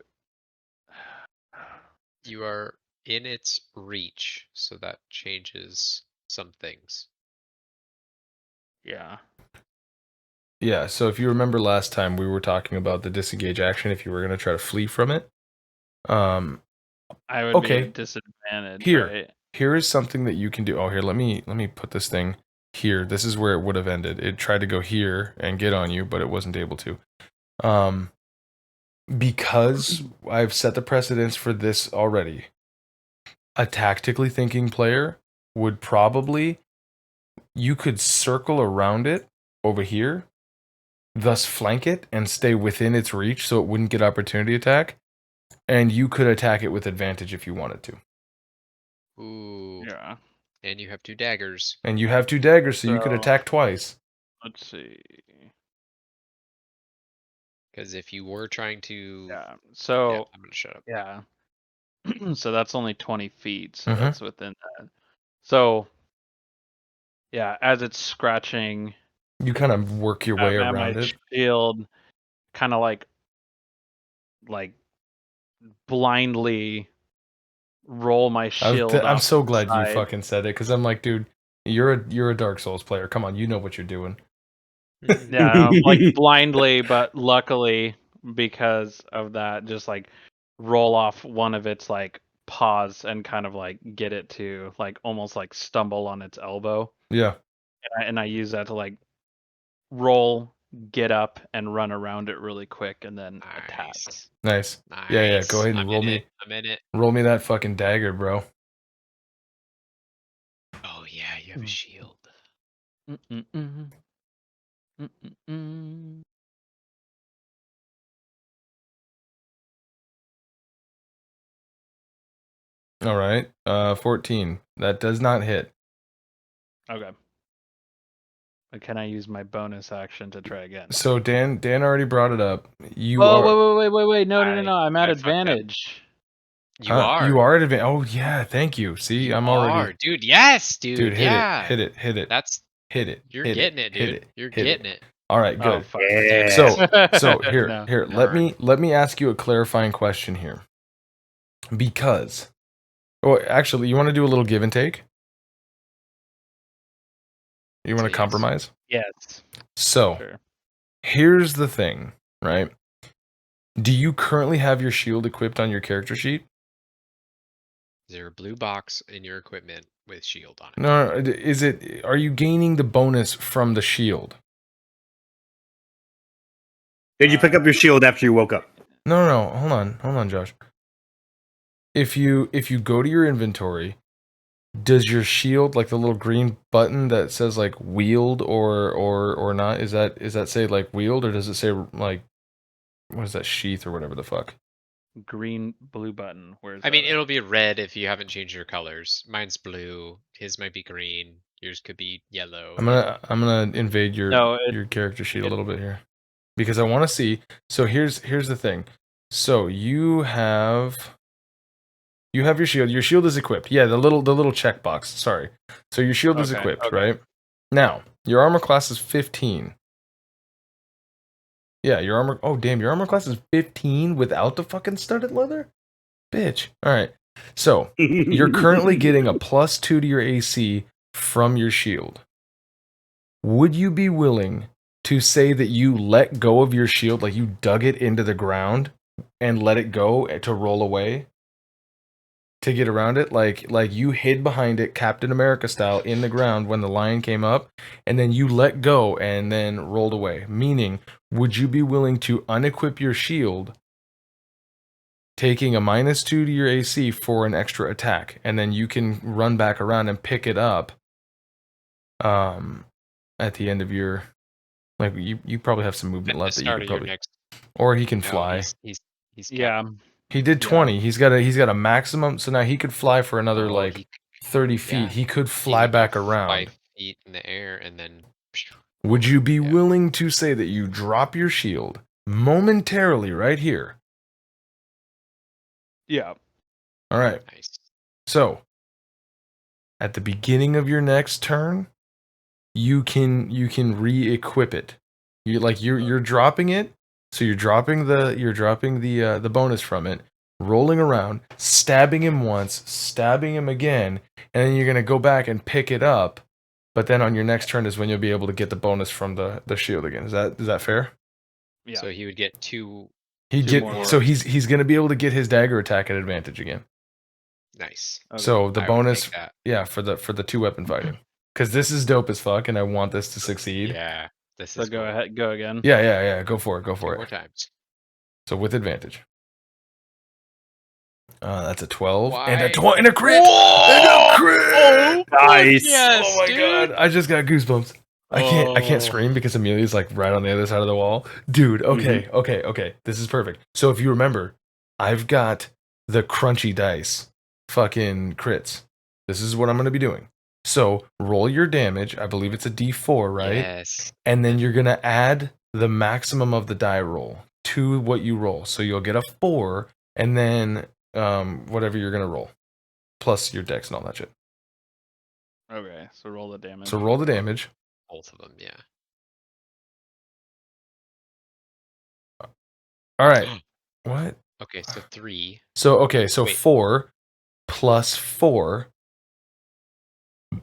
You are in its reach, so that changes some things. Yeah. Yeah, so if you remember last time, we were talking about the disengage action if you were going to try to flee from it. I would be Okay. at disadvantage. Here. Right? Here is something that you can do. Oh, here, let me put this thing here. This is where it would have ended. It tried to go here and get on you, but it wasn't able to. Because I've set the precedence for this already, a tactically thinking player would probably, you could circle around it over here, thus flank it and stay within its reach so it wouldn't get opportunity attack, and you could attack it with advantage if you wanted to. Ooh. Yeah. And you have 2 daggers. And you have 2 daggers, so you could So- attack twice. Let's see. Because if you were trying to... Yeah. So I'm going to shut up. yeah. So that's only 20 feet. So Mhm. that's within that. So yeah, as it's scratching, You kind of work your way at my around it. shield, kind of like blindly roll my shield. I'm off so to the glad you side. fucking said it, because I'm like, dude, you're a Dark Souls player. Come on, you know what you're doing. Yeah, like blindly, but luckily because of that, just like roll off one of its like paws and kind of like get it to like almost like stumble on its elbow, Yeah. and I use that to like roll, get up, and run around it really quick, and then attack. Nice. Nice. Yeah, go ahead and I'm roll in me. it. I'm in it. Roll me that fucking dagger, bro. Oh, yeah, you have a shield. Mm-mm-mm. Mm-mm-mm. All right. 14. That does not hit. Okay. But can I use my bonus action to try again? So Dan already brought it up. You Oh, are wait. No. I'm at I fucked up. advantage. You are. You are at advantage. Oh yeah, thank you. See, You I'm are. already. Dude, yes, dude. Dude, hit yeah. it. Hit it. That's... Hit it. You're hit getting it, dude. Hit it. You're hit getting it. All right, Oh, good. fuck. Yeah. So here, No. let Darn. me ask you a clarifying question here. Because, oh, actually, you want to do a little give and take? You want to Yes. compromise? Yes. So, Sure. here's the thing, right? Do you currently have your shield equipped on your character sheet? Is there a blue box in your equipment with shield on it? No, is it? Are you gaining the bonus from the shield? Did you pick up your shield after you woke up? No. Hold on, Josh. If you go to your inventory, does your shield, like the little green button that says like wield or not? Is that say like wield, or does it say like, what is that, sheath or whatever the fuck? Blue button. Where's I mean, that at? it'll be red if you haven't changed your colors. Mine's blue. His might be green. Yours could be yellow. I'm gonna invade your No, your character sheet a little bit here, because I want to see. So here's the thing. So you have your shield. Your shield is equipped. Yeah, the little checkbox. Sorry. So your shield is Okay, equipped, okay. right? Now your armor class is 15. Yeah, your armor. Oh damn, your armor class is 15 without the fucking studded leather, bitch. All right. So you're currently getting a +2 to your AC from your shield. Would you be willing to say that you let go of your shield, like you dug it into the ground and let it go to roll away to get around it? Like you hid behind it, Captain America style, in the ground when the lion came up, and then you let go and then rolled away. Meaning, would you be willing to unequip your shield, taking a -2 to your AC for an extra attack, and then you can run back around and pick it up at the end of your, like, you probably have some movement At the left that you start could of your probably, next... or he can No, fly. he's Yeah. He did Yeah. 20. He's got a maximum, so now he could fly for another Oh, like 30 feet. yeah. He could He fly would go back around. 5 feet in the air and then... Would you be Yeah. willing to say that you drop your shield momentarily right here? Yeah. All right. Nice. So, at the beginning of your next turn, you can re-equip it. You're dropping it, so you're dropping the bonus from it, rolling around, stabbing him once, stabbing him again, and then you're gonna go back and pick it up. But then on your next turn is when you'll be able to get the bonus from the shield again. Is that fair? Yeah. So he would get 2... more. He's gonna be able to get his dagger attack at advantage again. Nice. Okay. So the I would bonus, take that. yeah, for the 2-weapon fighting, because this is dope as fuck, and I want this to succeed. Yeah. This So is go cool. ahead. Go again. Yeah. Go for it. 2 more times. So with advantage. That's a 12 and a Why? and a crit. And a crit. Nice. Yes, Oh my dude. god! I just got goosebumps. I can't Oh. scream because Amelia's like right on the other side of the wall. Dude, okay. This is perfect. So if you remember, I've got the crunchy dice fucking crits. This is what I'm gonna be doing. So roll your damage. I believe it's a D4, right? Yes. And then you're gonna add the maximum of the die roll to what you roll. So you'll get a 4, and then whatever you're gonna roll. Plus your dex and all that shit. Okay, so roll the damage. So roll the damage. Both of them, yeah. All right. What? Okay, so 3. So okay, so Wait. 4 plus 4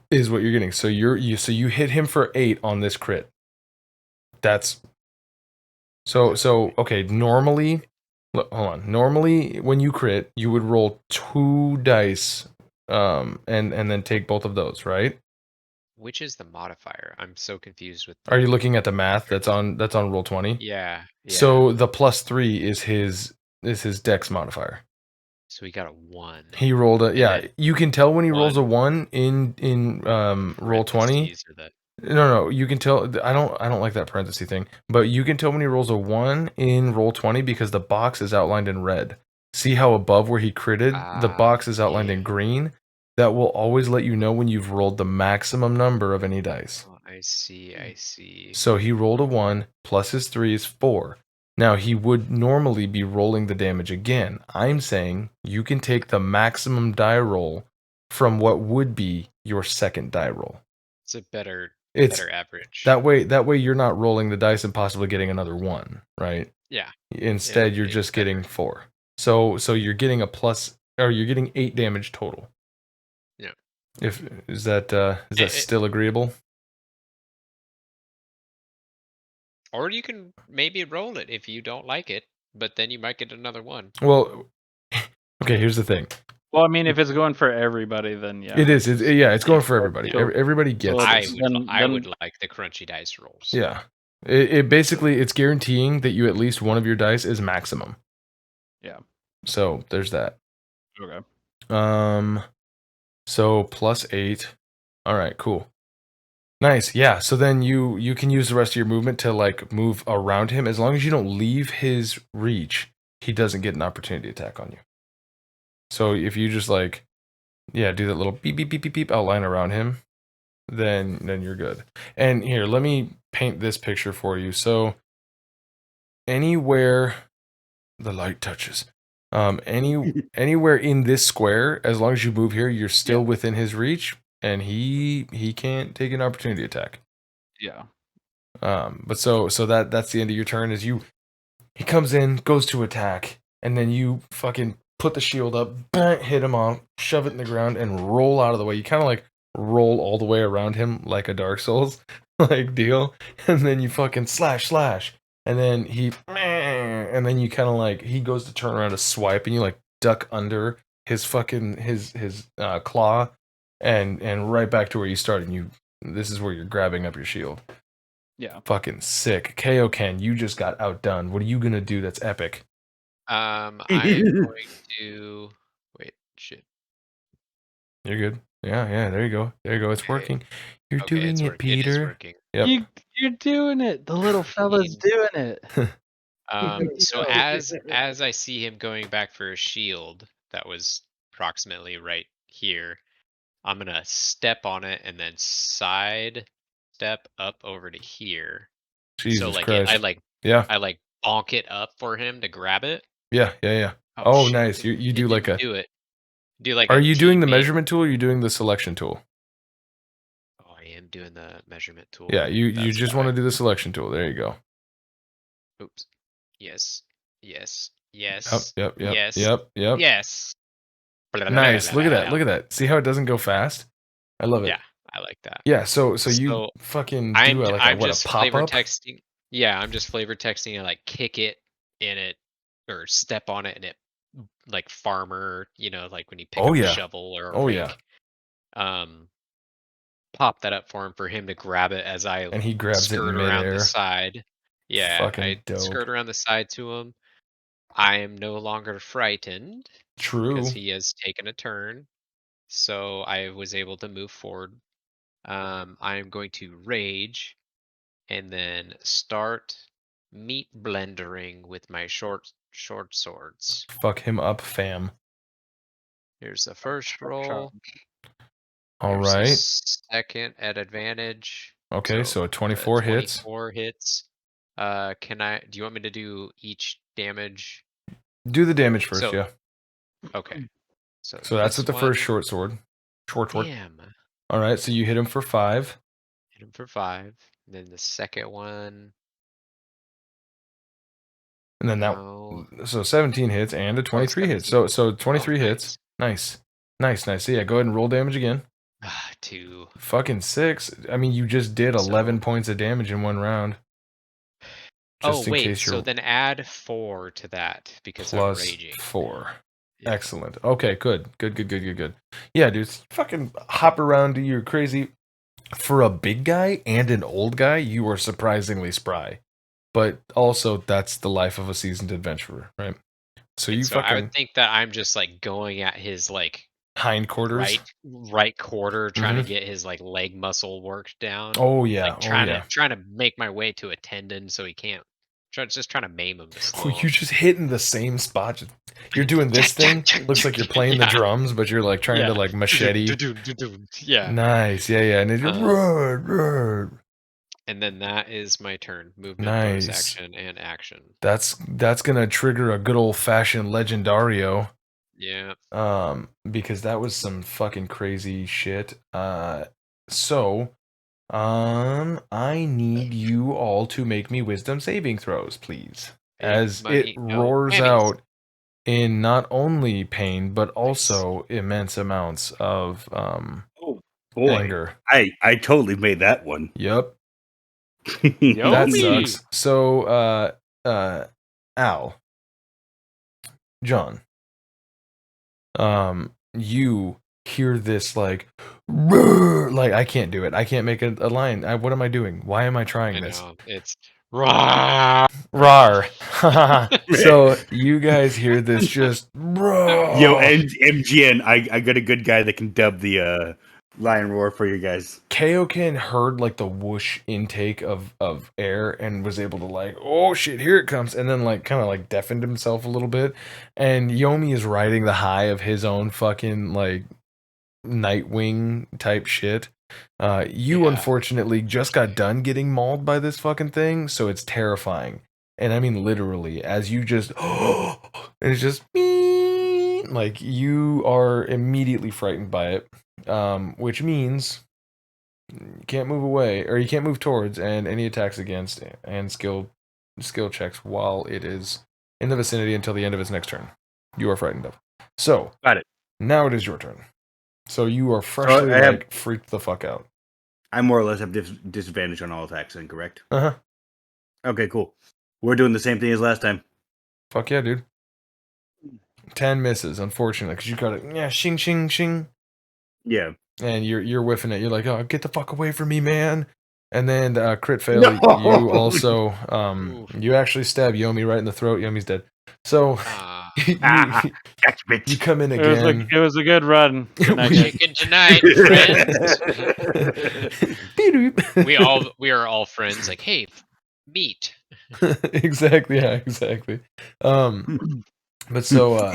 is what you're getting. So you hit him for 8 on this crit. That's so okay, normally hold on. Normally when you crit, you would roll 2 dice and then take both of those, right? Which is the modifier? I'm so confused with Are you looking at the math that's on roll 20? Yeah. So the +3 is his dex modifier. So he got a 1. He rolled a then you can tell when he rolls a 1 1 in roll 20. parentheses or the No, you can tell. I don't like that parenthesis thing, but you can tell when he rolls a 1 in roll 20 because the box is outlined in red. See how above where he critted, the box is outlined in green? That will always let you know when you've rolled the maximum number of any dice. Oh, I see. So he rolled a 1 plus his 3 is 4. Now he would normally be rolling the damage again. I'm saying you can take the maximum die roll from what would be your second die roll. It's a better average. That way you're not rolling the dice and possibly getting another 1, right? Yeah. Instead you're just getting 4. So you're getting you're getting 8 damage total. Yeah. Is that still agreeable? Or you can maybe roll it if you don't like it, but then you might get another 1. Well, okay, here's the thing. Well, I mean, if it's going for everybody, then yeah. It is. It's going for everybody. So- Everybody gets so this. I would like the crunchy dice rolls. Yeah. It basically it's guaranteeing that you at least one of your dice is maximum. Yeah. So there's that. Okay. So +8. All right, cool. Nice. Yeah. So then you can use the rest of your movement to like move around him. As long as you don't leave his reach, he doesn't get an opportunity attack on you. So if you just like, yeah, do that little beep beep beep beep beep outline around him, then you're good. And here, let me paint this picture for you. So anywhere the light touches, anywhere in this square, as long as you move here, you're still within his reach, and he can't take an opportunity attack. Yeah. But so that's the end of your turn. He comes in, goes to attack, and then you fucking put the shield up, hit him off, shove it in the ground, and roll out of the way. You kind of like roll all the way around him like a Dark Souls like deal, and then you fucking slash, and then and then you kind of like he goes to turn around to swipe, and you like duck under his fucking his claw, and right back to where you started. This is where you're grabbing up your shield. Yeah. Fucking sick. Kaioken, you just got outdone. What are you gonna do that's epic? I am going to wait. Shit. You're good. Yeah. There you go. It's Okay. working. You're Okay, doing it, It is Peter. working. Yep. You're doing it. The little fella's doing it. So as I see him going back for a shield that was approximately right here, I'm gonna step on it and then side step up over to here. Jesus so like Christ. I bonk it up for him to grab it. Yeah. Oh, shit, nice. You it do like didn't a. do it. Do like Are a you doing the teammate- measurement tool? Or are you doing the selection tool? Oh, I am doing the measurement tool. Yeah. You That's just why. want to do the selection tool. There you go. Oops. Yes. Yep. Yes. Nice. Look at that. See how it doesn't go fast? I love it. Yeah, I like that. Yeah. So you fucking do I'm a just pop flavor up? texting. Yeah, I'm just flavor texting and like kick it in it or step on it and it like farmer, like when you pick up a shovel or a rake. Pop that up for him to grab it as I And he grabs it in skirt around the midair. side. Yeah, Fucking I dope. skirt around the side to him. I am no longer frightened True. because he has taken a turn. So I was able to move forward. I am going to rage and then start meat blendering with my short swords. Fuck him up, fam. Here's the first roll. All Here's the right. second at advantage. Okay, so a 24 hits. 24 hits. Do you want me to do each damage? Do the damage first, So- yeah. Okay. So that's with this the first one- short sword. Short sword. Damn. All right, so you hit him for 5. Hit him for 5. And then the second one. And then No. so 17 hits and a 23 hits. So 23 hits. Nice. So yeah, go ahead and roll damage again. 2. Fucking 6. I mean, you just did 11 points of damage in one round. Just in case you're so then add 4 to that because plus I'm raging. 4. Yeah. Excellent. Okay, good. Yeah, dude, fucking hop around. You're crazy. For a big guy and an old guy, you are surprisingly spry. But also, that's the life of a seasoned adventurer, right? So And you so I fucking would think that I'm just like going at his like hindquarters. right quarter, trying to Mhm. get his like leg muscle worked down. Oh yeah, Like trying to make my way to a tendon so he can't. Just trying to maim him to slow You're him. just hitting the same spot. You're doing this thing. Looks like you're playing the Yeah. drums, but you're like trying to like machete. Yeah. Nice, yeah, and then you're And then that is my turn. Movement, bonus Nice. action, and action. That's gonna trigger a good old fashioned legendario. Yeah. Because that was some fucking crazy shit. I need you all to make me wisdom saving throws, please. Big As money, it no roars whammies. out in not only pain, but also immense amounts of Oh boy, anger. I totally made that one. Yep. Yo. That Yomi! sucks. So, Al, John, you hear this like, "Roar!" Like I can't do it. I can't make a line. What am I doing? Why am I trying I this? know. It's rawr. Rar. So you guys hear this just roar. Yo, MGN, I got a good guy that can dub the lion roar for you guys. Kaioken heard like the whoosh intake of air and was able to like, oh shit, here it comes, and then like kind of like deafened himself a little bit. And Yomi is riding the high of his own fucking like Nightwing type shit. You Yeah. unfortunately just got done getting mauled by this fucking thing, so it's terrifying. And I mean literally, as you just and it's just like you are immediately frightened by it. Which means you can't move away, or you can't move towards, and any attacks against and skill checks while it is in the vicinity until the end of its next turn. You are frightened of. So Got it. now it is your turn. So you are freshly freaked the fuck out. I more or less have disadvantage on all attacks, then, correct? Uh-huh. Okay, cool. We're doing the same thing as last time. Fuck yeah, dude. 10 misses, unfortunately, because you got it. Yeah, shing, shing, shing. Yeah. And you're whiffing it. You're like, oh, get the fuck away from me, man. And then crit fail. No! You also you actually stab Yomi right in the throat. Yomi's dead. So you Gotcha, bitch. you come in again. It was a good run. Good night, guys. Good tonight, friends. We are all friends. Like, hey, meet. Exactly. Yeah. Exactly. But so I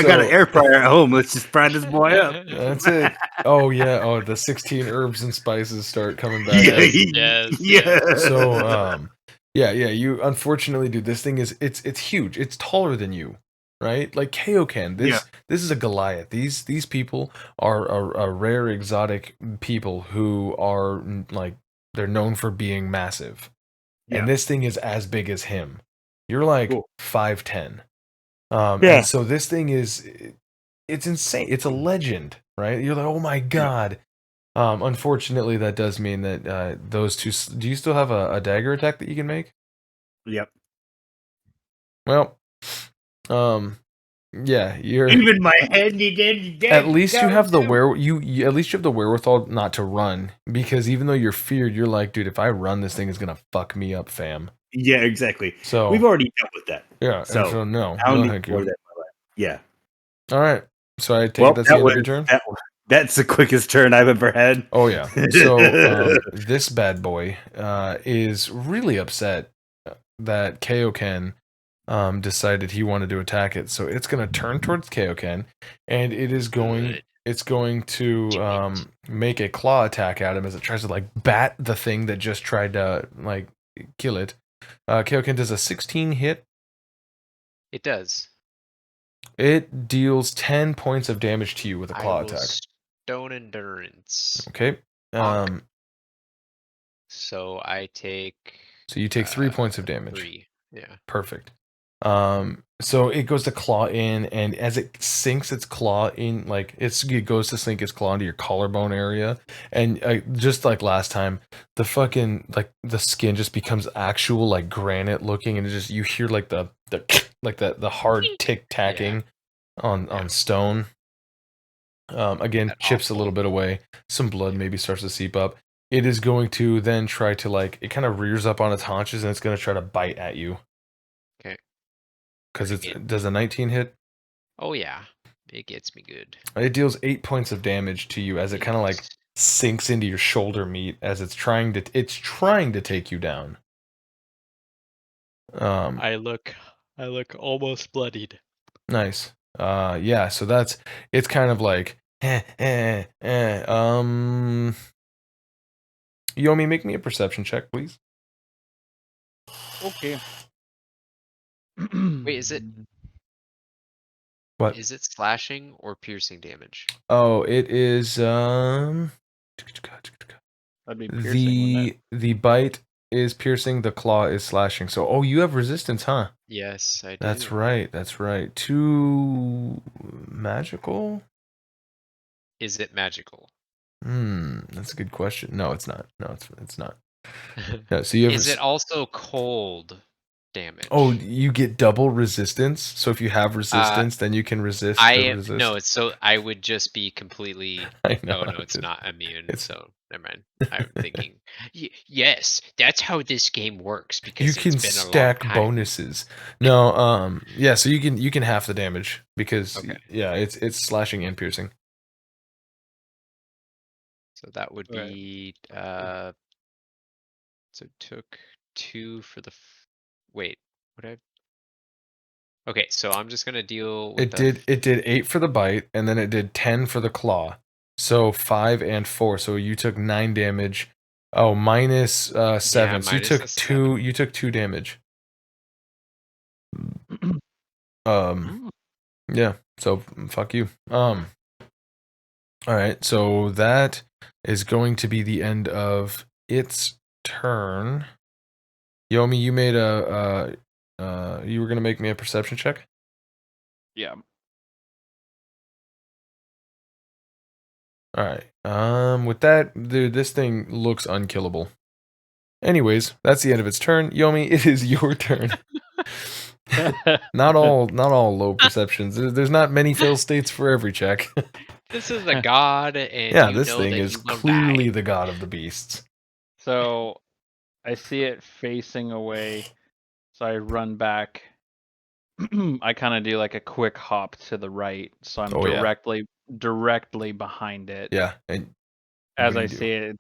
got an air fryer at home. Let's just fry this boy up. That's it. Oh yeah. Oh, the 16 herbs and spices start coming back. Yes. So yeah. You unfortunately, dude, this thing is it's huge. It's taller than you, right? Like Kaioken. This is a Goliath. These people are a rare exotic people who are like they're known for being massive. Yeah. And this thing is as big as him. You're like 5'10". Yeah. And so this thing it's insane. It's a legend, right? You're like, oh my god. Unfortunately, that does mean that those two. Do you still have a dagger attack that you can make? Yep. Well, yeah, you're. Even my head needed. At least you have the you at least you have the wherewithal not to run, because even though you're feared, you're like, dude, if I run, this thing is gonna fuck me up, fam. Yeah, exactly. So We've already dealt with that. yeah, and So so no, I don't no, need thank more you. of that in my life. Yeah. All right. So I take it Well, that's the end of your turn. that's the quickest turn I've ever had. Oh yeah. So this bad boy is really upset that Kaioken decided he wanted to attack it. So it's going to turn towards Kaioken, and it's going to make a claw attack at him as it tries to like bat the thing that just tried to like kill it. Kaioken does a 16 hit. It does. It deals 10 points of damage to you with a I claw will attack. stone endurance. Okay. Bonk. So I take. So you take 3 points of damage. 3. Yeah. Perfect. So it goes to claw in, and as it sinks its claw in, like it goes to sink its claw into your collarbone area, and just like last time, the fucking like the skin just becomes actual like granite looking, and it just you hear like the like the hard tick tacking on stone. Again, That chips a awful. little bit away. Some blood maybe starts to seep up. It is going to then try to like it kind of rears up on its haunches, and it's going to try to bite at you. Okay. Because Bring it it. does a 19 hit. Oh yeah, it gets me good. It deals 8 points of damage to you as it kind of like sinks into your shoulder meat as it's trying to take you down. I look almost bloodied. Nice. Yeah. So it's kind of like Yomi, make me a perception check, please. Okay. Wait, is it What? slashing or piercing damage? Oh, it is That'd be piercing, wouldn't it? the bite is piercing, the claw is slashing. So you have resistance, huh? Yes, I do. That's right. That's right. 2 magical? Is it magical? That's a good question. No, it's not. No, it's not. No, so you have Is it also cold damage? Oh, you get double resistance. So if you have resistance, then you can resist the resist. No, so I would just be completely. I know. Oh no, it's not immune. it's- So never mind. I'm thinking. Yes, that's how this game works because You can it's been a long stack time. bonuses. No, yeah, so you can half the damage because Okay. yeah, it's slashing and piercing. So that would Right. be so it took 2 for the wait, what I Okay, so I'm just gonna deal with It did 8 for the bite, and then it did 10 for the claw. So 5 and 4. So you took 9 damage. Oh, minus 7. Yeah, so you minus took the 2. 7. You took 2 damage. Mm. Yeah. So fuck you. All right. So that is going to be the end of its turn. Yomi, you made you were gonna make me a perception check. Yeah. All right. With that, dude, this thing looks unkillable. Anyways, that's the end of its turn. Yomi, it is your turn. Not all low perceptions. There's not many fail states for every check. This is a god, and Yeah, you this know thing that is you will clearly die. the god of the beasts. So I see it facing away. So I run back. I kind of do like a quick hop to the right. So I'm Oh, yeah. directly behind it. Yeah, and As what do I you do? see it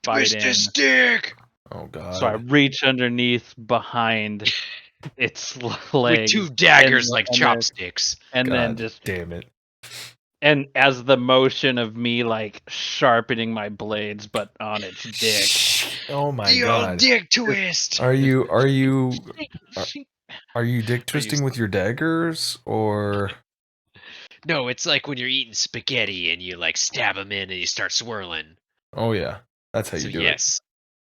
bite in. stick Oh god. So I reach underneath behind its leg with 2 daggers and- like and then- chopsticks. and then God just damn it. and as the motion of me like sharpening my blades but on its dick. Oh my The god. old dick twist. Are you dick twisting with your daggers or No, it's like when you're eating spaghetti and you like stab them in and you start swirling. Oh yeah. That's how So you do it. yes.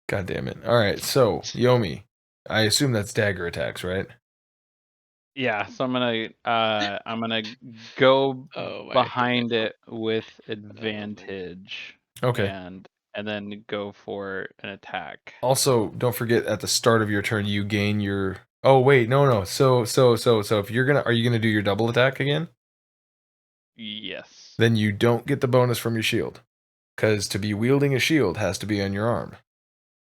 God damn it. All right. So, Yomi, I assume that's dagger attacks, right? Yeah, so I'm gonna go Oh my behind goodness. it with advantage. Okay. And then go for an attack. Also, don't forget at the start of your turn you gain your Oh wait, no. So if you're are you gonna do your double attack again? Yes. Then you don't get the bonus from your shield. Because to be wielding a shield has to be on your arm.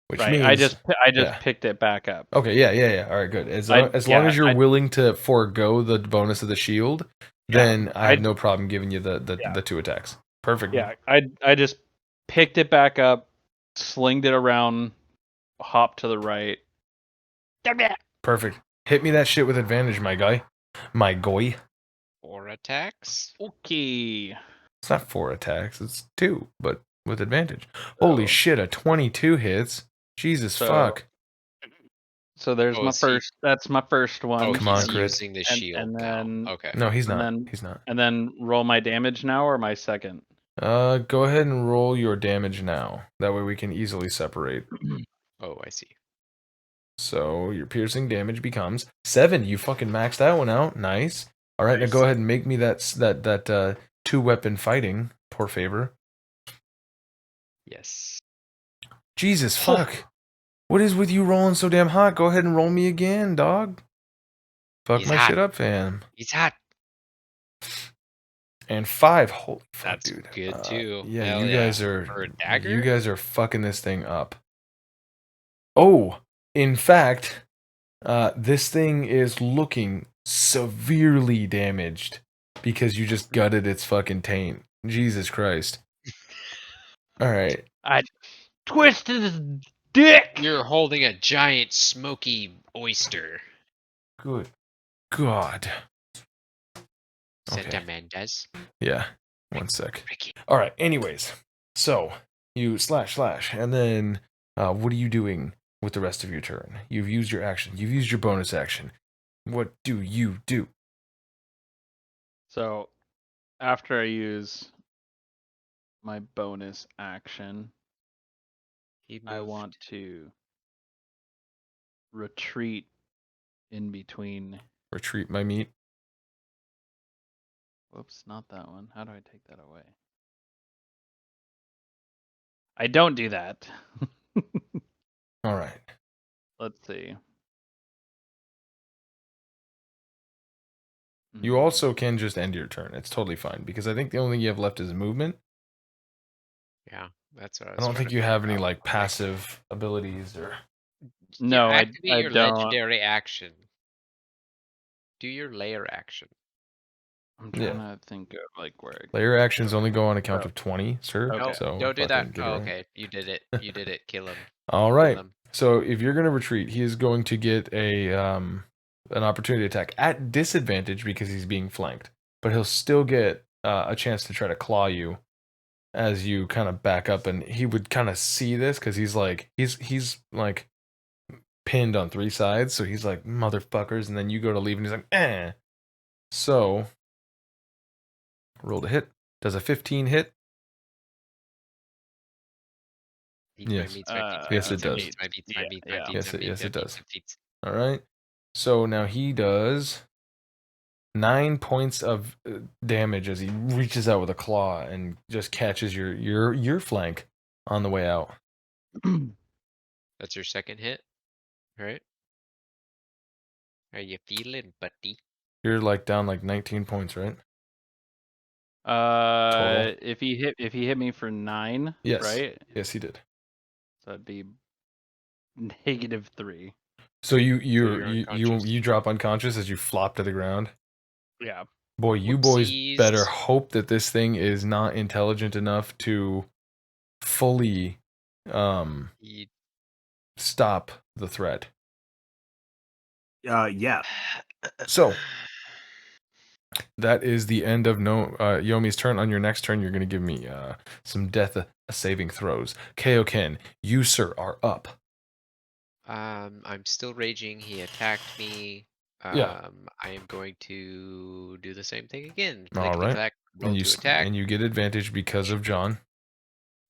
which Right. means I just yeah. picked it back up. Okay, yeah. All right, good. As I- long yeah, as you're I- willing to forego the bonus of the shield, then I have no problem giving you the 2 attacks. Perfect. Yeah, I just picked it back up, slinged it around, hopped to the right. Perfect. Hit me that shit with advantage, my guy. My goy. 4 attacks. Okay. It's not 4 attacks, it's 2, but with advantage. Holy shit, a 22 hits. Jesus fuck. So there's Oh, my is he- first. That's my first one. Oh, Come on, he's crit. using the shield and now. then Okay. No, he's and not. then- He's not. and then roll my damage now or my second. Go ahead and roll your damage now. That way we can easily separate. Oh, I see. So your piercing damage becomes 7. You fucking maxed that one out. Nice. All right, now go ahead and make me that 2-weapon fighting. Poor favor. Yes. Jesus fuck. What is with you rolling so damn hot? Go ahead and roll me again, dog. Fuck He's my hot. shit up, fam. He's hot. And 5. Holy fuck, That's dude. good too. Yeah, Hell you guys are For a dagger? you guys are fucking this thing up. Oh, in fact, this thing is looking severely damaged because you just gutted its fucking taint. Jesus Christ. All right. I twisted his dick. You're holding a giant smoky oyster. Good God. Santa Okay. Mendez. Yeah. One sec. Ricky. All right. Anyways, so you slash, and then what are you doing with the rest of your turn? You've used your action. You've used your bonus action. What do you do? So after I use my bonus action, He I moved. want to retreat in between. Retreat my meat. Whoops, not that one. How do I take that away? I don't do that. All right. Let's see. You also can just end your turn. It's totally fine because I think the only thing you have left is movement. Yeah, that's what I I was don't trying think to you have figure any out. like passive abilities or. No, I activate your don't. legendary action. Do your layer action. I'm trying to think of like where. Layer actions only go on a count of 20, sir. Okay. No, So don't do that. fucking get it Oh, right. okay, you did it. You did it. Kill him. All Kill right. him. So if you're gonna retreat, he is going to get an opportunity attack at disadvantage because he's being flanked, but he'll still get a chance to try to claw you as you kind of back up, and he would kind of see this because he's like pinned on 3 sides, so he's like motherfuckers, and then you go to leave, and he's like eh. So roll to hit. Does a 15 hit? Yes. Yes, it does. Yes, it does. All right. So now he does 9 points of damage as he reaches out with a claw and just catches your flank on the way out. That's your second hit, right? How you feeling, buddy? You're like down like 19 points, right? If he hit me for 9, Yes. right? Yes, he did. So that'd be -3. So you're you unconscious. drop unconscious as you flop to the ground. Yeah. Boy, you boys Whoopsies. better hope that this thing is not intelligent enough to fully He- stop the threat. Yeah. So that is the end of Yomi's turn. On your next turn, you're going to give me some death saving throws. Kaioken, you sir are up. I'm still raging. He attacked me. Yeah. I am going to do the same thing again. All Click, right. attack, roll to attack. And you get advantage because of John.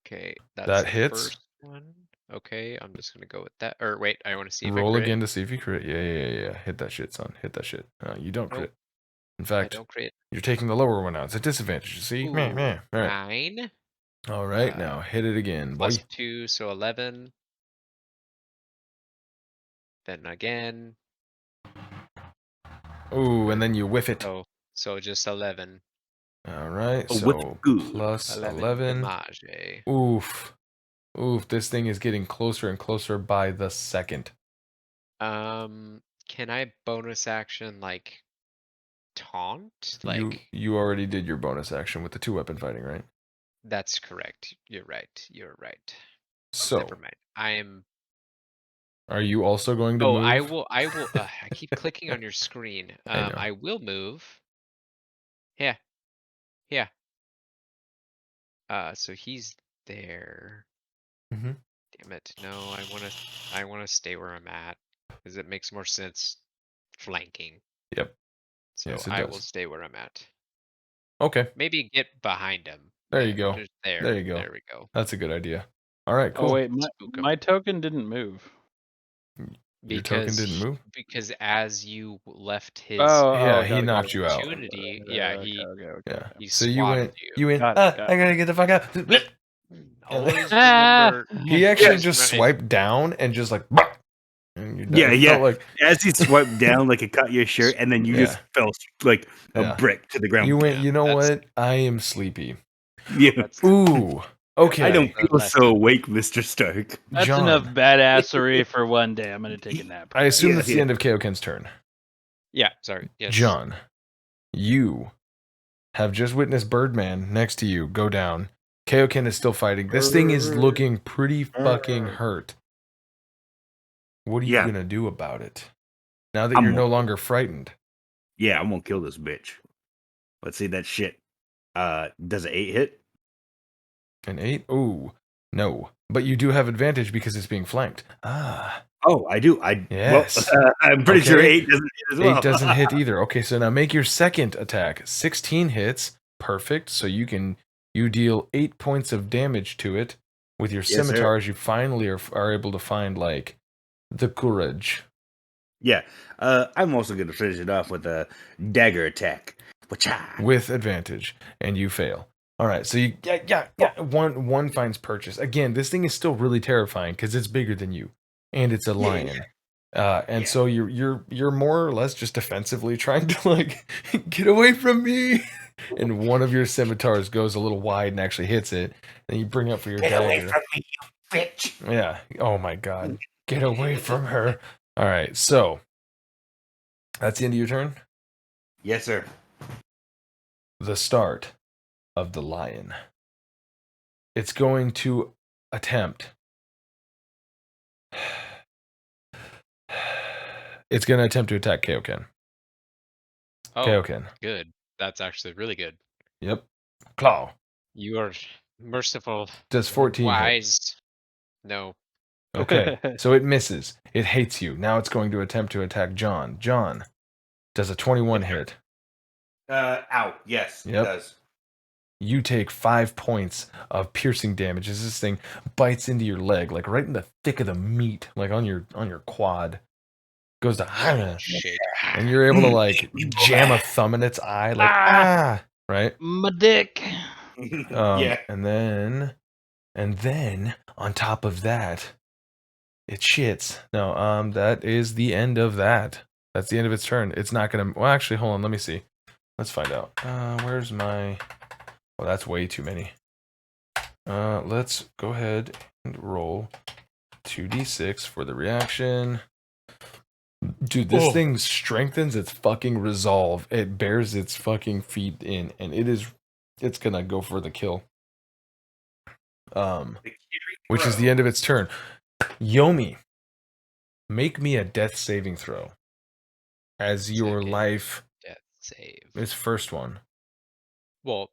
Okay, that's That the hits. first one. Okay, I'm just gonna go with that. Or wait, I want to see if Roll I crit. again to see if you crit. Yeah. Hit that shit, son. Hit that shit. You don't Nope. crit. In I fact, don't crit. you're taking the lower one now. It's a disadvantage. You see? Ooh, All right. 9 All right. Now hit it again, boy. plus 2, so 11. Then again. Ooh, and then you whiff it. So just 11. All right. A So whiff good. plus 11. Damage. Oof. Oof, this thing is getting closer and closer by the second. Can I bonus action like taunt? Like You already did your bonus action with the 2-weapon fighting, right? that's correct. You're right. You're right. So, Never mind. I am. are you also going to Oh, move? I will. I will. I keep clicking on your screen. I know. I will move. Yeah. Yeah. So he's there. Mm-hmm. Damn it. No, I wanna stay where I'm at. Because it makes more sense flanking. Yep. So Yes, it I will does. stay where I'm at. Okay. Maybe get behind him. There Yeah, you go. just there. There you go. There we go. That's a good idea. All right, cool. Oh wait, Spook 'em. my token didn't move. Your token didn't move? Because as you left his Yeah, he got it, knocked you out. opportunity, yeah, Okay. Yeah. he So you swatted went. you. You went. Got it, got I gotta get the fuck out. Always Ah! remember. He actually Always just remember- swiped down and just like. "Bah!" And you're done. Yeah, It yeah. felt like As he swiped down, like it cut your shirt, and then you just fell like a Yeah. brick to the ground. you went. Yeah, You know that's- what? I am sleepy. Yeah. That's Ooh. Okay. I don't the feel lesson. so awake, Mr. Stark. That's John, enough badassery for one day. I'm gonna take a nap. I assume Yeah, that's the yeah. end of Kaioken's turn. Yeah, sorry. Yes. John, you have just witnessed Birdman next to you go down. Kaioken is still fighting. This thing is looking pretty fucking hurt. What are you Yeah. gonna do about it? Now that I'm you're no won't- longer frightened. Yeah, I'm gonna kill this bitch. Let's see that shit. Does an 8 hit? An 8? Ooh, no. But you do have advantage because it's being flanked. Ah, Oh, I do. Yes. I'm pretty sure Okay. 8 doesn't hit as well. 8 doesn't hit either. Okay, so now make your second attack. 16 hits. Perfect. So you deal 8 points of damage to it with your Yes, sir. scimitars. You finally are able to find like the courage. Yeah. I'm also gonna finish it off with a dagger attack. Wacha. With advantage, and you fail. All right, so you one finds purchase. Again, this thing is still really terrifying because it's bigger than you, and it's a lion. And so you're more or less just defensively trying to like get away from me. And one of your scimitars goes a little wide and actually hits it. And you bring up for your Get away dagger. from me, you bitch. Yeah. Oh my god. Get away from her. All right. So that's the end of your turn. Yes, sir. The start of the lion. It's going to attempt. It's going to attempt to attack Kaioken. Oh, Kaioken. good. That's actually really good. Yep. Claw. You are merciful. Does 14 hit? Wise. No. Okay. So it misses. It hates you. Now it's going to attempt to attack John. John. Does a 21 hit? Out. Yes, Yep. it does. You take 5 points of piercing damage as this thing bites into your leg, like right in the thick of the meat, like on your quad. Goes to Shit. and you're able to like jam a thumb in its eye, like right? My dick. Yeah. And then on top of that, it shits. No, that is the end of that. That's the end of its turn. It's not gonna. Well, actually, hold on. Let me see. Let's find out. Where's my? Well, that's way too many. Let's go ahead and roll 2d6 for the reaction. Dude, this thing strengthens its fucking resolve. It bears its fucking feet in, and it's gonna go for the kill. Which is the end of its turn. Yomi, make me a death saving throw. As your Second life Death save. is first one. Well,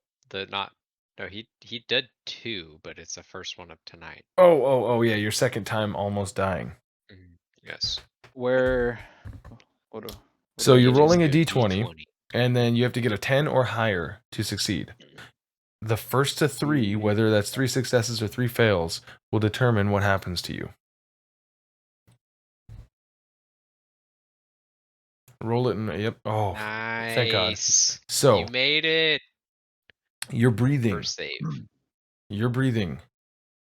he did 2, but it's the first one of tonight. Oh, yeah, your second time almost dying. Yes. Where? What do So I you're do? rolling a Just do d20, and then you have to get a 10 or higher to succeed. The first to 3, whether that's 3 successes or 3 fails, will determine what happens to you. Roll it and yep. Oh, Nice. thank God. So you made it. your breathing. First save. Your breathing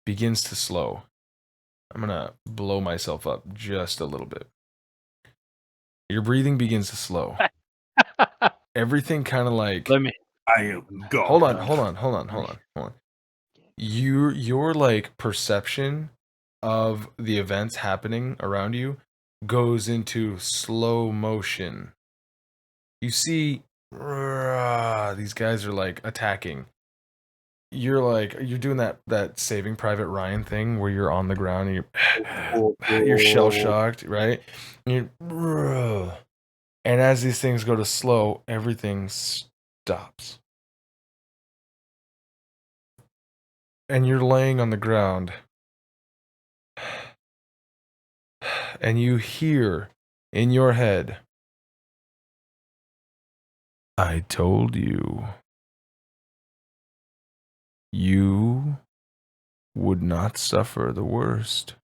begins to slow. I'm gonna blow myself up just a little bit. Your breathing begins to slow. Everything kind of like. Let me. I am gone. Hold on. your like perception of the events happening around you goes into slow motion. You see these guys are like attacking. You're doing that Saving Private Ryan thing where you're on the ground and you're shell shocked, right? And and as these things go to slow, everything stops. And you're laying on the ground. And you hear in your head, I told you. You would not suffer the worst.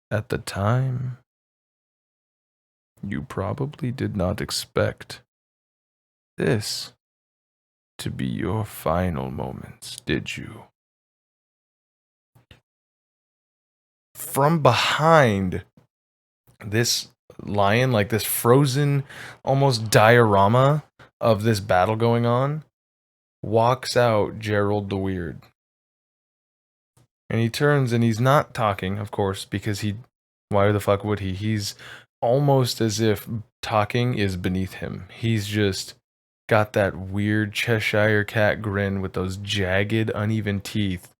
At the time, you probably did not expect this to be your final moments, did you? From behind this lion, like this frozen, almost diorama of this battle going on, walks out Gerald the Weird. And he turns and he's not talking, of course, because why the fuck would he? He's almost as if talking is beneath him. He's just got that weird Cheshire cat grin with those jagged, uneven teeth.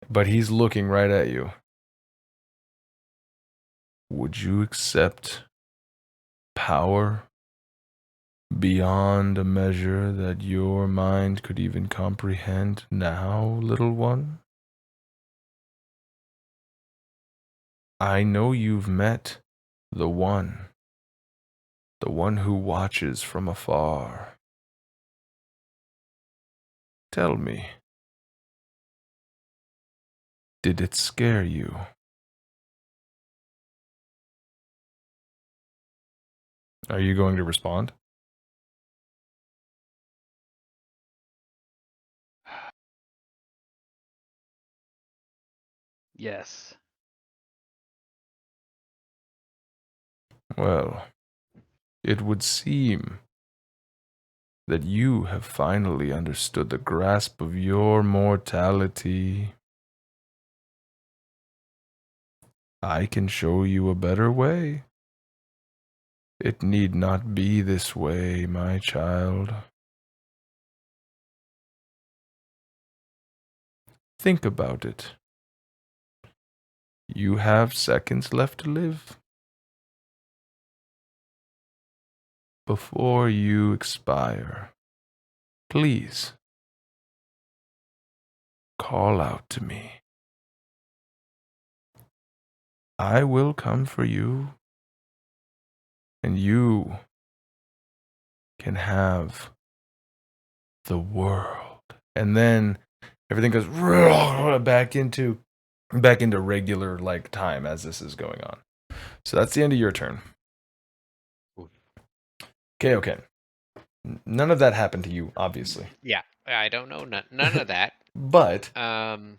But he's looking right at you. Would you accept power beyond a measure that your mind could even comprehend now, little one? I know you've met the one who watches from afar. Tell me, did it scare you? Are you going to respond? Yes. Well, it would seem that you have finally understood the grasp of your mortality. I can show you a better way. It need not be this way, my child. Think about it. You have seconds left to live. Before you expire, please call out to me. I will come for you, and you can have the world. And then everything goes back into regular like time as this is going on. So that's the end of your turn. Okay. None of that happened to you, obviously. Yeah, I don't know none of that. But I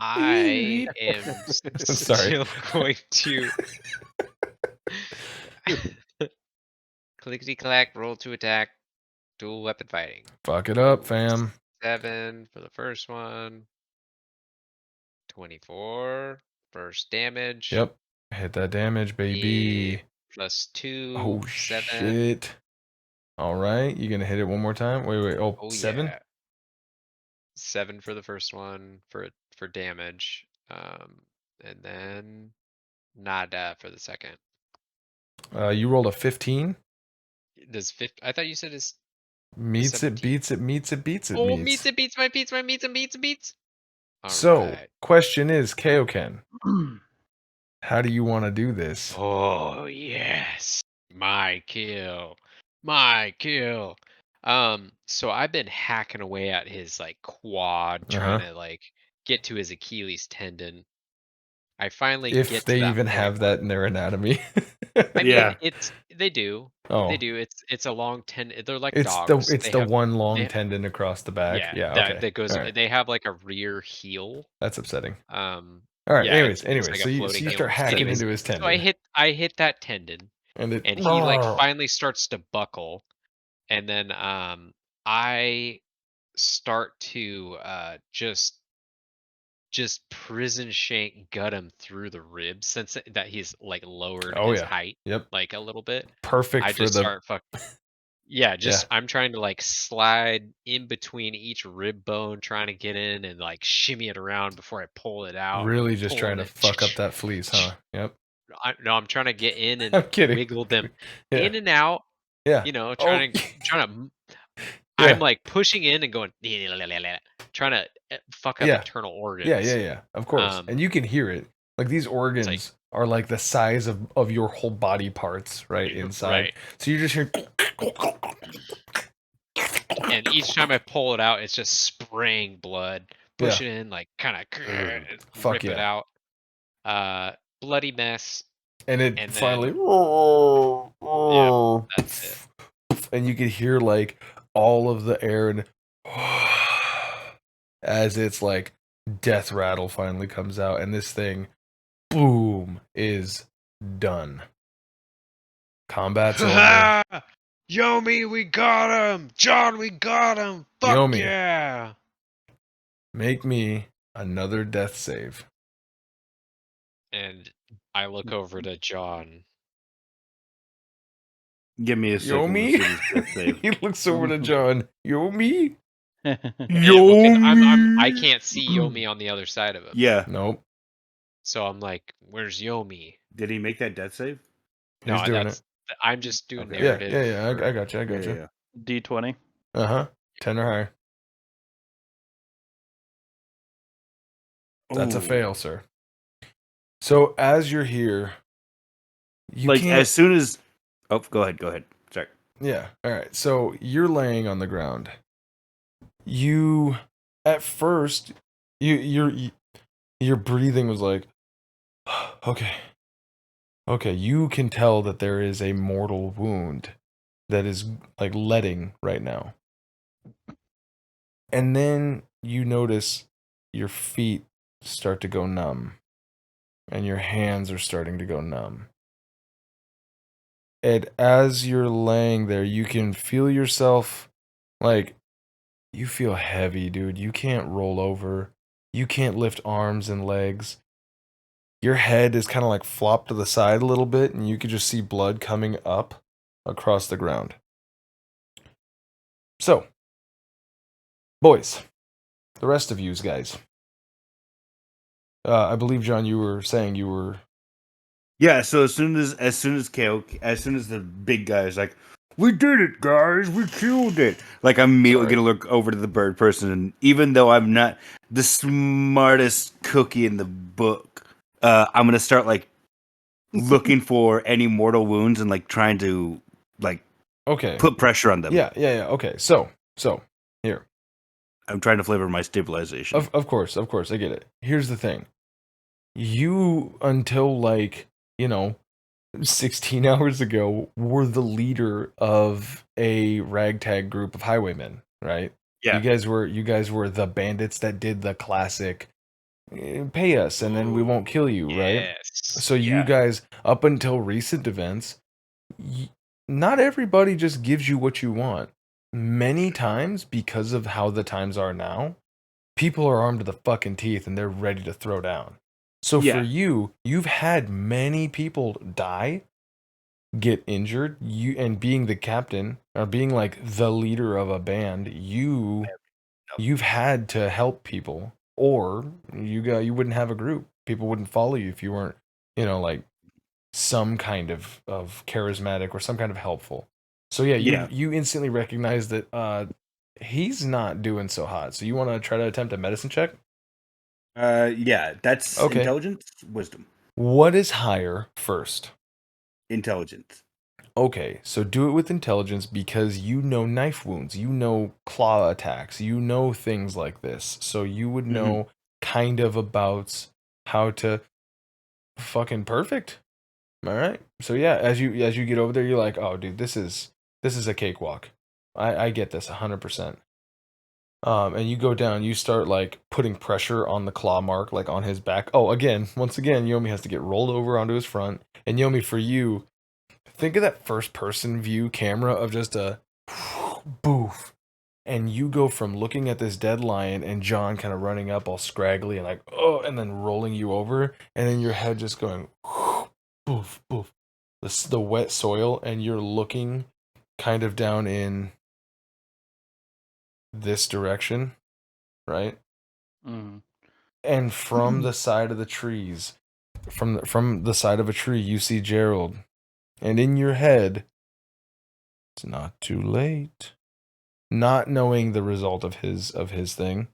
am sorry. still going to clickety clack, roll to attack, dual weapon fighting. Fuck it up, fam. 7 for the first one. 24 first damage. Yep. Hit that damage, baby. Plus 2. Oh 7. shit. All right, you gonna hit it one more time? Wait. Oh, 7? Yeah. 7 for the first one for damage. And then nada for the second. You rolled a 15. Does 50? I thought you said it's Meets it, 17. beats it, meets it, beats it, Oh, meets. meets it, beats my beats, my meets and beats and beats. So, Alright. question is, Kaioken, how do you want to do this? Oh yes, my kill, my kill. So I've been hacking away at his like quad, trying to like get to his Achilles tendon. I finally If get to they that even point have where that in their anatomy. I Yeah. mean they do. Oh, They do. It's a long tendon. They're like it's dogs. the They the have one long they tendon across the back. yeah, Yeah, okay. that goes. All right. They have like a rear heel. That's upsetting. Um, All right. yeah, it's Anyways, like so a you floating heel. start hacking Anyways, into his so tendon, I hit that tendon, and it. and he like finally starts to buckle, and then I start to just prison shank gut him through the ribs since that he's like lowered Oh his yeah. height Yep. like a little bit. Perfect I for just the start yeah, yeah. I'm trying to like slide in between each rib bone, trying to get in and like shimmy it around before I pull it out. Really just trying Pulling to it. fuck up that fleece, huh? Yep. No, I'm trying to get in I'm and kidding. wiggle them Yeah. in and out. Yeah. You know, Oh trying to. I'm yeah. like pushing in and going, trying to fuck up Yeah. internal Yeah, organs. yeah, yeah. Of course. And Um, you can hear it. Like these it's like organs are like the size of your whole body parts right inside. right. So you just hear And each time I pull it out, it's just spraying blood. yeah. Push it in, like kind Ugh. of Fuck rip it yeah. out. Bloody mess. And it And finally then yeah, that's it. and you could hear like all of the air and as its like death rattle finally comes out and this thing boom is done. Combat's over. Yomi, we got him! John, we got him! Fuck Yomi. yeah! Make me another death save. And I look over to John. Give me a second. Yomi? Let's see this death save. He looks over to John. Yomi? I can't see Yomi on the other side of him. Yeah. Nope. So I'm like, where's Yomi? Did he make that death save? He's No, doing that's I'm just doing Okay. Yeah, narrative. yeah. for- I got you. I got you. Yeah. D20. Uh-huh. 10 or higher. That's a Ooh. fail, sir. So as you're here, you Like can't. as soon as. Oh, go ahead. Sorry. Yeah. All right. So you're laying on the ground. You, at first, your breathing was like, okay. You can tell that there is a mortal wound that is like letting right now. And then you notice your feet start to go numb. And your hands are starting to go numb. And as you're laying there, you can feel yourself like you feel heavy, dude. You can't roll over. You can't lift arms and legs. Your head is kind of like flopped to the side a little bit, and you could just see blood coming up across the ground. So, boys, the rest of yous guys. I believe, John, you were saying you were. Yeah. So as soon as the big guy's like, "We did it, guys! We killed it!" Like I'm immediately Sorry. gonna look over to the bird person, and even though I'm not the smartest cookie in the book, I'm gonna start like looking for any mortal wounds and like trying to like Okay. put pressure on them. Yeah. Okay. So here. I'm trying to flavor my stabilization. Of course, I get it. Here's the thing. You, until like, 16 hours ago, were the leader of a ragtag group of highwaymen, right? Yeah. You guys were the bandits that did the classic pay us and then we won't kill you, right? Yes. So you guys, up until recent events, not everybody just gives you what you want. Many times, because of how the times are now, people are armed to the fucking teeth and they're ready to throw down. So Yeah. for you, you've had many people die, get injured, and being the captain or being like the leader of a band, you've had to help people, or you wouldn't have a group. People wouldn't follow you if you weren't, like some kind of charismatic or some kind of helpful. So yeah, you instantly recognize that he's not doing so hot. So you want to try to attempt a medicine check? Yeah, that's Okay. intelligence, wisdom. What is higher first? Intelligence. Okay, so do it with intelligence because you know knife wounds, you know claw attacks, you know things like this. So you would know kind of about how to fucking perfect. All right. So yeah, as you get over there, you're like, oh, dude, this is a cakewalk. I get this 100%. And you go down, you start like putting pressure on the claw mark, like on his back. Oh, once again, Yomi has to get rolled over onto his front. And Yomi, for you, think of that first person view camera of just a boof. And you go from looking at this dead lion and John kind of running up all scraggly and like, oh, and then rolling you over, and then your head just going boof, boof. The wet soil, and you're looking kind of down in this direction, right? Mm. And from the side of the trees, from the side of a tree, you see Gerald. And in your head, it's not too late. Not knowing the result of his thing,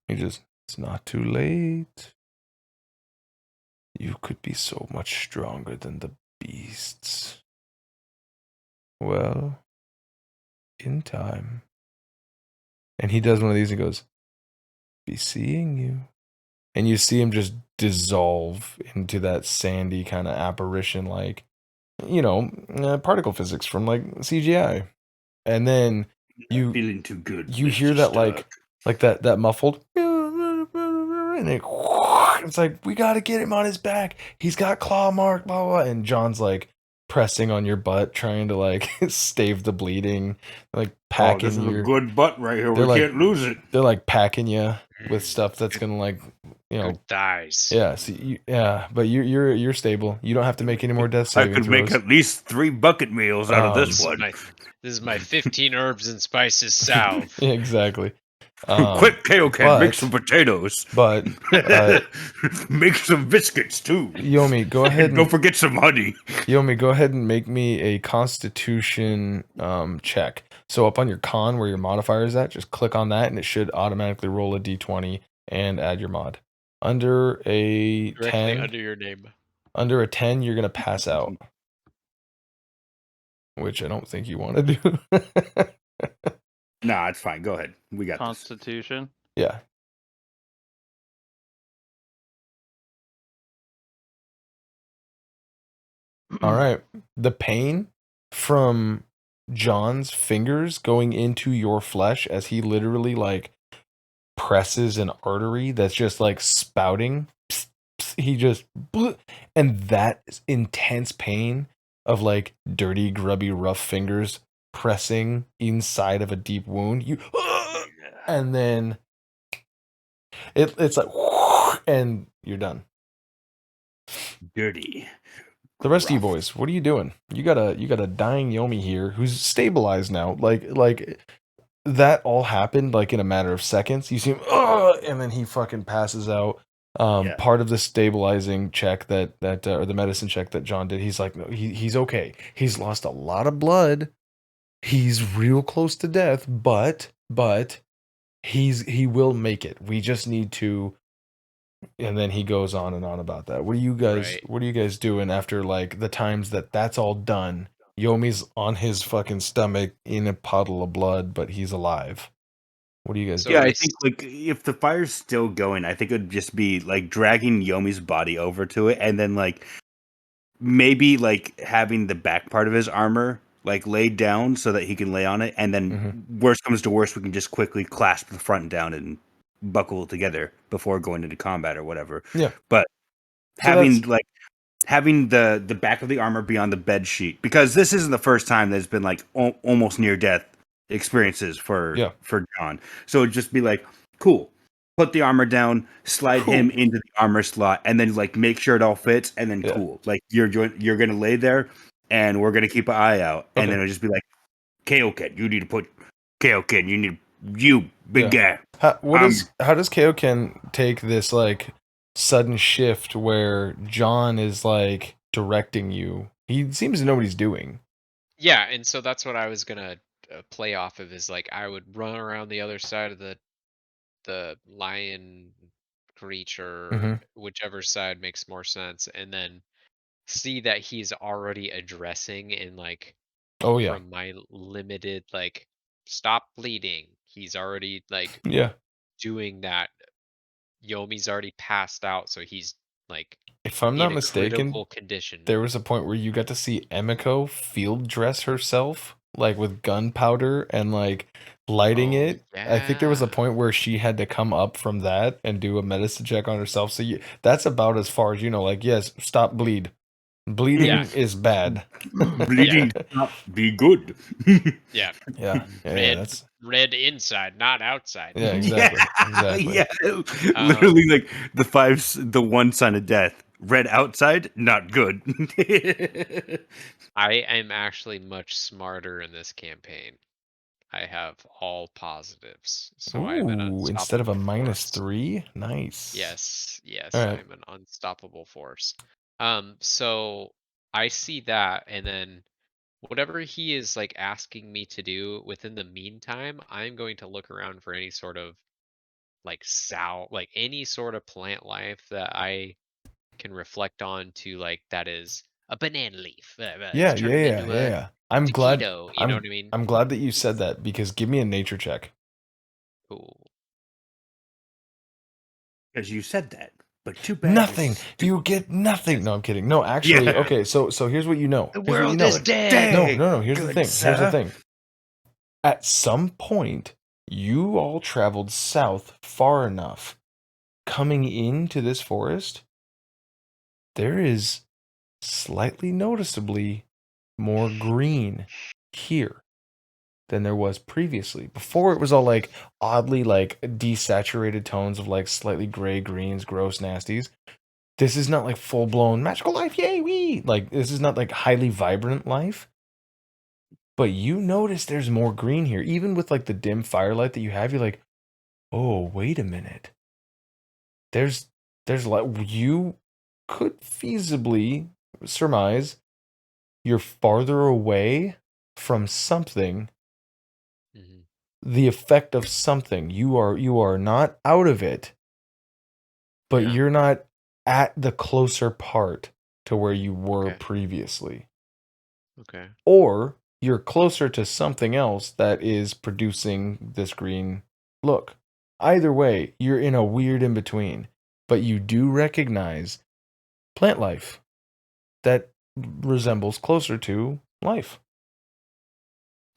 it's not too late. You could be so much stronger than the beasts. Well, in time. And he does one of these and goes, be seeing you. And you see him just dissolve into that sandy kind of apparition, like, particle physics from like CGI. And then Not feeling too good. you hear Mr. that Stark. like that muffled, and it's like, we gotta get him on his back. He's got claw mark, blah blah. And John's like pressing on your butt, trying to like stave the bleeding, like packing this is your a good butt right here. they're We like- can't lose it. They're like packing you with stuff that's gonna like, Good thighs. yeah. See, but you're stable. You don't have to make any more death I saving could make throws. at least 3 bucket meals out of this one. This is my 15 herbs and spices salve. Yeah, exactly. Quick, Kaioken, but- make some potatoes. But make some biscuits too. Yomi, go ahead And don't forget some honey. Yomi, go ahead and make me a Constitution check. So up on your con where your modifier is at, just click on that and it should automatically roll a d20 and add your mod. Under a Directly 10, under your name. under a 10, you're gonna pass out, which I don't think you want to do. Nah, it's fine. Go ahead. We got this. Constitution. Yeah. All right. The pain from John's fingers going into your flesh as he literally like presses an artery that's just like spouting. He just, and that intense pain of like dirty, grubby, rough fingers pressing inside of a deep wound. And then it's like, and you're done. Dirty. The rest of you boys, what are you doing? You got a dying Yomi here who's stabilized now. Like that all happened like in a matter of seconds. You see him, and then he fucking passes out. Part of the stabilizing check that or the medicine check that John did, he's like, no, he's okay. He's lost a lot of blood. He's real close to death, but he will make it. We just need to. And then he goes on and on about that. What are you guys doing after like the times that's all done? Yomi's on his fucking stomach in a puddle of blood, but he's alive. What do you guys do? Yeah, I think like if the fire's still going, I think it would just be like dragging Yomi's body over to it, and then like maybe like having the back part of his armor like laid down so that he can lay on it, and then worst comes to worst, we can just quickly clasp the front down and buckle it together before going into combat or whatever. Yeah, but So having the back of the armor be on the bed sheet, because this isn't the first time there's been like almost near death experiences for John. So it'd just be like, cool, put the armor down, slide him into the armor slot, and then like make sure it all fits, and then cool, like you're gonna lay there, and we're gonna keep an eye out, and then it'll just be like, Kaioken, you need to put Kaioken, you big guy. How does Kaioken take this like sudden shift where John is like directing you? He seems to know what he's doing. Yeah, and so that's what I was gonna play off of, is like I would run around the other side of the lion creature, whichever side makes more sense, and then see that he's already addressing in like from my limited like stop bleeding. He's already like doing that. Yomi's already passed out, so he's like, if I'm not in a mistaken, critical condition. There was a point where you got to see Emiko field dress herself, like with gunpowder and like lighting it. Yeah. I think there was a point where she had to come up from that and do a medicine check on herself. So that's about as far as you know. Like, yes, stop bleed. Bleeding is bad. Bleeding not be good. Yeah. Yeah. And That's red inside, not outside. Yeah, exactly. Yeah, Exactly. yeah. Literally, like the one sign of death. Red outside, not good. I am actually much smarter in this campaign. I have all positives, so I am an Ooh, instead of a unstoppable force. -3? Nice. Yes, yes, Alright. I'm an unstoppable force. So I see that, and then whatever he is like asking me to do within the meantime, I'm going to look around for any sort of like any sort of plant life that I can reflect on to like that is a banana leaf. Let's Yeah, turn yeah, him yeah, into yeah, a yeah. I'm glad taquito. You know I'm what I mean? I'm glad that you said that because give me a nature check. Cool. Because you said that, but too bad. Nothing. You get nothing. No, I'm kidding. No, actually, Yeah. okay, so here's what you know. The Here's what you world know. is dead. No, here's the Good thing. Here's the sir. thing. At some point, you all traveled south far enough. Coming into this forest, there is slightly noticeably more green here than there was previously. Before it was all like oddly like desaturated tones of like slightly gray greens, gross nasties. This is not like full blown magical life, yay, wee! Like this is not like highly vibrant life. But you notice there's more green here. Even with like the dim firelight that you have, you're like, oh, wait a minute. There's like you could feasibly surmise you're farther away from something, Mhm. the effect of something. You are not out of it, but Yeah. you're not at the closer part to where you were Okay. previously. Okay. Or you're closer to something else that is producing this green look. Either way, you're in a weird in between, but you do recognize plant life that resembles closer to life.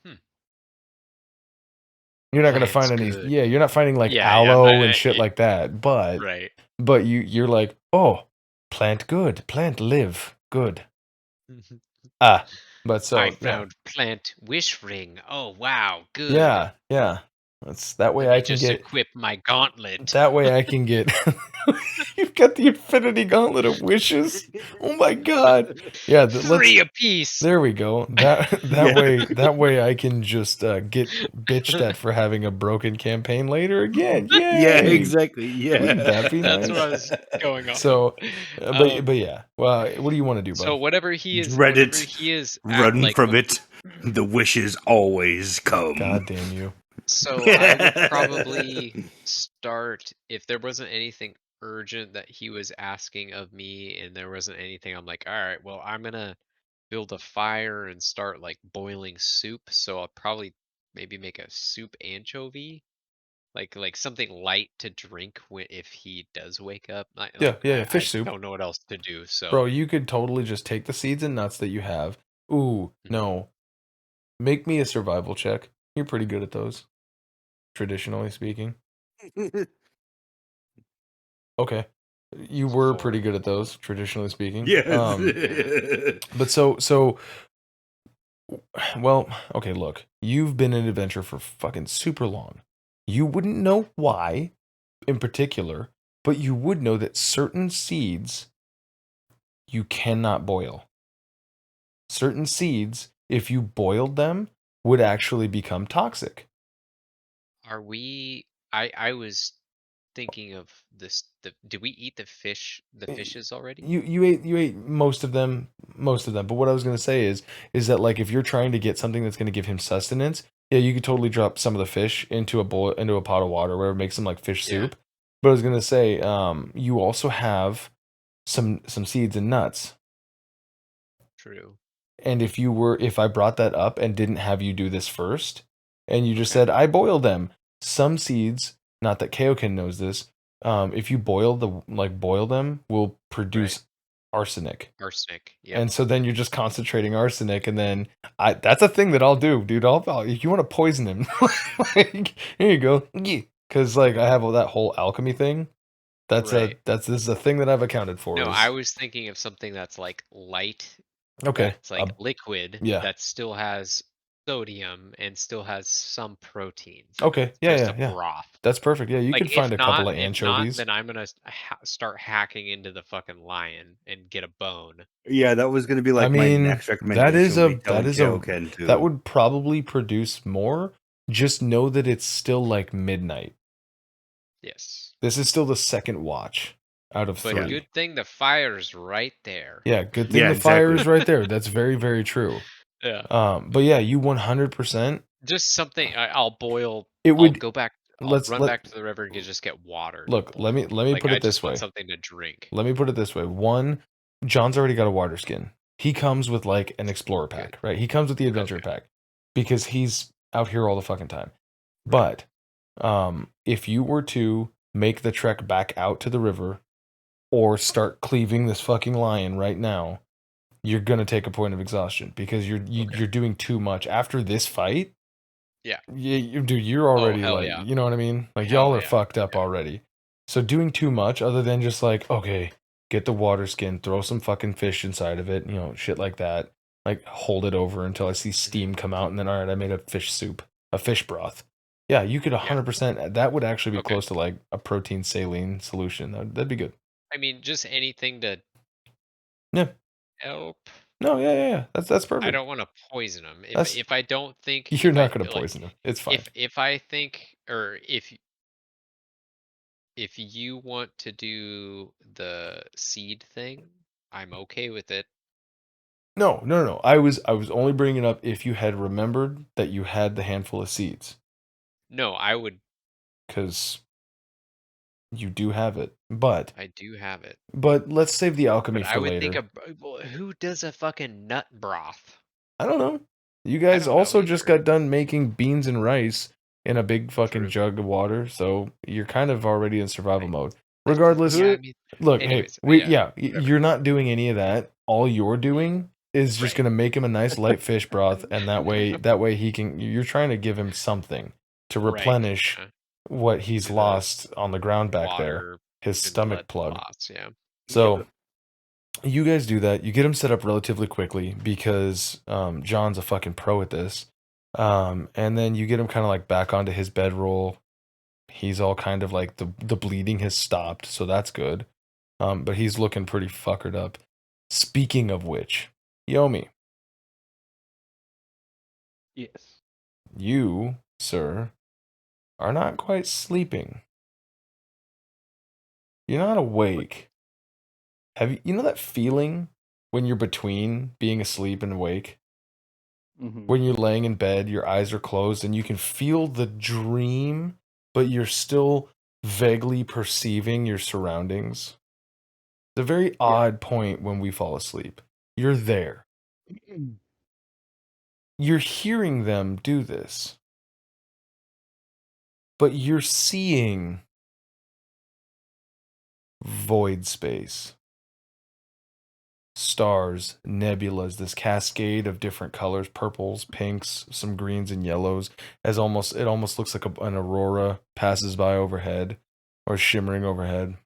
Hmm. You're not gonna Plant's find any, good. yeah, you're not finding like Yeah, yeah. aloe and shit like that, Right. but you're like, oh, plant good, plant live good. Ah, but I so yeah, found plant wish ring. Oh wow, good. yeah. That's that way Let I me can just get equip my gauntlet. that way I can get. You've got the infinity gauntlet of wishes. Oh my god! Yeah, let's. Three apiece. There we go. Yeah. That way I can just get bitched at for having a broken campaign later again. Yeah, Yay! exactly. Yeah. Wouldn't that be That's what I nice? was going off of. So, but yeah. Well, what do you want to do, So bud? whatever he is, Dread whatever it. he is at, Run from it. The wishes always come. God damn you! So I would probably start if there wasn't anything urgent that he was asking of me, and there wasn't anything. I'm like, all right, well, I'm gonna build a fire and start like boiling soup. So I'll probably maybe make a soup anchovy, like something light to drink when if he does wake up. Yeah, yeah, yeah. I Fish soup. don't know what else to do. Bro, So you could totally just take the seeds and nuts that you have. Ooh, Mhm. no. Make me a survival check. You're pretty good at those, traditionally speaking. Okay. You it's were pretty 4. good at those, traditionally speaking. Yes. But well, okay, look. You've been in adventure for fucking super long. You wouldn't know why in particular, but you would know that certain seeds you cannot boil. Certain seeds, if you boiled them, would actually become toxic. Are we? I was thinking of this. Did we eat the fishes already? You ate most of them. But what I was gonna say is that like if you're trying to get something that's gonna give him sustenance, yeah, you could totally drop some of the fish into a pot of water where it makes some like fish Yeah, soup. But I was gonna say, you also have some seeds and nuts. true. And if I brought that up and didn't have you do this first, and you just Okay. said, I boil them, some seeds, not that Kaioken knows this, if you boil them, will Right. produce arsenic. Arsenic. Yep. And so then you're just concentrating arsenic, and then that's a thing that I'll do, dude. If you want to poison him, like, here you go. Because like I have all that whole alchemy thing. Right. This is a thing that I've accounted for No, I is was thinking of something that's like light, okay. that's like liquid, Yeah. that still has sodium and still has some proteins in it. Okay, It's yeah, just yeah, a yeah. broth. That's perfect. Yeah, you Like, could find a couple of if not, anchovies. then I'm gonna start hacking into the fucking lion and get a bone. Yeah, that was going to be like I my mean, next recommendation. Would be telling Kaioken to. that would probably produce more. Just know that it's still like midnight. Yes. This is still the second watch out of But 3. good thing the fire's right there. Yeah, good thing Yeah, the fire exactly. is right there. That's very, very true. Yeah. But yeah, you 100%. Just something I'll boil. It I'll would go back. I'll let's run let back to the river and just get water to look. Let boil. me Like, put I it this just want way. something to drink. Let me put it this way. One, John's already got a water skin. He comes with like an explorer Good. pack, right? He comes with the adventure Okay. pack because he's out here all the fucking time. Right. But if you were to make the trek back out to the river or start cleaving this fucking lion right now, you're gonna take a point of exhaustion because you're doing too much after this fight. Yeah. Dude, you're Oh, already hell like, yeah. you know what I mean? Like y'all Hell are yeah. fucked up already. So doing too much other than just like, okay, get the water skin, throw some fucking fish inside of it, shit like that. Like hold it over until I see steam come out and then all right, I made a fish soup, a fish broth. Yeah, you could 100%, that would actually be Okay. close to like a protein saline solution. That'd be good. I mean, just anything to Yeah. help. No, yeah. That's perfect. I don't want to poison them. That's If I don't think You're if I not going to like poison him. It's fine. if I think or if you want to do the seed thing, I'm okay with it. No. I was only bringing it up if you had remembered that you had the handful of seeds, No, I would. because you do have it. But I do have it. let's save the alchemy But I for would think later. well, who does a fucking nut broth? I don't know. You I guys don't know also just either. got done making beans and rice in a big fucking True. jug of water, so you're kind of already in survival Right. mode. Regardless, Yeah, I mean, look, anyways, hey, yeah, whatever. you're not doing any of that. All you're doing is just Right. gonna make him a nice light fish broth, and that way he can. You're trying to give him something to Right. replenish Yeah. what he's The lost on the ground back there, water his and stomach blood plug. loss, yeah. So you guys do that. You get him set up relatively quickly because John's a fucking pro at this. And then you get him kind of like back onto his bedroll. He's all kind of like the bleeding has stopped, so that's good. But he's looking pretty fuckered up. Speaking of which, Yomi, Yes. you, sir, are not quite sleeping. You're not awake. Have you know that feeling when you're between being asleep and awake? Mm-hmm. When you're laying in bed, your eyes are closed and you can feel the dream, but you're still vaguely perceiving your surroundings. It's a very odd point when we fall asleep. You're there. You're hearing them do this, but you're seeing void space. Stars, nebulas, this cascade of different colors, purples, pinks, some greens and yellows, it almost looks like an aurora passes by overhead or shimmering overhead.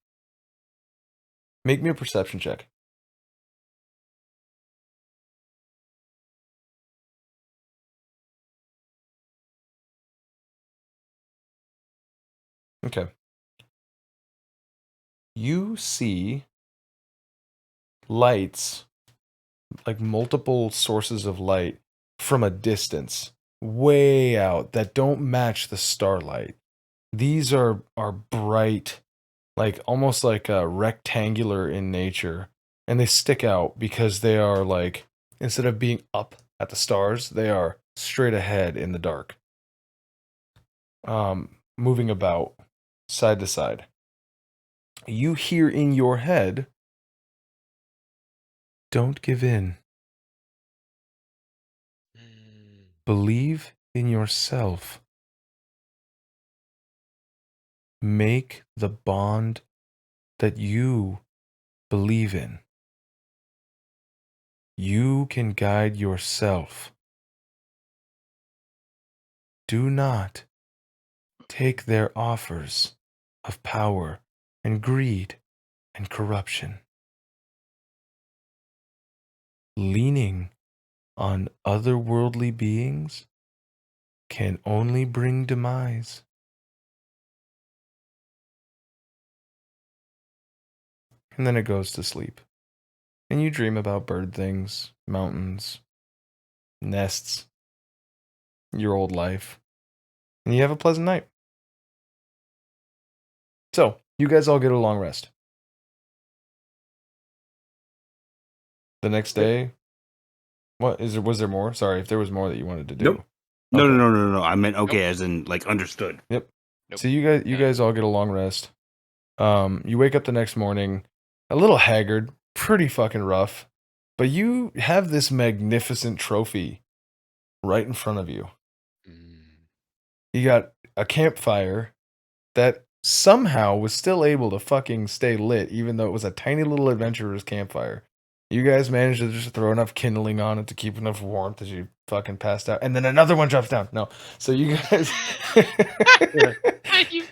Make me a perception check. Okay. You see lights, like multiple sources of light from a distance, way out, that don't match the starlight. These are bright, like almost like rectangular in nature, and they stick out because they are like, instead of being up at the stars, they are straight ahead in the dark. Moving about side to side. You hear in your head, "Don't give in. Believe in yourself. Make the bond that you believe in. You can guide yourself. Do not take their offers of power and greed and corruption. Leaning on otherworldly beings can only bring demise. And then it goes to sleep. And you dream about bird things, mountains, nests, your old life. And you have a pleasant night. So, you guys all get a long rest. The next day, was there more? Sorry, if there was more that you wanted to do. Nope. No, Okay. no. I meant okay, as in like understood. Yep. Nope. So you guys all get a long rest. You wake up the next morning, a little haggard, pretty fucking rough, but you have this magnificent trophy right in front of you. You got a campfire that somehow was still able to fucking stay lit, even though it was a tiny little adventurer's campfire. You guys managed to just throw enough kindling on it to keep enough warmth as you fucking passed out, and then another one drops down. No, so you guys. You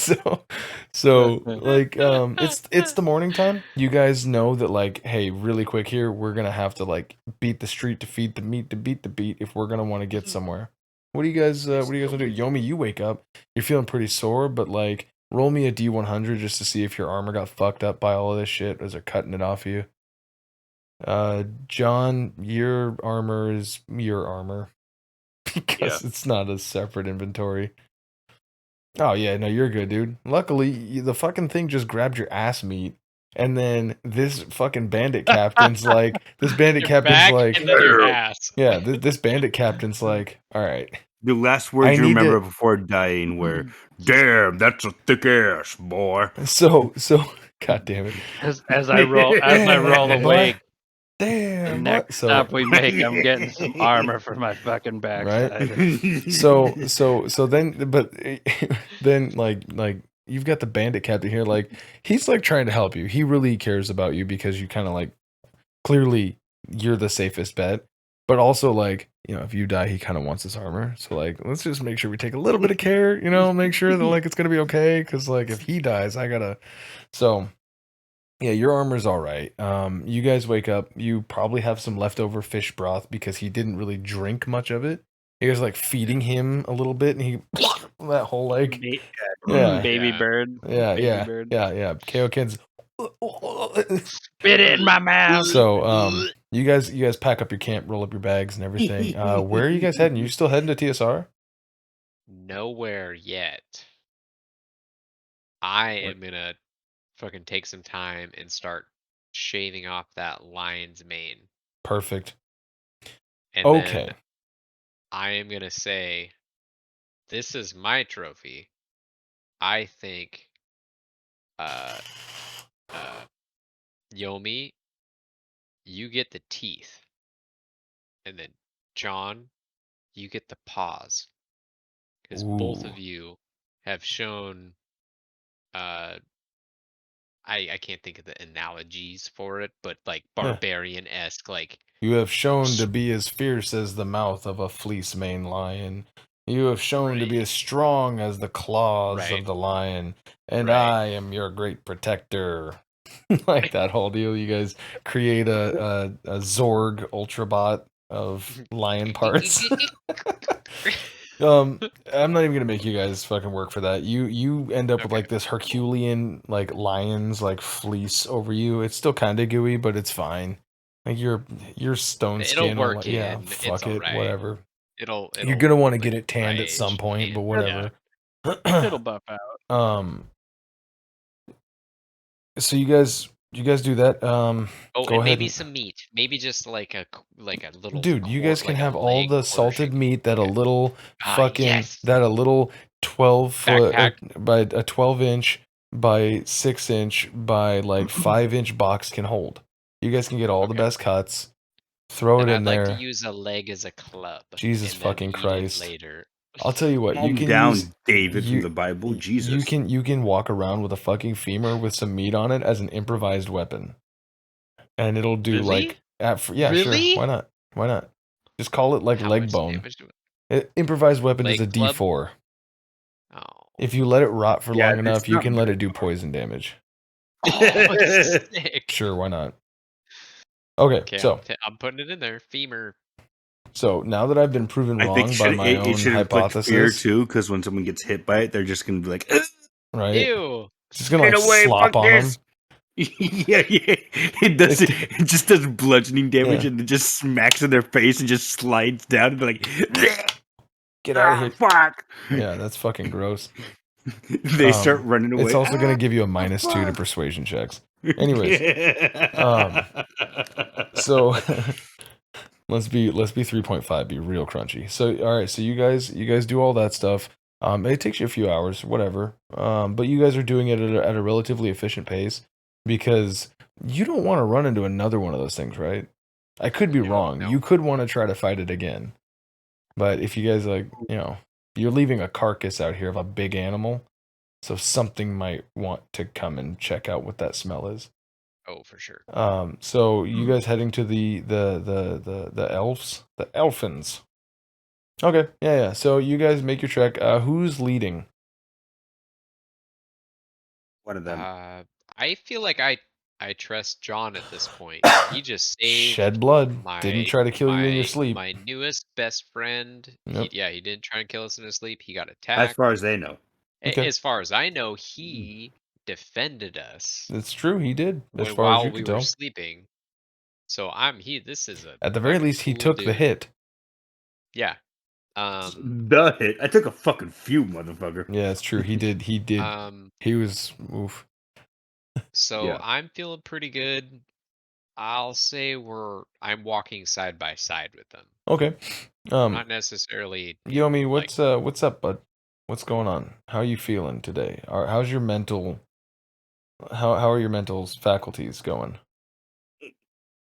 so like it's the morning time. You guys know that, like, hey, really quick here, we're gonna have to like beat the street to feed the meat to beat the beat if we're gonna want to get somewhere. What do you guys want to do? Yomi, you wake up, you're feeling pretty sore, but like roll me a D100 just to see if your armor got fucked up by all of this shit as they're cutting it off you. John, your armor is your armor because it's not a separate inventory. Oh yeah, no, you're good, dude. Luckily, the fucking thing just grabbed your ass meat, and then this fucking bandit captain's like, Your back and then your ass. yeah, this bandit captain's like, all right, The last words you remember before dying were, "Damn, that's a thick ass, boy." So, god damn it, As I roll awake. Damn, Next stop we make, I'm getting some armor for my fucking backside. Right? So then, but then like you've got the bandit captain here, like he's like trying to help you. He really cares about you because you kind of like clearly you're the safest bet, but also like, you know, if you die, he kind of wants his armor. So like, let's just make sure we take a little bit of care, you know, make sure that like it's gonna be okay. Because like if he dies, I gotta. So yeah, your armor's all right. You guys wake up. You probably have some leftover fish broth because he didn't really drink much of it. You guys like feeding him a little bit, and he that whole like baby bird. Bird. Yeah. Kaioken's spit it in my mouth. So you guys pack up your camp, roll up your bags and everything. Where are you guys heading? You still heading to TSR? Nowhere yet. I am gonna fucking take some time and start shaving off that lion's mane. Perfect. And then I am gonna say, this is my trophy. I think Yomi, you get the teeth. And then John, you get the paws. Because both of you have shown I can't think of the analogies for it, but like barbarian-esque, like you have shown to be as fierce as the mouth of a fleece-maned lion. You have shown to be as strong as the claws of the lion, and I am your great protector. Like that whole deal. You guys create a Zorg Ultrabot of lion parts. I'm not even gonna make you guys fucking work for that. You end up with like this Herculean like lion's like fleece over you. It's still kind of gooey, but it's fine. Like your stone skin. It'll work. Yeah, fuck it, whatever. It'll You're gonna want to get it tanned at some point, but whatever. It'll buff out. So you guys do that. Oh, go and ahead maybe some meat. Maybe just like a little. Dude, you guys can have all the salted meat that a little fucking that a little 12 foot backpack by a 12-inch by 6-inch by like 5-inch box can hold. You guys can get all the best cuts. Throw it in there. I'd like to use a leg as a club. Jesus fucking Christ! Later. I'll tell you what. Calm you can down, use David from the Bible. Jesus. You can walk around with a fucking femur with some meat on it as an improvised weapon, and it'll do like sure. Why not? Just call it like leg bone. Improvised weapon is a D4. Oh. If you let it rot for long enough, you can let it do poison damage. Oh, sick. Sure, why not? Okay, Okay, so I'm putting it in there. Femur. now that I've been proven I think wrong by my it own should inflict fear hypothesis, too, because when someone gets hit by it, they're just gonna be like, "Ugh, right? Ew. Just gonna "Get like away, slop fuck on this!" them. Yeah, yeah. It does. Like, It just does bludgeoning damage, Yeah. and it just smacks in their face and just slides down. And they're like, Get out of here. fuck!" Yeah, that's fucking gross. They start running away. It's also gonna "Ah, give you a -2 to fuck." persuasion checks. Anyways, so let's be 3.5, be real crunchy. So all right, so you guys do all that stuff. It takes you a few hours, whatever. But you guys are doing it at a relatively efficient pace because you don't want to run into another one of those things, right? I could be wrong. No. You could want to try to fight it again. But if you guys you're leaving a carcass out here of a big animal, so something might want to come and check out what that smell is. Oh, for sure. So you guys heading to the elves, the elfins. Okay, yeah. So you guys make your trek. Who's leading? One of them. I feel like I trust John at this point. He just Shed saved blood. my Didn't try to kill you in your sleep. my newest best friend. Nope. He didn't try and kill us in his sleep. He got As attacked. far as they know. Okay. As far as I know, he defended us It's true. He did, as far as while you we could were tell. sleeping. So this is a At the very fucking least, he cool took the dude. hit. Yeah. The hit. I took a fucking few, motherfucker. Yeah, it's true. He did. He did. He was. Oof. So Yeah. I'm feeling pretty good. I'll say I'm walking side by side with them. Okay. Not necessarily Yomi, like what's up, bud? What's going on? How are you feeling today? How's your mental? How are your mental faculties going?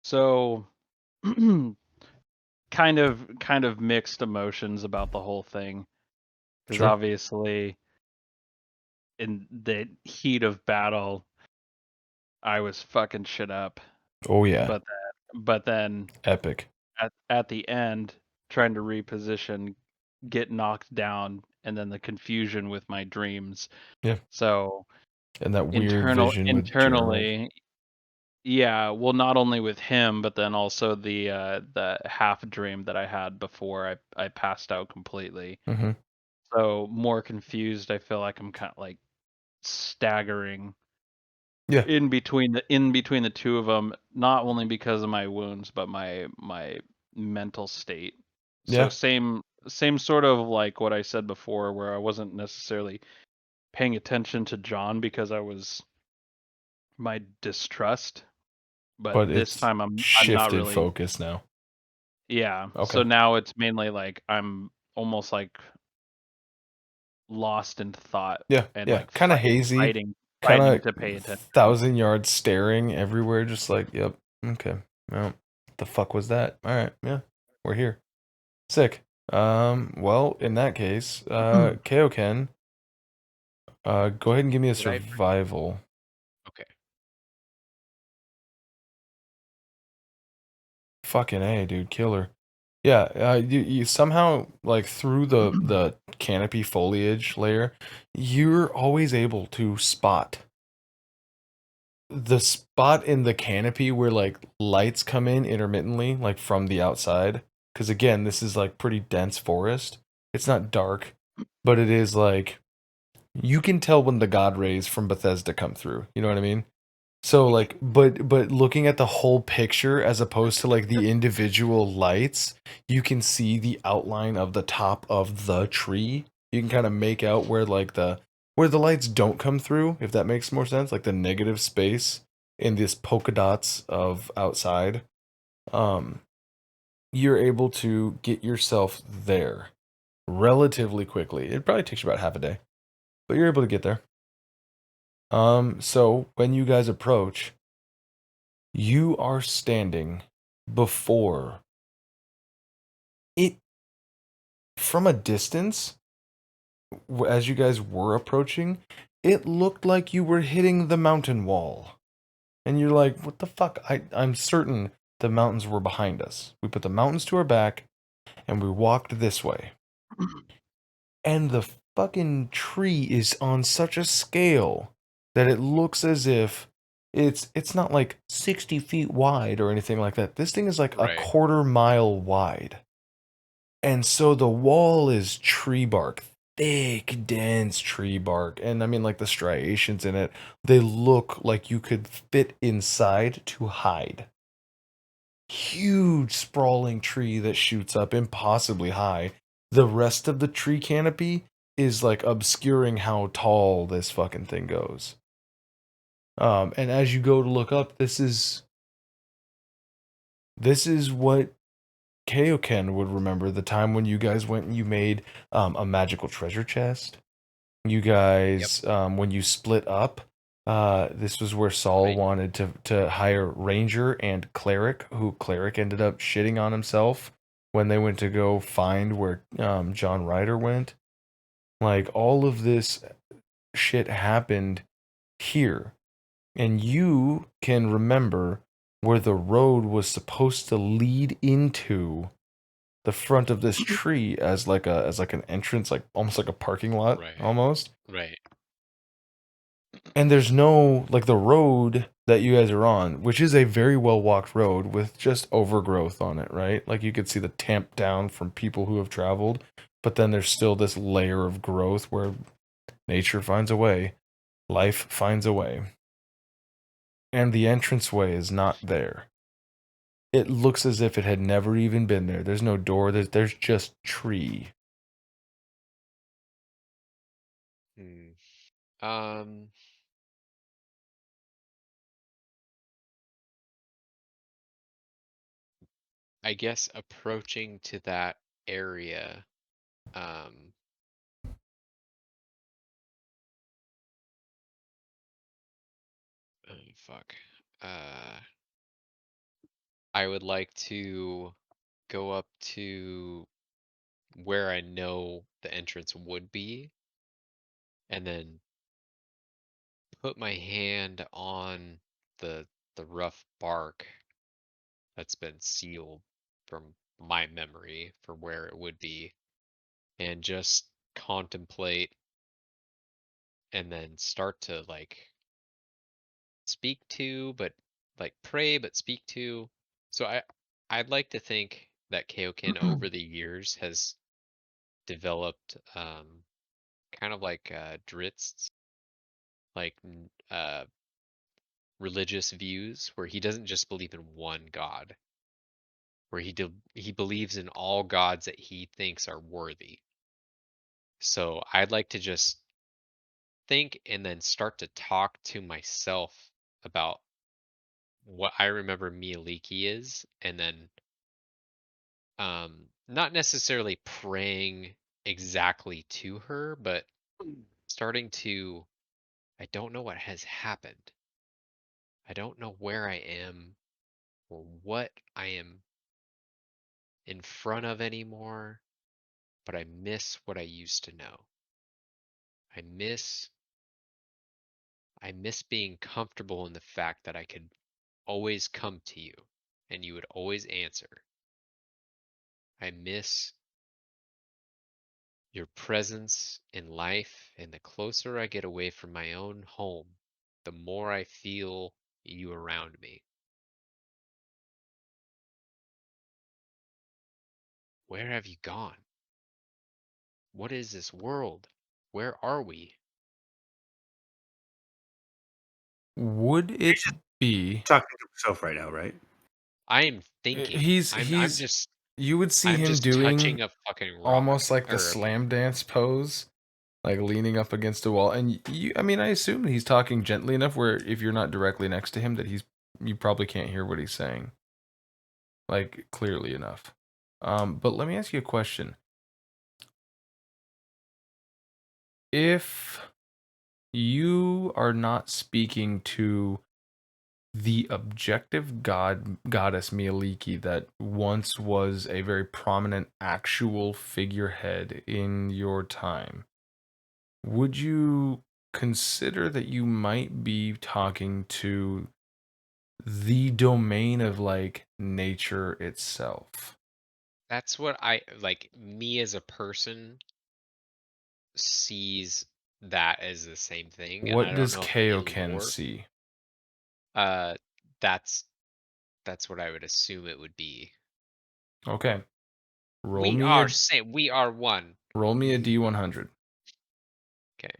So, kind of mixed emotions about the whole thing, because Sure. obviously, in the heat of battle, I was fucking shit up. Oh yeah, But then epic. at the end, trying to reposition, get knocked down, and then the confusion with my dreams. Yeah. So And that weird vision with Gerald. internally, yeah, well, not only with him, but then also the half dream that I had before I passed out completely. Mm-hmm. So more confused. I feel like I'm kind of like staggering. Yeah. In between the two of them, not only because of my wounds, but my mental state. So Yeah. same sort of like what I said before, where I wasn't necessarily paying attention to John because I was my distrust, but But this it's time I'm not shifted really. focus now. Yeah. Okay. So now it's mainly like I'm almost like lost in thought. Yeah. And Yeah. like Kind of hazy. fighting Kind to pay of attention. 1,000-yard staring everywhere. Just like, yep. Okay. Well, what the fuck was that? All right. Yeah. We're here. Sick. Well, in that case, Kaioken, go ahead and give me a Did I- survival. okay. Fucking A, dude, killer. Yeah, you somehow like through the canopy foliage layer, you're always able to spot the spot in the canopy where like lights come in intermittently, like from the outside. Because again, this is like pretty dense forest. It's not dark, but it is like you can tell when the god rays from Bethesda come through. You know what I mean? So like, but looking at the whole picture as opposed to like the individual lights, you can see the outline of the top of the tree. You can kind of make out where like where the lights don't come through, if that makes more sense, like the negative space in this polka dots of outside. You're able to get yourself there relatively quickly. It probably takes you about half a day, but you're able to get there. So when you guys approach, you are standing before it from a distance. As you guys were approaching, it looked like you were hitting the mountain wall. And you're like, what the fuck? I'm certain the mountains were behind us. We put the mountains to our back and we walked this way. And the fucking tree is on such a scale that it looks as if it's not like 60 feet wide or anything like that. This thing is like a Right. quarter-mile wide. And so the wall is tree bark, thick, dense tree bark. And I mean, like the striations in it, they look like you could fit inside to hide. Huge, sprawling tree that shoots up impossibly high. The rest of the tree canopy is like obscuring how tall this fucking thing goes. And as you go to look up, this is what Kaioken would remember the time when you guys went and you made a magical treasure chest. You guys, when you split up, this was where Saul Right. wanted to hire Ranger and Cleric, who Cleric ended up shitting on himself when they went to go find where John Ryder went. Like, all of this shit happened here. And you can remember where the road was supposed to lead into the front of this tree as like an entrance, like almost like a parking lot, Right. almost. Right. And there's no, like, the road that you guys are on, which is a very well walked road with just overgrowth on it, right? Like, you could see the tamp down from people who have traveled, but then there's still this layer of growth where nature finds a way, life finds a way. And the entranceway is not there. It looks as if it had never even been there. There's no door, there's just tree. Hmm. Um. I guess approaching to that area. Um. Oh, fuck. Uh. I would like to go up to where I know the entrance would be, and then put my hand on the rough bark that's been sealed from my memory for where it would be, and just contemplate and then start to like speak to, but like pray but speak to. So I'd like to think that Kaioken over the years has developed kind of like Dritz, like religious views where he doesn't just believe in one god, where he believes in all gods that he thinks are worthy. So I'd like to just think and then start to talk to myself about what I remember Miyaliki is, and then not necessarily praying exactly to her, but starting to, I don't know what has happened. I don't know where I am or what I am in front of anymore, but I miss what I used to know. I miss I miss being comfortable in the fact that I could always come to you and you would always answer. I miss your presence in life, and the closer I get away from my own home, the more I feel you around me. Where have you gone? What is this world? Where are we? Would it be Talking to himself right now, right? I am thinking. he's I'm he's just you would see I'm him just doing touching a fucking rock almost like the or slam dance pose, like leaning up against a wall. And you, I mean, I assume he's talking gently enough where if you're not directly next to him, that you probably can't hear what he's saying, like clearly enough. But let me ask you a question. If you are not speaking to the objective goddess Mialiki that once was a very prominent actual figurehead in your time, would you consider that you might be talking to the domain of like nature itself? that's what I like me as a person sees that as the same thing, and What I don't does know if in Kaioken lore see? That's what I would assume it would be. Okay. Roll We me are a same. We are one. roll me a D100. Okay.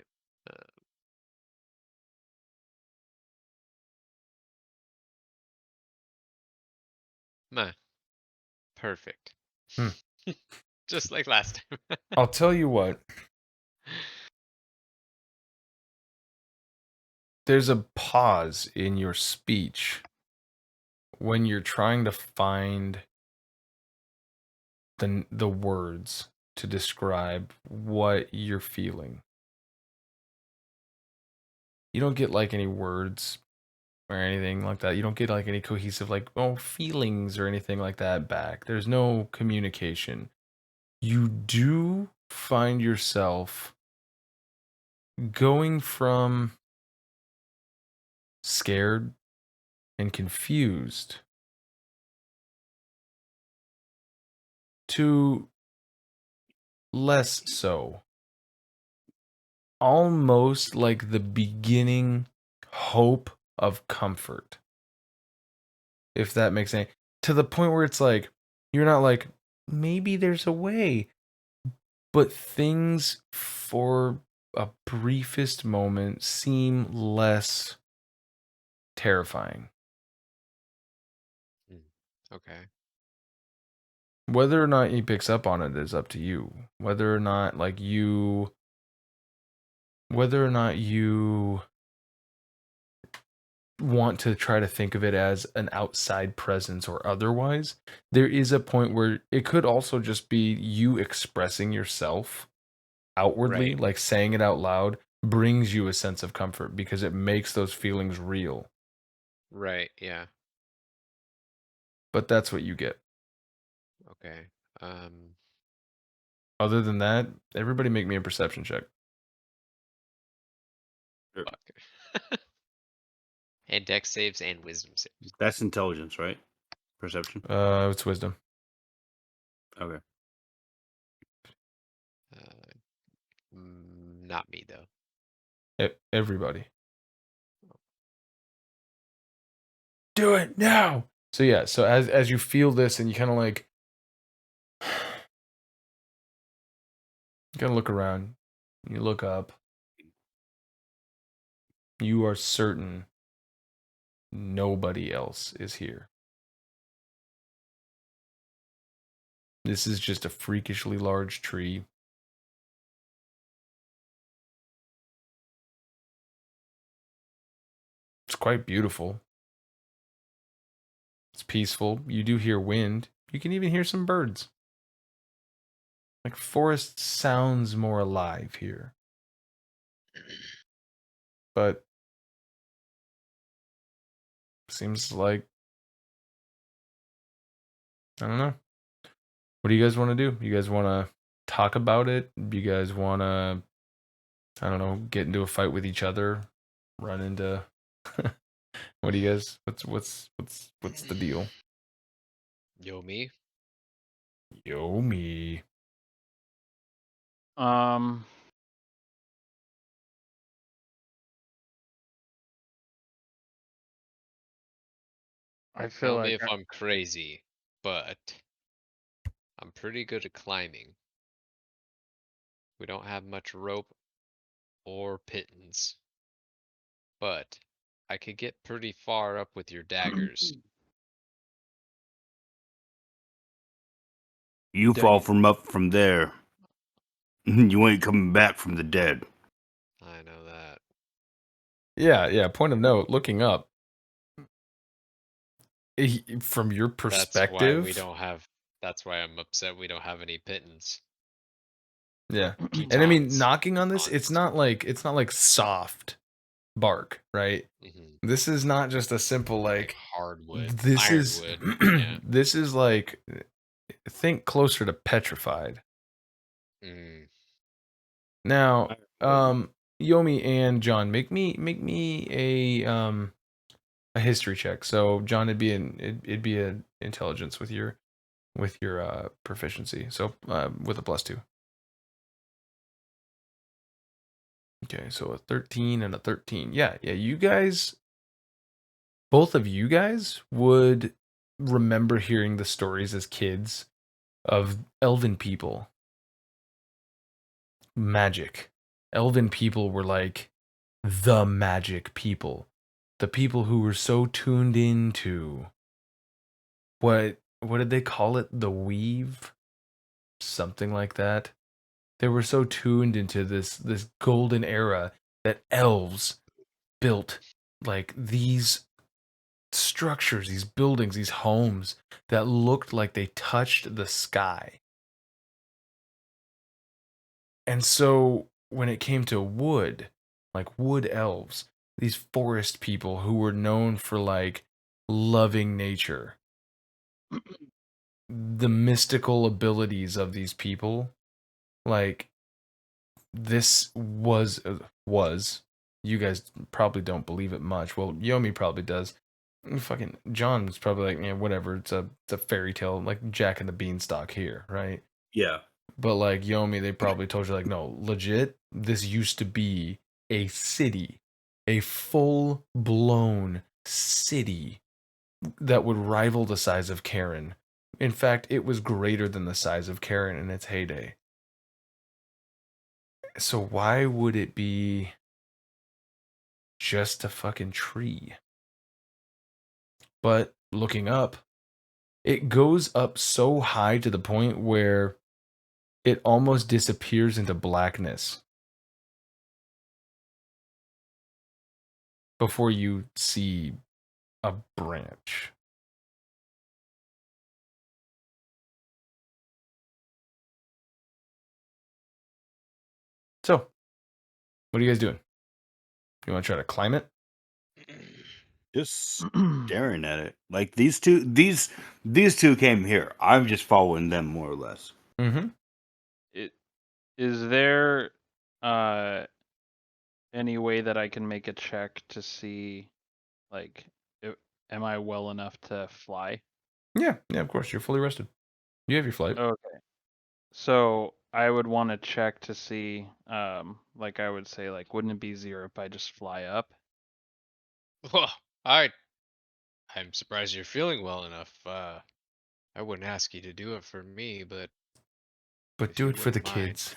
Meh. Perfect. Hmm. Just like last time. I'll tell you what. There's a pause in your speech when you're trying to find the words to describe what you're feeling. You don't get like any words or anything like that. You don't get like any cohesive like feelings or anything like that back. There's no communication. You do find yourself going from scared and confused to less so. Almost like the beginning hope of comfort. If that makes any, to the point where it's like you're not like maybe there's a way, but things for a briefest moment seem less terrifying. Okay. Whether or not he picks up on it is up to you. Whether or not you want to try to think of it as an outside presence or otherwise, there is a point where it could also just be you expressing yourself outwardly, Right. like saying it out loud brings you a sense of comfort because it makes those feelings real. Right. Yeah. But that's what you get. Okay. Other than that, everybody make me a perception check. Fuck. And dex saves and wisdom saves. That's intelligence, right? Perception. It's wisdom. Okay. Not me though. Everybody. Do it now. So yeah, so as you feel this and you kind of like you kind of look around, you look up. You are certain nobody else is here. This is just a freakishly large tree. It's quite beautiful. It's peaceful. You do hear wind. You can even hear some birds. Like forest sounds more alive here. But seems like I don't know. What do you guys want to do? You guys want to talk about it? Do you guys want to I don't know, get into a fight with each other? Run into what do you guys what's the deal? Yo me. Yo me. Um, I feel Tell me like if I'm crazy, but I'm pretty good at climbing. We don't have much rope or pittance, but I could get pretty far up with your daggers. You Don't fall you- from up from there. You ain't coming back from the dead. I know that. Yeah. Point of note, looking up, from your That's why we perspective, don't have. That's why I'm upset we don't have any pittance. yeah. And I mean, Pitons. knocking on this, Pitons. it's not like soft bark, right? Hmm. This is not just a simple Like like. hardwood, This is ironwood. Yeah. this is like think closer to petrified. Mm. Now, Ironwood. Yomi and John, make me a history check. So John, it'd be an intelligence with your proficiency. So with a +2. Okay, so a 13 and a 13. Yeah. You guys both of you guys would remember hearing the stories as kids of elven people. Magic. Elven people were like the magic people. The people who were so tuned into what did they call it? The weave? Something like that. They were so tuned into this golden era that elves built like these structures, these buildings, these homes that looked like they touched the sky. And so when it came to wood, like wood elves, these forest people who were known for like loving nature, the mystical abilities of these people, like this was you guys probably don't believe it much. Well, Yomi probably does. Fucking John's probably like, yeah, whatever. It's a fairy tale, like Jack and the Beanstalk here, right? Yeah. But like Yomi, they probably told you like, no, legit, this used to be a city, a full blown city that would rival the size of Karen. In fact, it was greater than the size of Karen in its heyday. So why would it be just a fucking tree? But looking up, it goes up so high to the point where it almost disappears into blackness before you see a branch. So, what are you guys doing? You want to try to climb it? Just staring at it. Like these two came here. I'm just following them more or less. Mm-hmm. Is there any way that I can make a check to see, like, am I well enough to fly? Yeah, of course. You're fully rested. You have your flight. Okay. So I would want to check to see, like I would say, like, wouldn't it be 0 if I just fly up? Well, I'm surprised you're feeling well enough. I wouldn't ask you to do it for me, but But if do you it for the wouldn't mind, kids.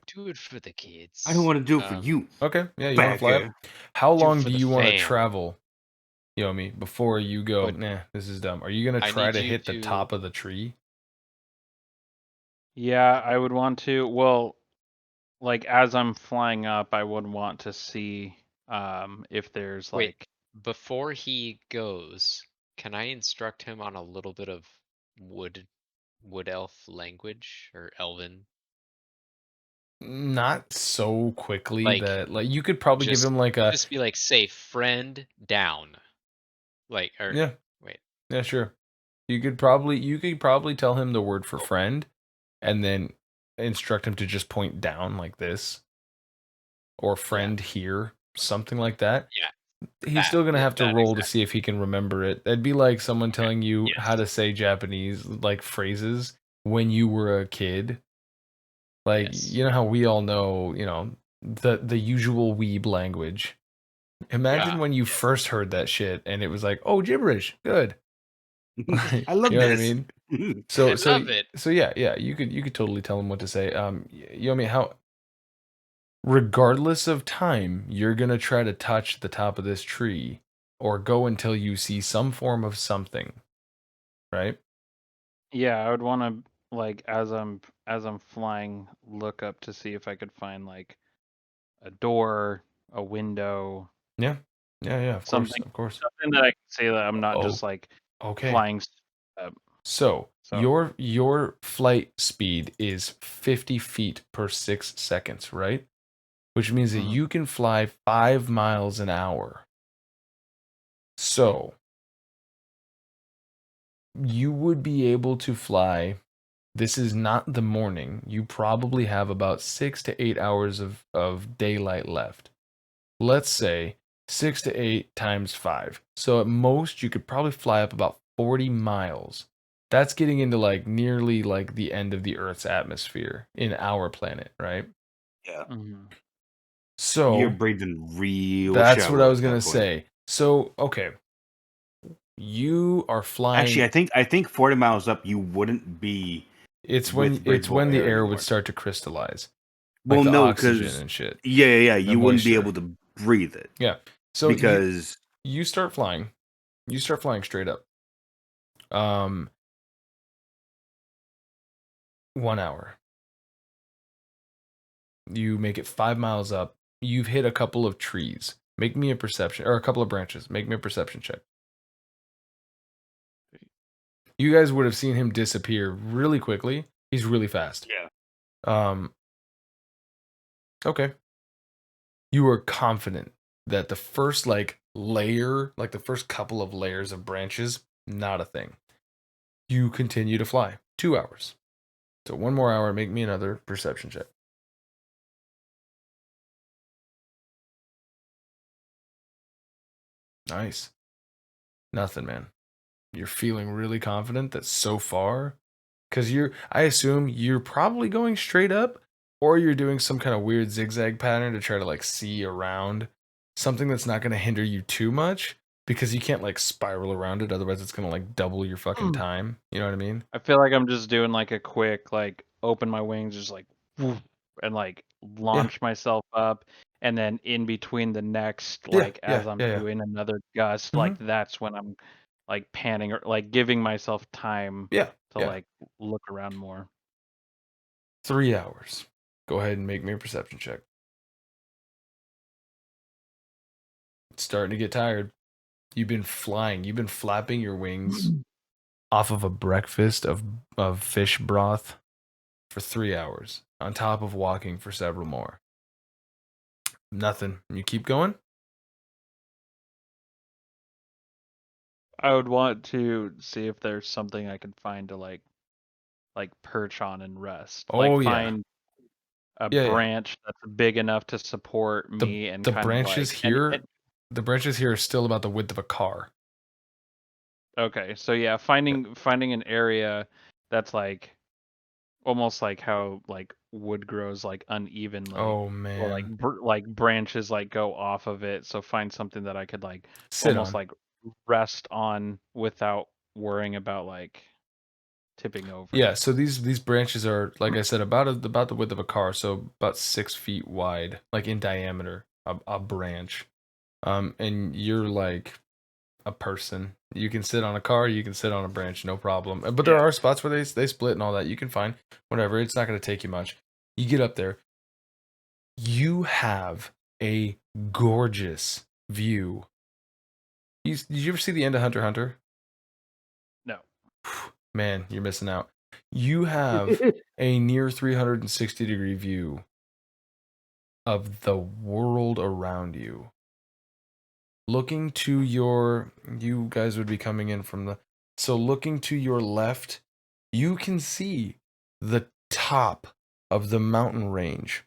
do it for the kids. I don't want to do it for you. Okay, yeah, you want to fly Bagger. up? How Do it long for do the you want to fam. travel, Yomi, before you go, But nah, this is dumb? Are you going to I try need to you hit the to. top of the tree? Yeah, I would want to. Well, like as I'm flying up, I would want to see if there's Wait, like before he goes, can I instruct him on a little bit of wood wood elf language or elven? Not so quickly Like that, like, you could probably give just him like a, just be like, say friend down. Like or yeah, wait. yeah, sure. You could probably tell him the word for Oh, friend and then instruct him to just point down like this or yeah. friend here, something like that. Yeah. He's still gonna Yeah, have to that roll to see exactly. if he can remember it. That'd be like someone Okay. telling you how Yes. to say Japanese like phrases when you were a kid. Like, Yes. you know how we all know, the usual weeb language. Imagine Yeah. when you Yes. first heard that shit and it was like, oh, gibberish, good. I love You know what I this. mean? I love it. So yeah, you could totally tell him what to say. Yomi, how regardless of time, you're gonna try to touch the top of this tree or go until you see some form of something, right? yeah, I would want to like as I'm flying look up to see if I could find like a door, a window, Yeah, of course, something of course. something that I can say that I'm not Oh, just like okay. flying up. So So your flight speed is 50 feet per 6 seconds, right? Which means that mhm. you can fly 5 miles an hour. So you would be able to fly. This is not the morning. You probably have about 6 to 8 hours of daylight left. Let's say 6 to 8 times 5. So at most, you could probably fly up about 40 miles. That's getting into like nearly like the end of the Earth's atmosphere in our planet, right? Yeah. Mhm. You're So breathing real that's what I shallow was at gonna that point. say. So, okay. You are flying. Actually, I think 40 miles up, you wouldn't be. It's with when breathable the air air would anymore. start to crystallize, Well, like the no, oxygen because and shit, yeah, the you wouldn't be moisture. able to breathe it Yeah. So because you start flying. You start flying straight up. 1 hour. You make it 5 miles up. You've hit a couple of trees. Make me a perception, or a couple of branches. Make me a perception check. You guys would have seen him disappear really quickly. He's really fast. yeah. Okay. You are confident that the first layer, like the first couple of layers of branches, not a thing. You continue to fly. 2 hours. So 1 more hour, make me another perception check. Nice. Nothing, man. You're feeling really confident that so far, because I assume you're probably going straight up, or you're doing some kind of weird zigzag pattern to try to like see around something that's not going to hinder you too much, because you can't like spiral around it, otherwise it's going to like double your fucking time. You know what I mean? I feel like I'm just doing like a quick like open my wings, just like woof, and like Yeah. launch myself up, and then in between the next Yeah. like Yeah. as I'm Yeah. doing another gust, Mhm. like that's when I'm like panning or like giving myself time Yeah. to Yeah. like look around more. 3 hours. Go ahead and make me a perception check. It's starting to get tired. You've been flying. You've been flapping your wings off of a breakfast of fish broth for 3 hours, on top of walking for several more. Nothing. You keep going? I would want to see if there's something I could find to like perch on and rest. Like Oh yeah. find a Yeah, yeah. branch that's big enough to support The me and the kind of branches like and here, the branches here are still about the width of a car. okay, so yeah, finding an area that's like almost like how like wood grows like unevenly, Oh or like man. like branches like go off of it. So find something that I could like Sit almost on. like rest on without worrying about like tipping over. Yeah, so these branches are, like I said, about the width of a car, so about 6 feet wide, like in diameter, a branch. And you're like a person. You can sit on a car, you can sit on a branch, no problem. But there Yeah. are spots where they split and all that. You can find whatever. It's not going to take you much. You get up there. You have a gorgeous view. Did you ever see the end of Hunter x Hunter? No. Man, you're missing out. You have a near 360-degree view of the world around you. Looking to you guys would be coming in from so looking to your left, you can see the top of the mountain range.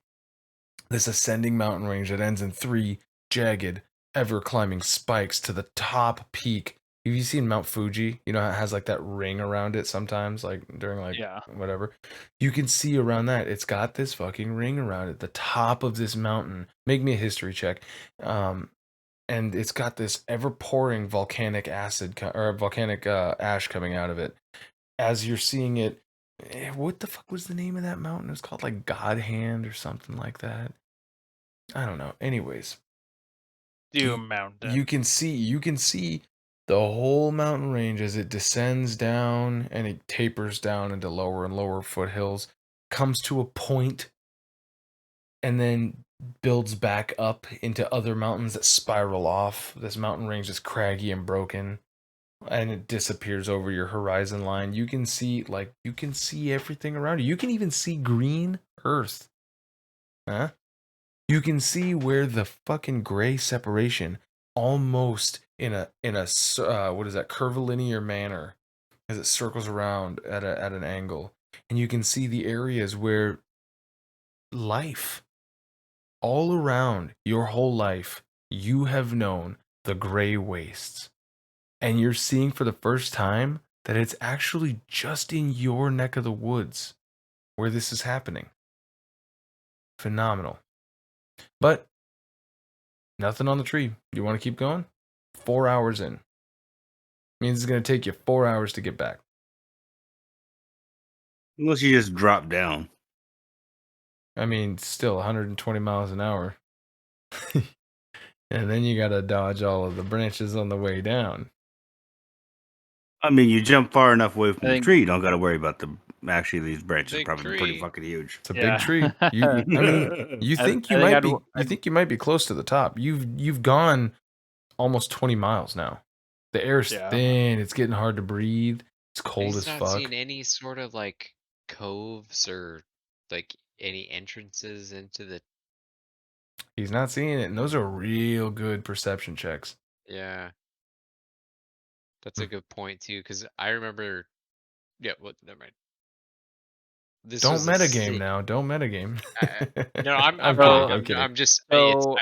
This ascending mountain range that ends in 3 jagged, ever climbing spikes to the top peak. Have you seen Mount Fuji? You know how it has like that ring around it sometimes, like during like Yeah. whatever. You can see around that. It's got this fucking ring around it. The top of this mountain. Make me a history check. And it's got this ever pouring volcanic acid or volcanic ash coming out of it. As you're seeing it, what the fuck was the name of that mountain? It was called like God Hand or something like that. I don't know. Anyways, Doom Mountain. you can see the whole mountain range as it descends down and it tapers down into lower and lower foothills, comes to a point, and then builds back up into other mountains that spiral off. This mountain range is craggy and broken, and it disappears over your horizon line. You can see everything around you. You can even see green earth. Huh? You can see where the fucking gray separation, almost in a what is that, curvilinear manner, as it circles around at an angle, and you can see the areas where life all around your whole life you have known the gray wastes, and you're seeing for the first time that it's actually just in your neck of the woods where this is happening. Phenomenal. But nothing on the tree. You want to keep going? 4 hours in. Means it's going to take you 4 hours to get back. Unless you just drop down. I mean, still 120 miles an hour. And then you got to dodge all of the branches on the way down. I mean, you jump far enough away from I the think- tree, you don't got to worry about the. Actually, these branches Big are probably pretty tree. fucking huge. It's a big tree. I mean, you think you might be close to the top. You've gone almost 20 miles now. The air's Yeah. thin. It's getting hard to breathe. It's cold He's as not fuck. seen any sort of like coves or like any entrances into the. He's not seeing it, and those are real good perception checks. Yeah. That's a good point too, because I remember. Yeah, what? Never mind. This Don't was a metagame si- now. Don't metagame. No, I'm kidding. not. I'm kidding. I'm just. So-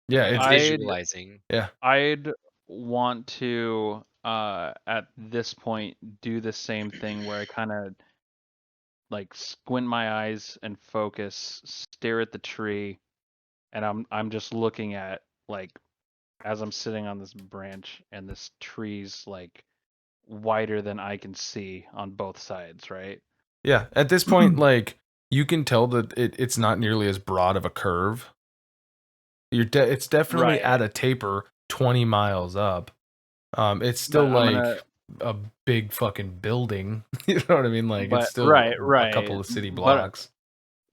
Yeah, I'm it's visualizing. I'd want to at this point do the same thing where I kind of like squint my eyes and focus, stare at the tree, and I'm just looking at like as I'm sitting on this branch and this tree's like wider than I can see on both sides, right? yeah. At this point, like you can tell that it's not nearly as broad of a curve. It's definitely Right. at a taper 20 miles up. It's still But I'm like gonna- a big fucking building. You know what I mean? Like But- it's still right, a couple of city blocks.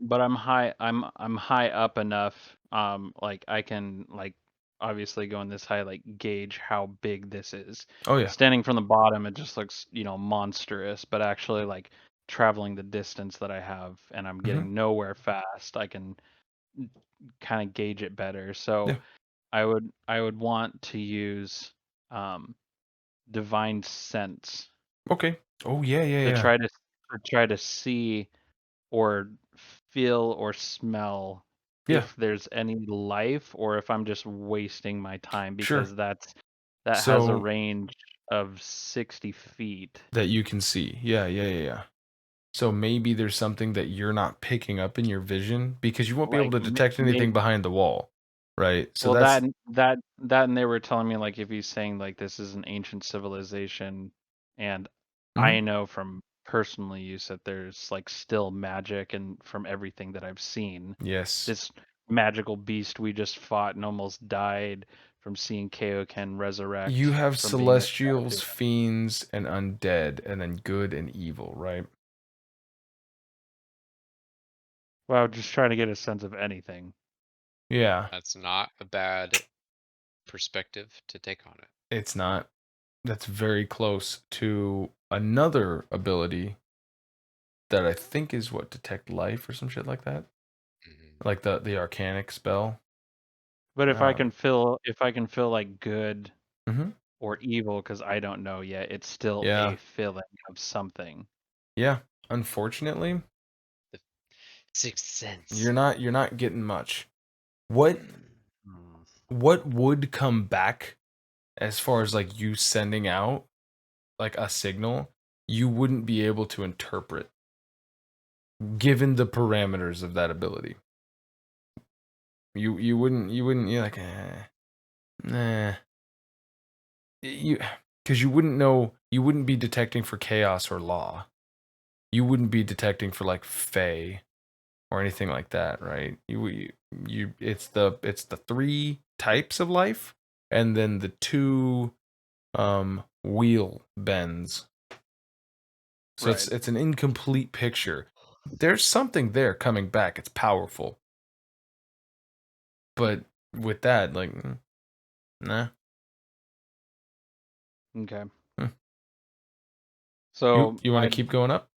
But I'm high up enough like I can like obviously going this high like gauge how big this is. Oh yeah. Standing from the bottom it just looks, monstrous, but actually like traveling the distance that I have and I'm getting nowhere fast, I can kind of gauge it better. So Yeah. I would want to use divine sense Okay. Oh yeah, to try to see or feel or smell Yeah. if there's any life or if I'm just wasting my time, Sure. because that has a So- range of 60 feet. That you can see. Yeah. So maybe there's something that you're not picking up in your vision because you won't be able to Like, detect anything maybe- behind the wall, right? So well, that's that and they were telling me like if he's saying like this is an ancient civilization, and I know from personal use that there's like still magic, and from everything that I've seen, yes. this magical beast we just fought and almost died from seeing Kaioken resurrect. You have from being celestials, attracted. fiends, and undead, and then good and evil, right? Well, just trying to get a sense of anything. Yeah, That's not a bad perspective to take on it. it's not. That's very close to another ability that I think is what detect life or some shit like that, Mhm. like the arcanic spell. But if I Um, can feel like good Mhm. or evil, because I don't know yet, it's still Yeah. a feeling of something. Yeah, unfortunately, Sixth sense. you're not getting much. What would come back as far as like you sending out like a signal, you wouldn't be able to interpret given the parameters of that ability. You wouldn't you're like nah. Because you wouldn't know, you wouldn't be detecting for chaos or law. You wouldn't be detecting for like fey or anything like that, right? You it's the 3 types of life and then the 2 wheel bends. So Right. it's an incomplete picture. There's something there coming back. It's powerful. But with that, like, nah. Okay. Hmm. So You want to keep going up?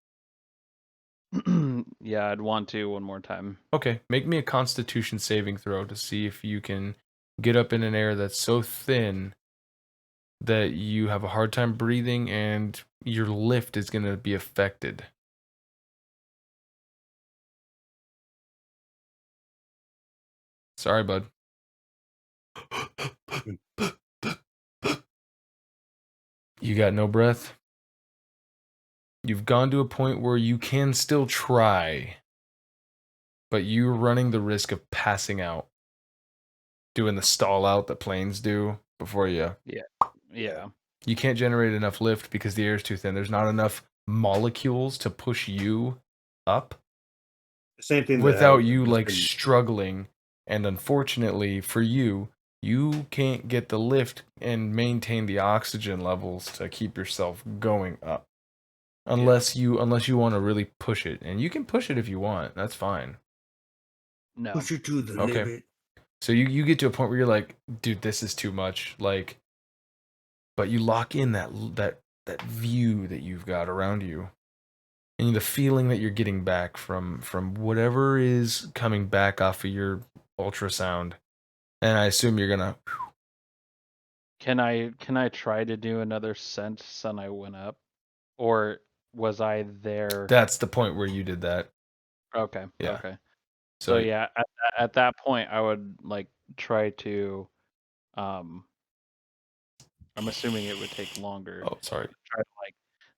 yeah, I'd want to one more time. Okay, make me a Constitution saving throw to see if you can get up in an air that's so thin that you have a hard time breathing and your lift is going to be affected. Sorry, bud. You got no breath? You've gone to a point where you can still try, but you're running the risk of passing out. Doing the stall out that planes do, before you. Yeah. You can't generate enough lift because the air is too thin. There's not enough molecules to push you up Same thing without that you was like struggling. And unfortunately for you, you can't get the lift and maintain the oxygen levels to keep yourself going up. Unless you want to really push it. And you can push it if you want. That's fine. No. push it to the Okay. limit. So you get to a point where you're like, dude, this is too much. Like, but you lock in that view that you've got around you, and the feeling that you're getting back from whatever is coming back off of your ultrasound. And I assume you're gonna. Can I try to do another scent since I went up, or was I there? That's the point where you did that. Okay. Yeah. Okay. So So yeah, at that point, I would like try to. I'm assuming it would take longer. oh, sorry. Try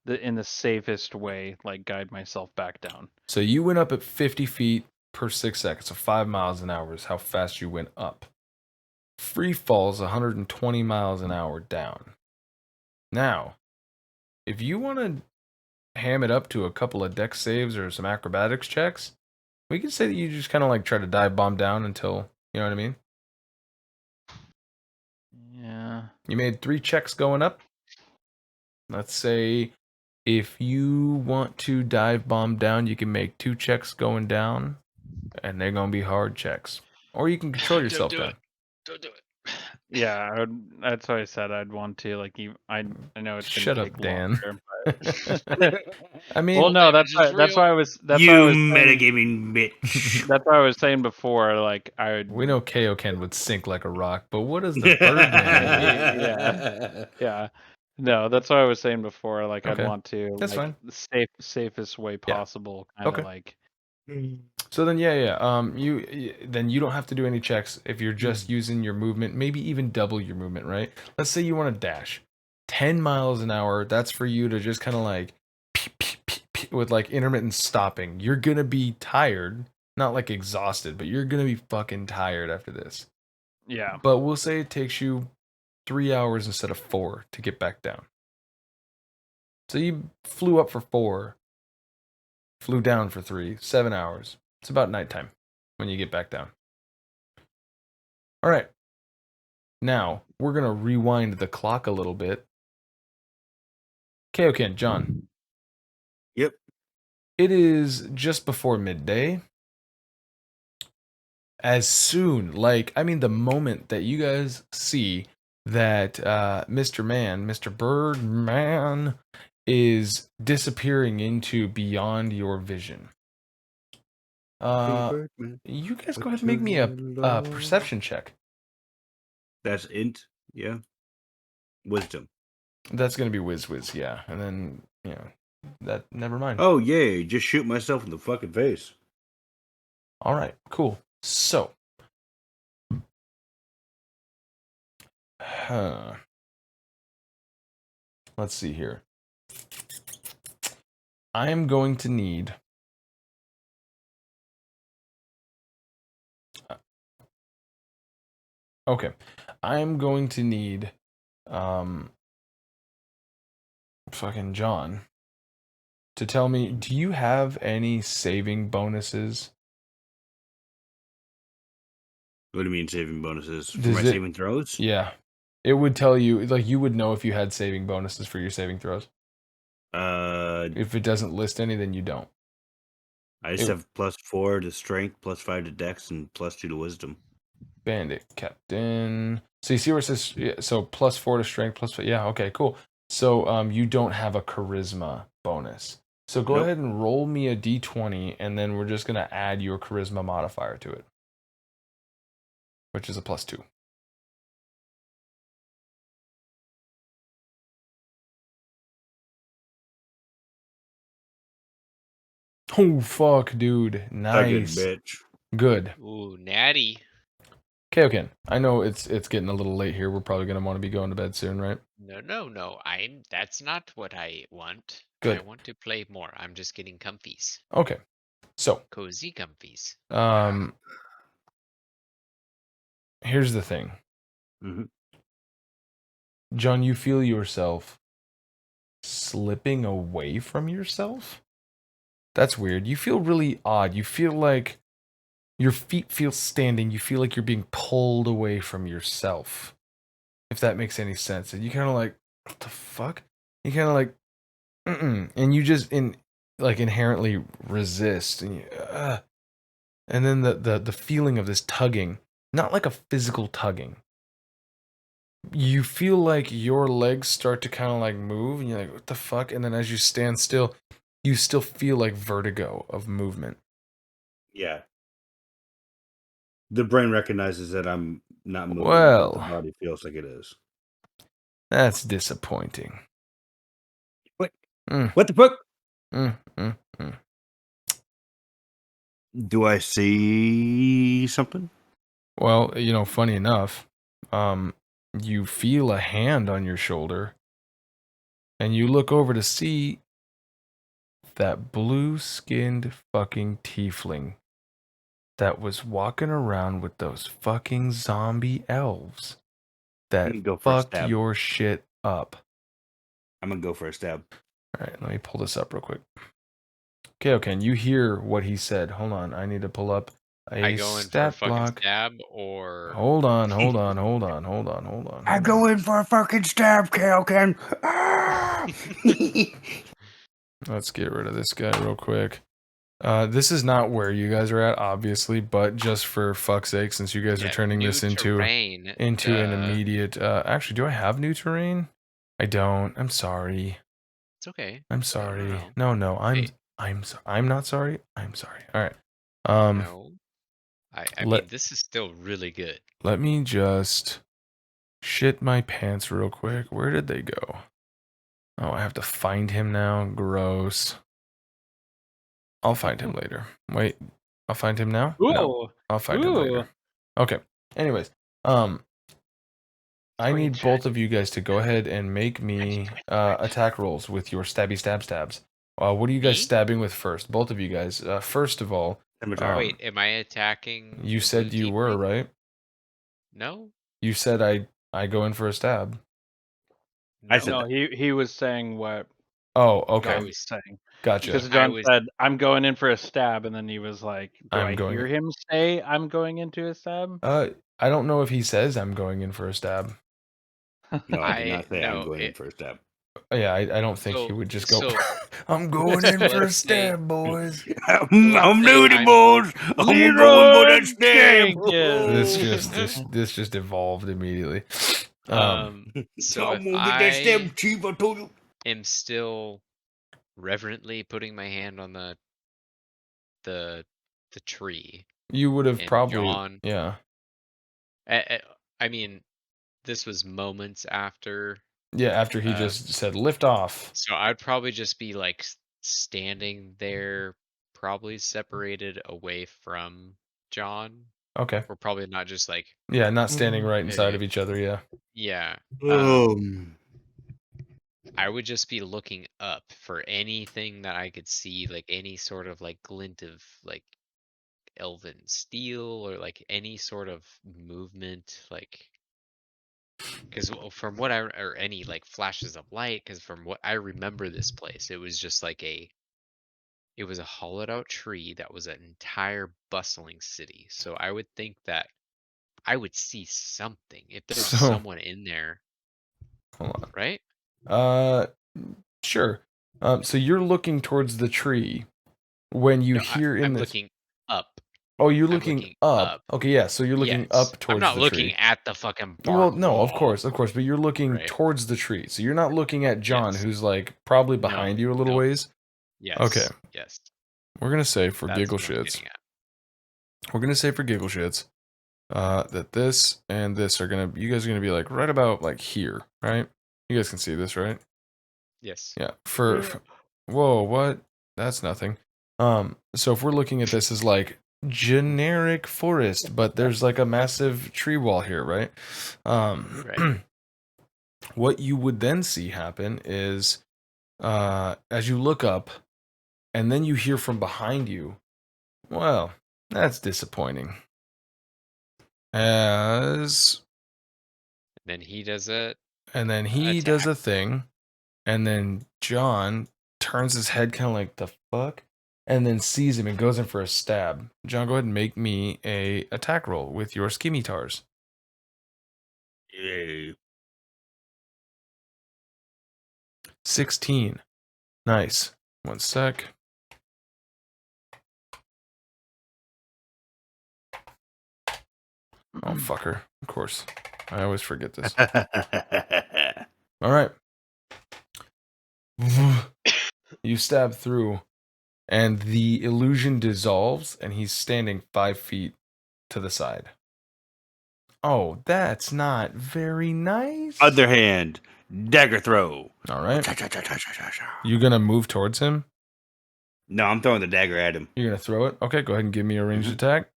to in the safest way, like guide myself back down. So you went up at 50 feet per 6 seconds. So 5 miles an hour is how fast you went up. Free fall's 120 miles an hour down. Now, if you want to ham it up to a couple of deck saves or some acrobatics checks, we can say that you just kind of like try to dive bomb down until, you know what I mean? Yeah. You made 3 checks going up. Let's say if you want to dive bomb down, you can make 2 checks going down, and they're going to be hard checks. Or you can control yourself down. Don't do it. Yeah, that's what I said. I'd want to I know it's Shut gonna up, take Dan. longer, I mean, well, no, Damage is that's why I real. was saying, metagaming bitch. that's what I was saying before. Like I would. we know Kaioken would sink like a rock, but what does the Birdman? Yeah. No, that's what I was saying before. Like I'd Okay, want to that's fine. the safest way possible, kind of Okay. like. So then, then you don't have to do any checks if you're just using your movement, maybe even double your movement, right? Let's say you want to dash 10 miles an hour. That's for you to just kind of like with like intermittent stopping. You're gonna be tired, not like exhausted, but you're gonna be fucking tired after this. Yeah. But we'll say it takes you 3 hours instead of 4 to get back down. So you flew up for 4, flew down for 3, 7 hours. It's about nighttime when you get back down. All right. Now, we're going to rewind the clock a little bit. Kaioken, John. Yep. It is just before midday. As soon, the moment that you guys see that Mr. Birdman, is disappearing into beyond your vision. You guys go ahead and make me a perception check. That's int, yeah. Wisdom. That's gonna be whiz, yeah. And then, that, never mind. Oh, yay, just shoot myself in the fucking face. All right, cool. So, let's see here. I am going to need... Okay. I am going to need... fucking John to tell me, do you have any saving bonuses? What do you mean saving bonuses? For Does my it- saving throws? Yeah. It would tell you, like, you would know if you had saving bonuses for your saving throws. If it doesn't list any, then you don't. I just have +4 to strength, +5 to dex, and +2 to wisdom. Bandit Captain. So you see where it says, so +4 to strength, +5. Yeah, okay, cool. So you don't have a charisma bonus. So go Nope. ahead and roll me a d20, and then we're just going to add your charisma modifier to it, which is a +2. Oh, fuck, dude. Nice. Bitch. Good. Ooh, natty. Okay. I know it's getting a little late here. We're probably going to want to be going to bed soon, right? No. That's not what I want. Good. I want to play more. I'm just getting comfies. Okay. So, Cozy comfies. here's the thing. Mhm. John, you feel yourself slipping away from yourself? That's weird. You feel really odd. You feel like your feet feel standing. You feel like you're being pulled away from yourself. If that makes any sense. And you kind of like, what the fuck? You kind of like, and you just inherently resist. And then the feeling of this tugging, not like a physical tugging. You feel like your legs start to kind of like move, and you're like, what the fuck? And then as you stand still, you still feel like vertigo of movement. Yeah. The brain recognizes that I'm not moving, Well, but the body feels like it is. That's disappointing. What? Mm, What the fuck? mm, mm, mm. Do I see something? Well, funny enough, you feel a hand on your shoulder, and you look over to see that blue-skinned fucking tiefling that was walking around with those fucking zombie elves I'm that gonna go for a fucked stab. your shit up. I'm gonna go for a stab. All right, let me pull this up real quick. Kaioken, you hear what he said. Hold on, I need to pull up I a go in for a stat fucking block. stab or Hold on. I go in for a fucking stab, Kaioken. Ah! Let's get rid of this guy real quick. This is not where you guys are at, obviously, but just for fuck's sake, since you guys are yeah, turning new this into terrain. an Duh. immediate. Actually, do I have new terrain? I don't. I'm sorry. It's okay. I'm sorry. No. No. Hey, I'm not sorry. I'm sorry. All right. no. I Let mean, this is still really good. let me just shit my pants real quick. Where did they go? Oh, I have to find him now. Gross. I'll find him later. Wait, I'll find him now? No, Ooh. I'll find him later. Okay. Anyways, I need both of you guys to go ahead and make me attack rolls with your stabby stabs. What are you guys Me? stabbing with first? Both of you guys. First of all, Wait, am I attacking you the blue said you were, tiefling? right? No. You said I go in for a stab. I said No, he was saying what Oh, John okay. was saying. Gotcha. Because I John was said, I'm going in for a stab, and then he was like, do I'm I going hear in. him say I'm going into a stab? I don't know if he says I'm going in for a stab. no, I did I not say I'm no. going in for a stab. Yeah, I don't think he would just go. So I'm going in for a let's say stab, boys. let's I'm say nudie, I'm boys. I'm going for Leroy that stab. Jenkins. This just evolved immediately. so I'm if gonna get that I stab, Chief. I told you. am still reverently putting my hand on the tree You would have and probably, John yeah, I mean this was moments after after he just said lift off. so I'd probably just be like standing there probably separated away from John. Okay, We're probably not just like yeah, not standing right inside hey, of each other. Yeah, yeah. Um, I would just be looking up for anything that I could see, like any sort of like glint of like elven steel or like any sort of movement, like because from what I or any like flashes of light, because from what I remember this place, it was just like it was a hollowed out tree that was an entire bustling city. So I would think that I would see something if there's so someone in there, hold right? on. Sure. So you're looking towards the tree when you No, hear in I'm this. looking up. Oh, you're I'm looking looking up. up. Okay, yeah. So you're looking Yes. up I'm towards not the looking tree. at the fucking Well, bark no, of wall. course, but you're looking Right. towards the tree. So you're not looking at John, Yes. who's like probably No. behind you a little No. ways. Yes. Okay, Yes. we're gonna say for That's giggle what I'm shits. getting at. That this and this are gonna. You guys are gonna be like right about like here, right? You guys can see this, right? Yes. Yeah. Whoa, what? That's nothing. So if we're looking at this as like generic forest, but there's like a massive tree wall here, right? Right. What you would then see happen is, as you look up, and then you hear from behind you. Well, that's disappointing. As Then he does it. And then he Attack. does a thing, and then John turns his head kind of like, the fuck? And then sees him and goes in for a stab. John, go ahead and make me a attack roll with your skimitars. Yay. 16. Nice. One sec. Oh, fucker. Of course. I always forget this. All right. You stab through, and the illusion dissolves, and he's standing 5 feet to the side. Oh, that's not very nice. Other hand, dagger throw. All right. You gonna move towards him? No, I'm throwing the dagger at him. You're gonna throw it? Okay, go ahead and give me a ranged Mhm. attack.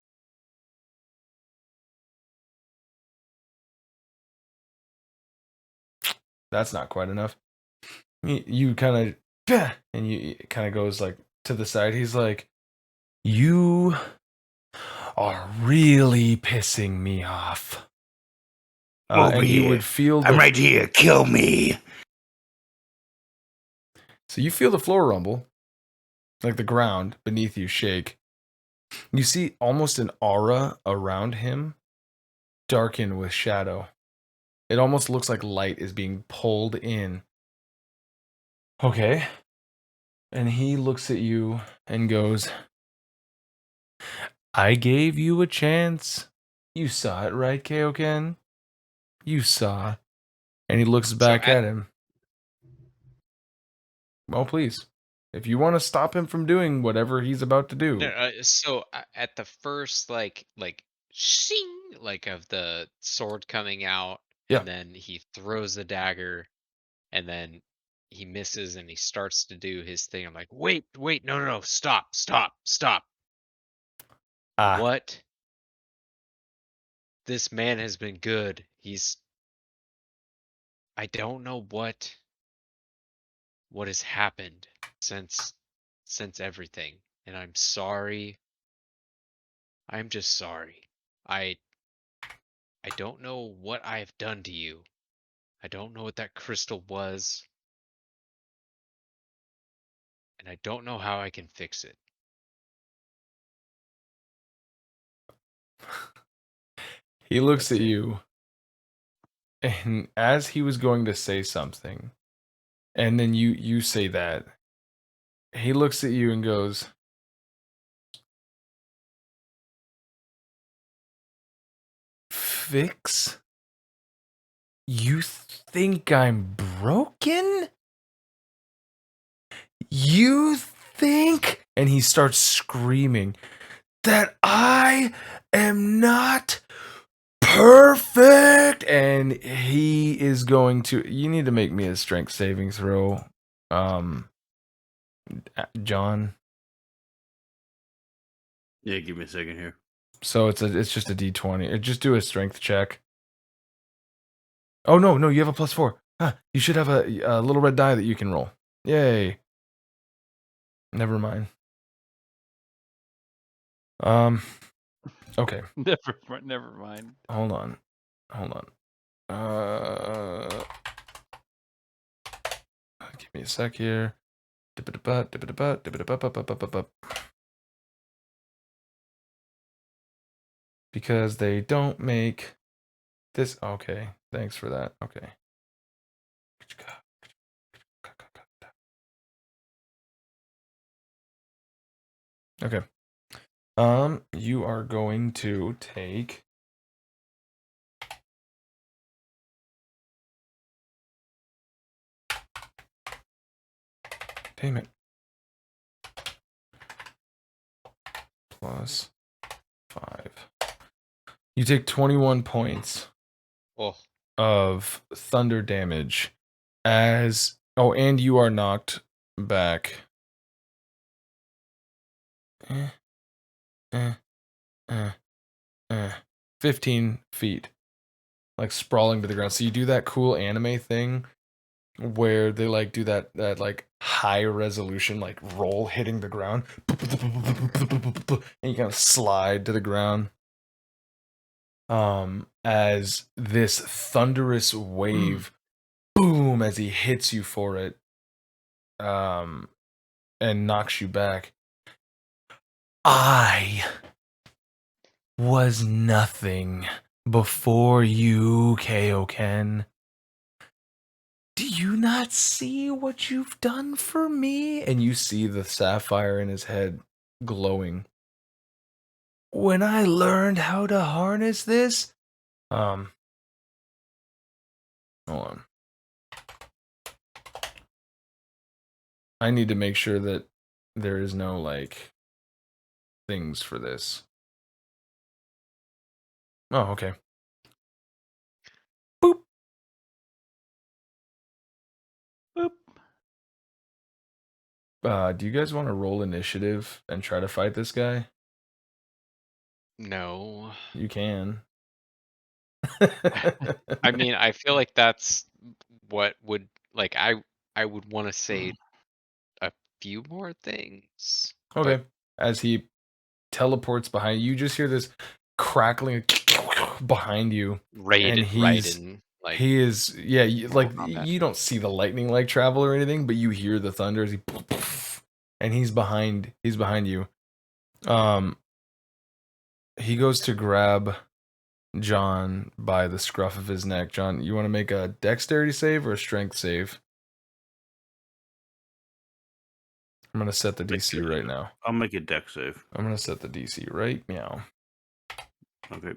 That's not quite enough. You kind of, and you kind of goes like to the side. He's like, "You are really pissing me off." Over And you here. would feel I'm right here. Kill me. So you feel the floor rumble, like the ground beneath you shake. You see almost an aura around him darken with shadow. It almost looks like light is being pulled in. Okay. And he looks at you and goes, I gave you a chance. You saw it, right, Kaioken? You saw. And he looks back at him. Well, please. If you want to stop him from doing whatever he's about to do. No, so at the first shing, like of the sword coming out, Yeah. and then he throws the dagger, and then he misses, and he starts to do his thing. I'm like, wait, no, stop. Ah. What? This man has been good. I don't know what has happened since everything, and I'm sorry. I'm just sorry. I don't know what I have done to you. I don't know what that crystal was, and I don't know how I can fix it. He looks That's at it. you, and as he was going to say something, and then you say that, he looks at you and goes, Fix? You think I'm broken? You think? And he starts screaming that I am not perfect. And he is going to. You need to make me a strength saving throw, John. Yeah, give me a second here. So it's just a d20. Just do a strength check. Oh no, you have a +4. You should have a little red die that you can roll. Yay. Never mind. Okay. Never mind. Hold on. Give me a sec here. Because they don't make this. Okay. Thanks for that. Okay. Okay. You are going to take. Damn it. +5. You take 21 points Oh, of thunder damage as. Oh, and you are knocked back. 15 feet. Like sprawling to the ground. So you do that cool anime thing where they like do that like high resolution like roll hitting the ground. And you kind of slide to the ground. As this thunderous wave boom, as he hits you for it, and knocks you back. I was nothing before you, Kaioken. Do you not see what you've done for me? And you see the sapphire in his head glowing. When I learned how to harness this, hold on. I need to make sure that there is no, like, things for this. Oh, okay. Boop. Boop. Do you guys want to roll initiative and try to fight this guy? No. You can. I mean, I feel like that's what would like I would want to say a few more things. Okay. As he teleports behind you, you just hear this crackling behind you, and Right in like he is like combat. you don't see the lightning like travel or anything, but you hear the thunder as and he's behind you. He goes to grab John by the scruff of his neck. John, you want to make a dexterity save or a strength save? I'm gonna set the DC right now. I'll make a deck save. I'm gonna set the DC right now. Okay.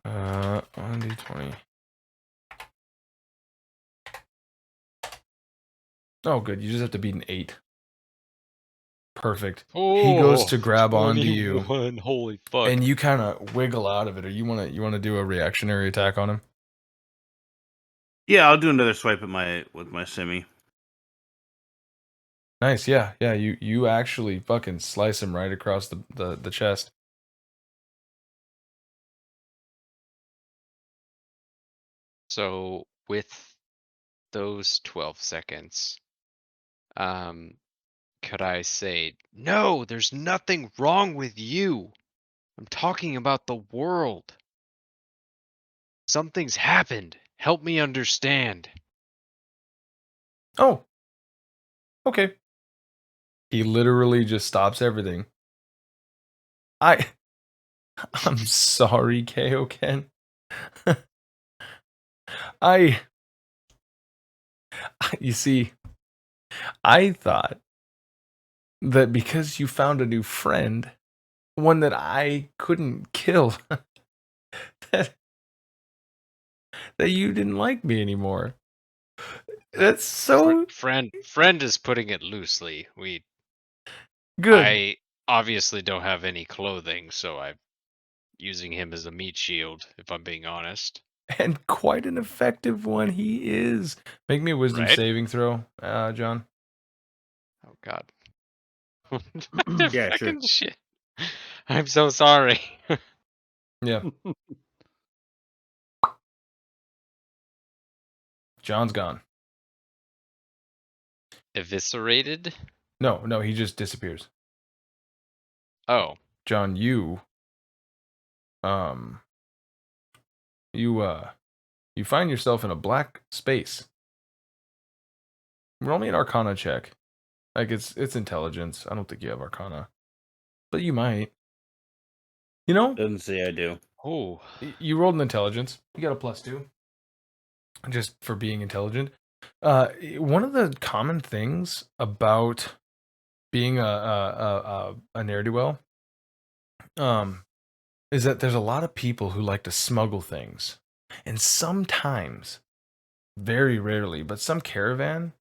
1d20. Oh, good. You just have to beat an 8. Perfect. He goes to grab onto you, Holy fuck. and you kind of wiggle out of it. Or you wanna do a reactionary attack on him? Yeah, I'll do another swipe with my semi. Nice. Yeah. You actually fucking slice him right across the chest. So with those 12 seconds, could I say, no, there's nothing wrong with you. I'm talking about the world. Something's happened. Help me understand. Oh. Okay. He literally just stops everything. I'm sorry, Kaioken. You see, I thought that because you found a new friend, one that I couldn't kill, that you didn't like me anymore. That's so Friend is putting it loosely. good I obviously don't have any clothing, so I'm using him as a meat shield, if I'm being honest. and quite an effective one he is. Make me a wisdom Right? saving throw, John. Oh god. Yeah, sure. Fucking shit. I'm so sorry. Yeah. John's gone. Eviscerated? No, he just disappears. Oh. John, you find yourself in a black space. Roll me an Arcana check. Like it's intelligence. I don't think you have Arcana, but you might. You know, Doesn't say I do. Oh. you rolled an intelligence. You got a +2, just for being intelligent. One of the common things about being a ne'er-do-well, is that there's a lot of people who like to smuggle things, and sometimes, very rarely, but some caravan,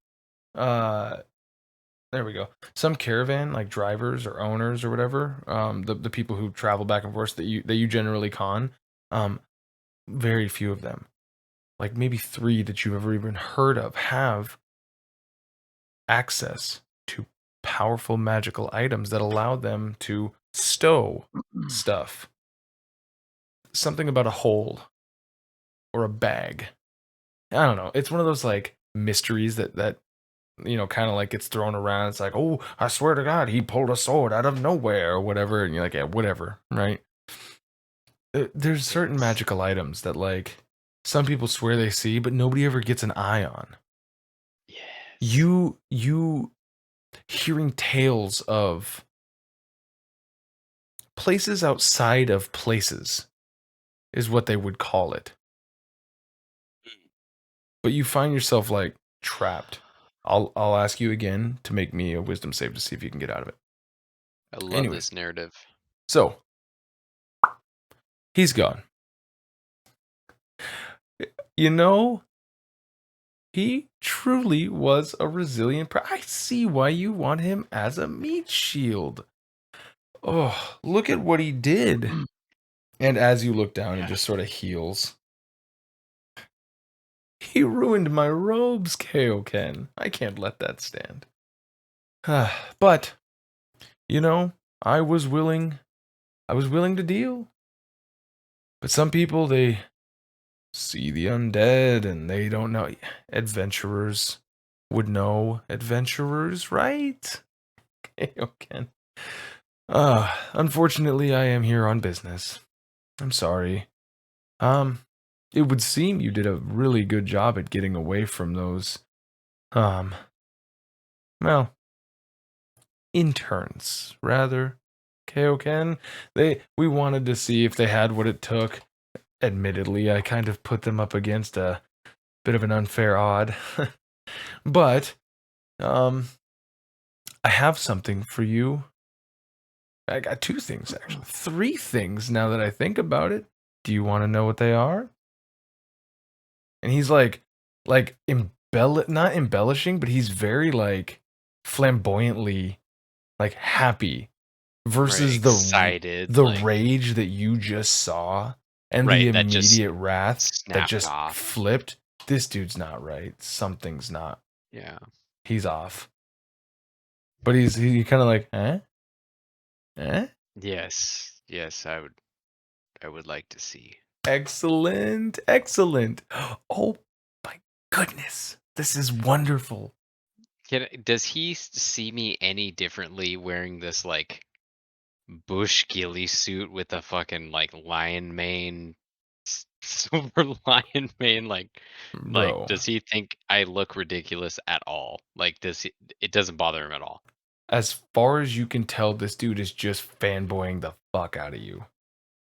there we go. Some caravan, like drivers or owners or whatever, the people who travel back and forth that you generally con, very few of them, like maybe 3 that you've ever even heard of, have access to powerful magical items that allow them to stow stuff. Something about a hole or a bag. I don't know. It's one of those like mysteries that kind of like gets thrown around. It's like, oh, I swear to God, he pulled a sword out of nowhere or whatever. And you're like, yeah, whatever, right? There's certain magical items that like some people swear they see, but nobody ever gets an eye on. Yes. You hearing tales of places outside of places is what they would call it. But you find yourself like trapped. I'll ask you again to make me a wisdom save to see if you can get out of it. I love Anyways. this narrative. So, he's gone. You know, he truly was a resilient. I see why you want him as a meat shield. Oh, look at what he did. And as you look down, it just sort of heals. He ruined my robes, Kaioken. I can't let that stand. But, you know, I was willing to deal. But some people, they see the undead and they don't know. Adventurers would know adventurers, right? Kaioken. Unfortunately, I am here on business. I'm sorry. It would seem you did a really good job at getting away from those, well, interns, rather. Kaioken. We wanted to see if they had what it took. Admittedly, I kind of put them up against a bit of an unfair odd. But, I have something for you. I got 2 things, actually. 3 things now that I think about it. Do you want to know what they are? And he's like not embellishing, but he's very like flamboyantly like happy versus excited, the like, rage that you just saw and the right, that just immediate wrath that snapped just off. flipped. This dude's not right. Something's not. Yeah. He's off. But he kind of like, eh? Eh? Yes, I would like to see. Excellent. Excellent. Oh my goodness. This is wonderful. Does he see me any differently wearing this like bush ghillie suit with a fucking like lion mane, silver lion mane? Like, Bro. does he think I look ridiculous at all? Like, it doesn't bother him at all? As far as you can tell, this dude is just fanboying the fuck out of you.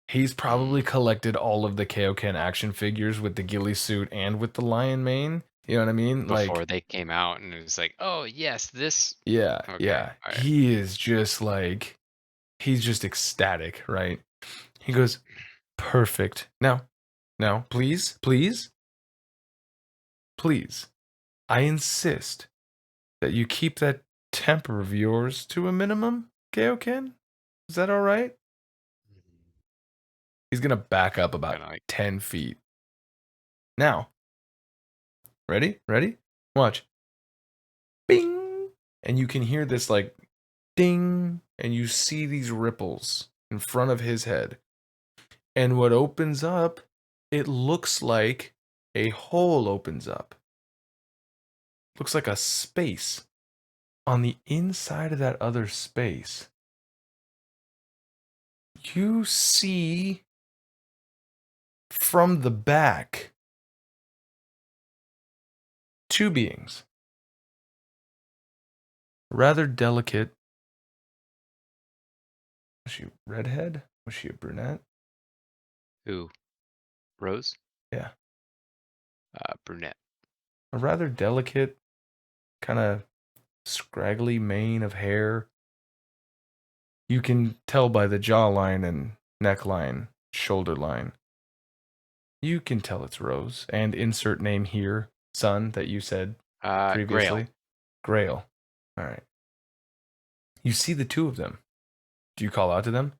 He's probably collected all of the Kaioken action figures with the ghillie suit and with the lion mane. You know what I mean? Before Like, they came out, and it was like, oh yes, this. yeah, Okay, yeah. all right. He is just like, he's just ecstatic, right? He goes, perfect. Now, please, I insist that you keep that temper of yours to a minimum, Kaioken. Is that all right? He's gonna back up about Kind of like, 10 feet. Now, ready? Watch. Bing! And you can hear this like ding, and you see these ripples in front of his head. And what opens up, it looks like a hole opens up. Looks like a space. On the inside of that other space, you see from the back 2 beings. Rather delicate. Was she redhead? Was she a brunette? who? Rose? Yeah. Brunette. A rather delicate, kind of scraggly mane of hair. You can tell by the jawline and neckline, shoulder line. You can tell it's Rose. And insert name here, son, that you said previously. Grail. All right. You see the 2 of them. Do you call out to them?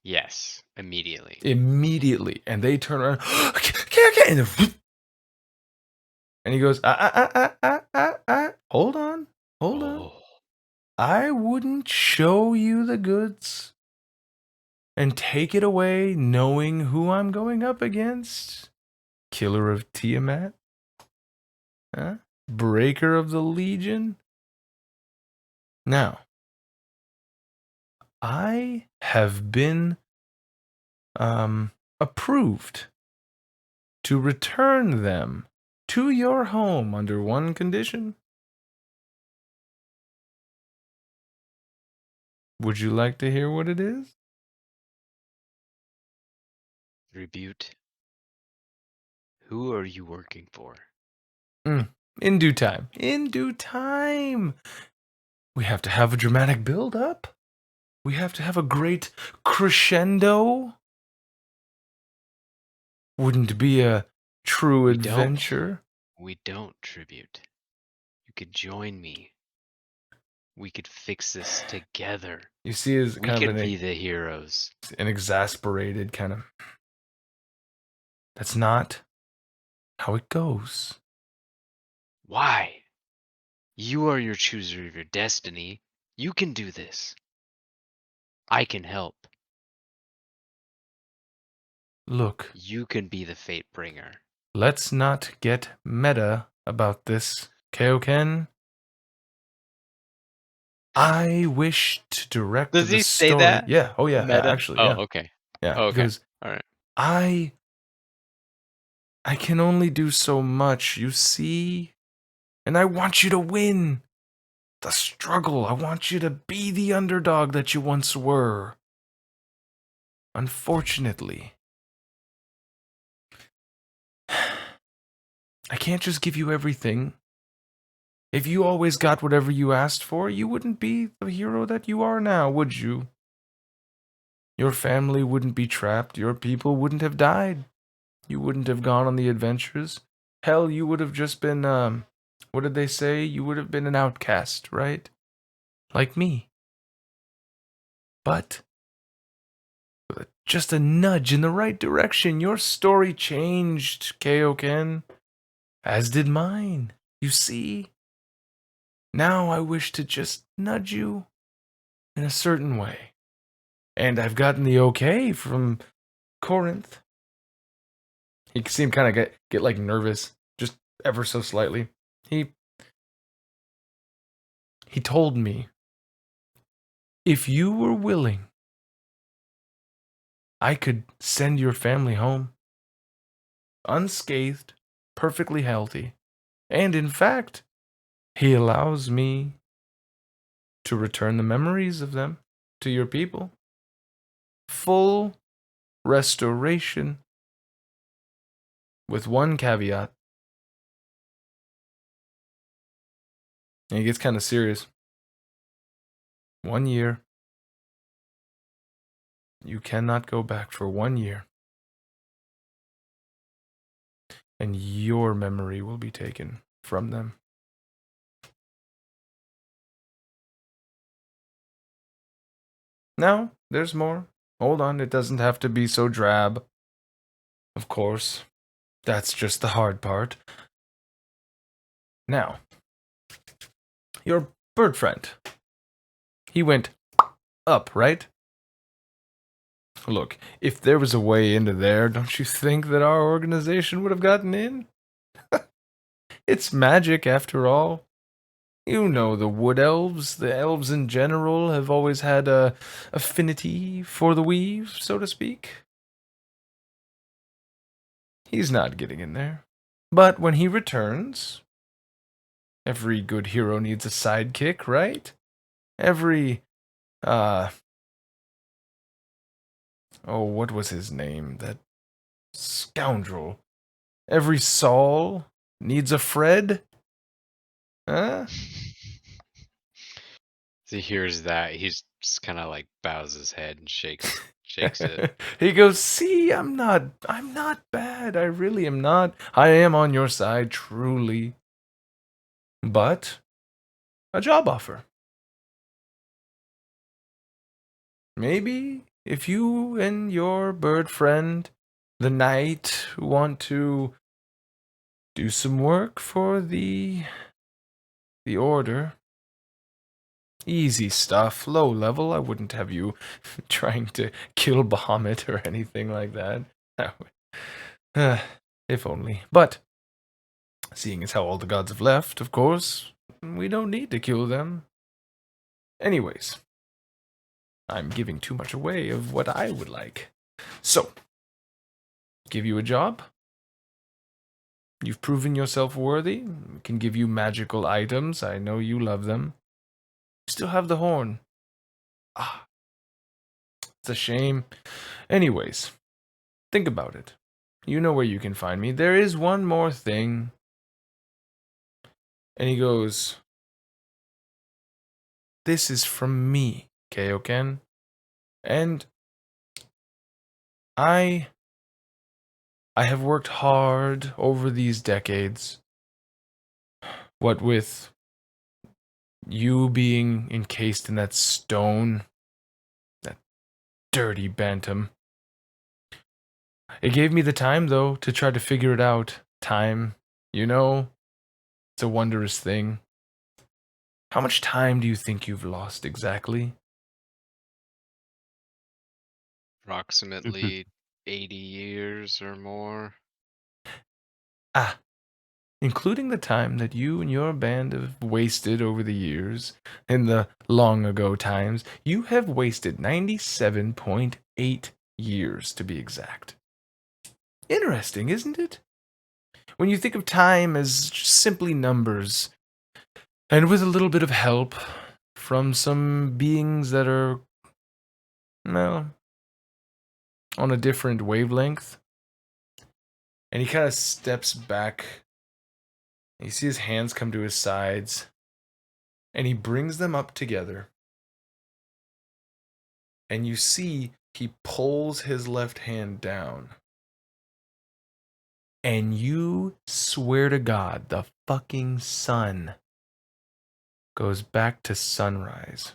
Yes, immediately. Immediately. And they turn around. And he goes, hold on. Oh. I wouldn't show you the goods and take it away knowing who I'm going up against. Killer of Tiamat? Huh? Breaker of the Legion? Now, I have been approved to return them to your home under one condition. Would you like to hear what it is? Tribute. Who are you working for? In due time. In due time. We have to have a dramatic build-up. We have to have a great crescendo. Wouldn't be a true We don't. adventure. We don't, Tribute. You could join me. We could fix this together. You see, is We kind of could be the heroes. an exasperated kind of. That's not how it goes. Why? You are your chooser of your destiny. You can do this. I can help. Look, You can be the fate bringer. let's not get meta about this, Kaioken. I wish to direct Does the he say story. that? Yeah. Oh yeah. Meta? Actually, yeah. okay. Yeah. Oh, okay. Because All right. I can only do so much, you see? And I want you to win. The struggle. I want you to be the underdog that you once were. Unfortunately, I can't just give you everything. If you always got whatever you asked for, you wouldn't be the hero that you are now, would you? Your family wouldn't be trapped. Your people wouldn't have died. You wouldn't have gone on the adventures. Hell, you would have just been, what did they say? You would have been an outcast, right? Like me. But, with just a nudge in the right direction, your story changed, Kaioken. As did mine, you see? Now I wish to just nudge you in a certain way. And I've gotten the okay from Corinth. He seemed kind of get like nervous, just ever so slightly. He told me, if you were willing, I could send your family home. Unscathed, perfectly healthy. And in fact, he allows me to return the memories of them to your people. Full restoration. With one caveat. And he gets kind of serious. 1 year. You cannot go back for 1 year. And your memory will be taken from them. Now, there's more. Hold on, it doesn't have to be so drab. Of course. That's just the hard part. Now, your bird friend. He went up, right? Look, if there was a way into there, don't you think that our organization would have gotten in? It's magic, after all. You know the wood elves, the elves in general, have always had a affinity for the weave, so to speak. He's not getting in there. But when he returns, every good hero needs a sidekick, right? Every, oh, what was his name? That scoundrel. Every Saul needs a Fred? Huh? So he hears that. He's just kind of like bows his head and shakes it. He goes, see, I'm not bad. I really am not. I am on your side, truly. But a job offer. Maybe if you and your bird friend, the knight, want to do some work for the order. Easy stuff, low level. I wouldn't have you trying to kill Bahamut or anything like that. If only. But, seeing as how all the gods have left, of course, we don't need to kill them. Anyways, I'm giving too much away of what I would like. So, give you a job, You've proven yourself worthy. Can give you magical items. I know you love them. Still have the horn. Ah, it's a shame. Anyways, think about it. You know where you can find me. There is one more thing. And he goes, this is from me, Kaioken. And I have worked hard over these decades. What with you being encased in that stone, that dirty bantam. It gave me the time, though, to try to figure it out. Time, you know, it's a wondrous thing. How much time do you think you've lost exactly? Approximately 80 years or more. Ah, including the time that you and your band have wasted over the years, in the long ago times, you have wasted 97.8 years to be exact. Interesting, isn't it? When you think of time as just simply numbers, and with a little bit of help from some beings that are, well, on a different wavelength. And he kind of steps back. You see his hands come to his sides. And he brings them up together. And you see he pulls his left hand down. And you swear to God, the fucking sun goes back to sunrise.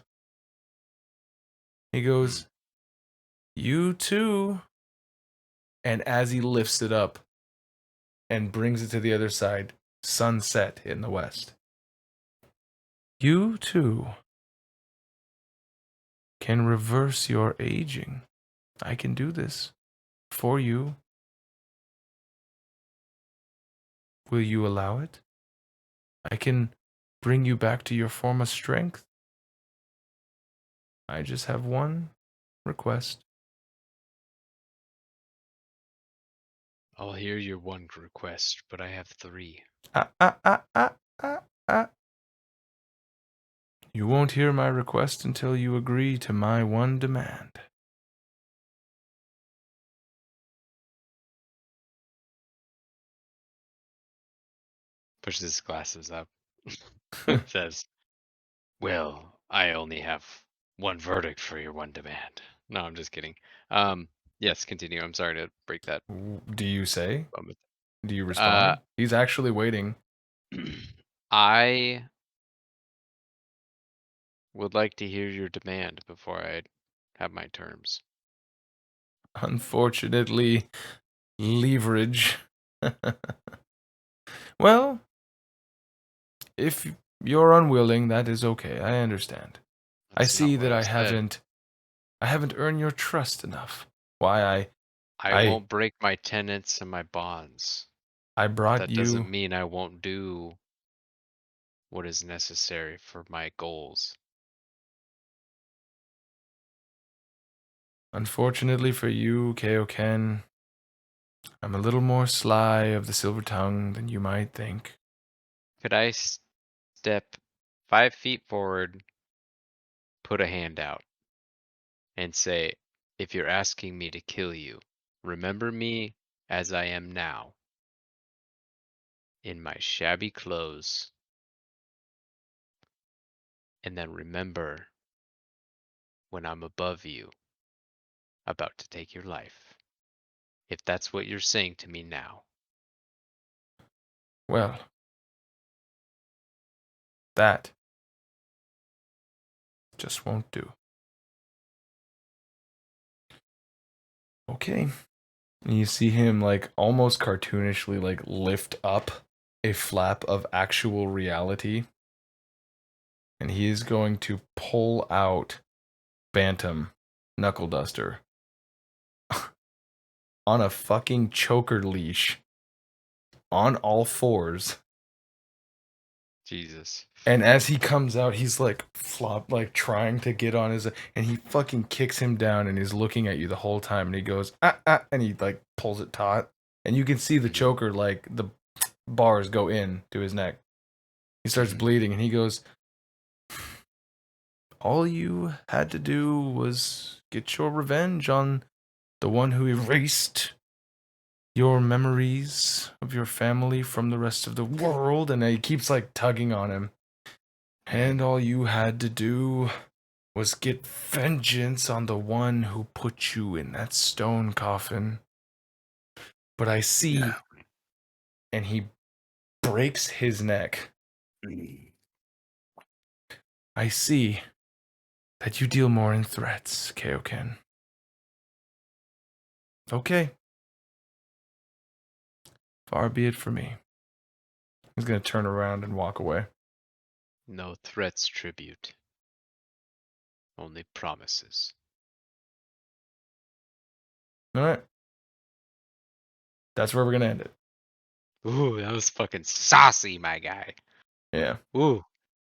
He goes, you too. And as he lifts it up and brings it to the other side, sunset in the west. You too can reverse your aging. I can do this for you. Will you allow it? I can bring you back to your former strength. I just have one request. I'll hear your one request, but I have 3. Ah, ah, ah, ah, ah, ah. You won't hear my request until you agree to my one demand. Pushes his glasses up. Says, well, I only have one verdict for your one demand. No, I'm just kidding. Yes, continue. I'm sorry to break that Do you say? moment. Do you respond? He's actually waiting. I would like to hear your demand before I have my terms. Unfortunately, leverage. Well, if you're unwilling, that is okay. I understand. I That's not see what that I I said. haven't earned your trust enough. Why I won't break my tenets and my bonds. I But brought that you. doesn't mean I won't do what is necessary for my goals. Unfortunately for you, Kaioken, I'm a little more sly of the silver tongue than you might think. Could I step 5 feet forward, put a hand out, and say, if you're asking me to kill you, remember me as I am now, in my shabby clothes, and then remember when I'm above you, about to take your life. If that's what you're saying to me now. Well, that just won't do. Okay. And you see him like almost cartoonishly like lift up a flap of actual reality. And he is going to pull out Bantam Knuckle Duster on a fucking choker leash on all fours. Jesus. And as he comes out, he's like trying to get on his, and he fucking kicks him down and he's looking at you the whole time. And he goes, ah, ah, and he like pulls it taut. And you can see the choker, like bars go in to his neck. He starts bleeding, and he goes, all you had to do was get your revenge on the one who erased your memories of your family from the rest of the world. And he keeps like tugging on him. And all you had to do was get vengeance on the one who put you in that stone coffin. But I see, Yeah. and he breaks his neck. I see that you deal more in threats, Kaioken. Okay. Far be it from me. He's gonna turn around and walk away. No threats, tribute. Only promises. Alright. That's where we're gonna end it. Ooh, that was fucking saucy, my guy. Yeah. Ooh.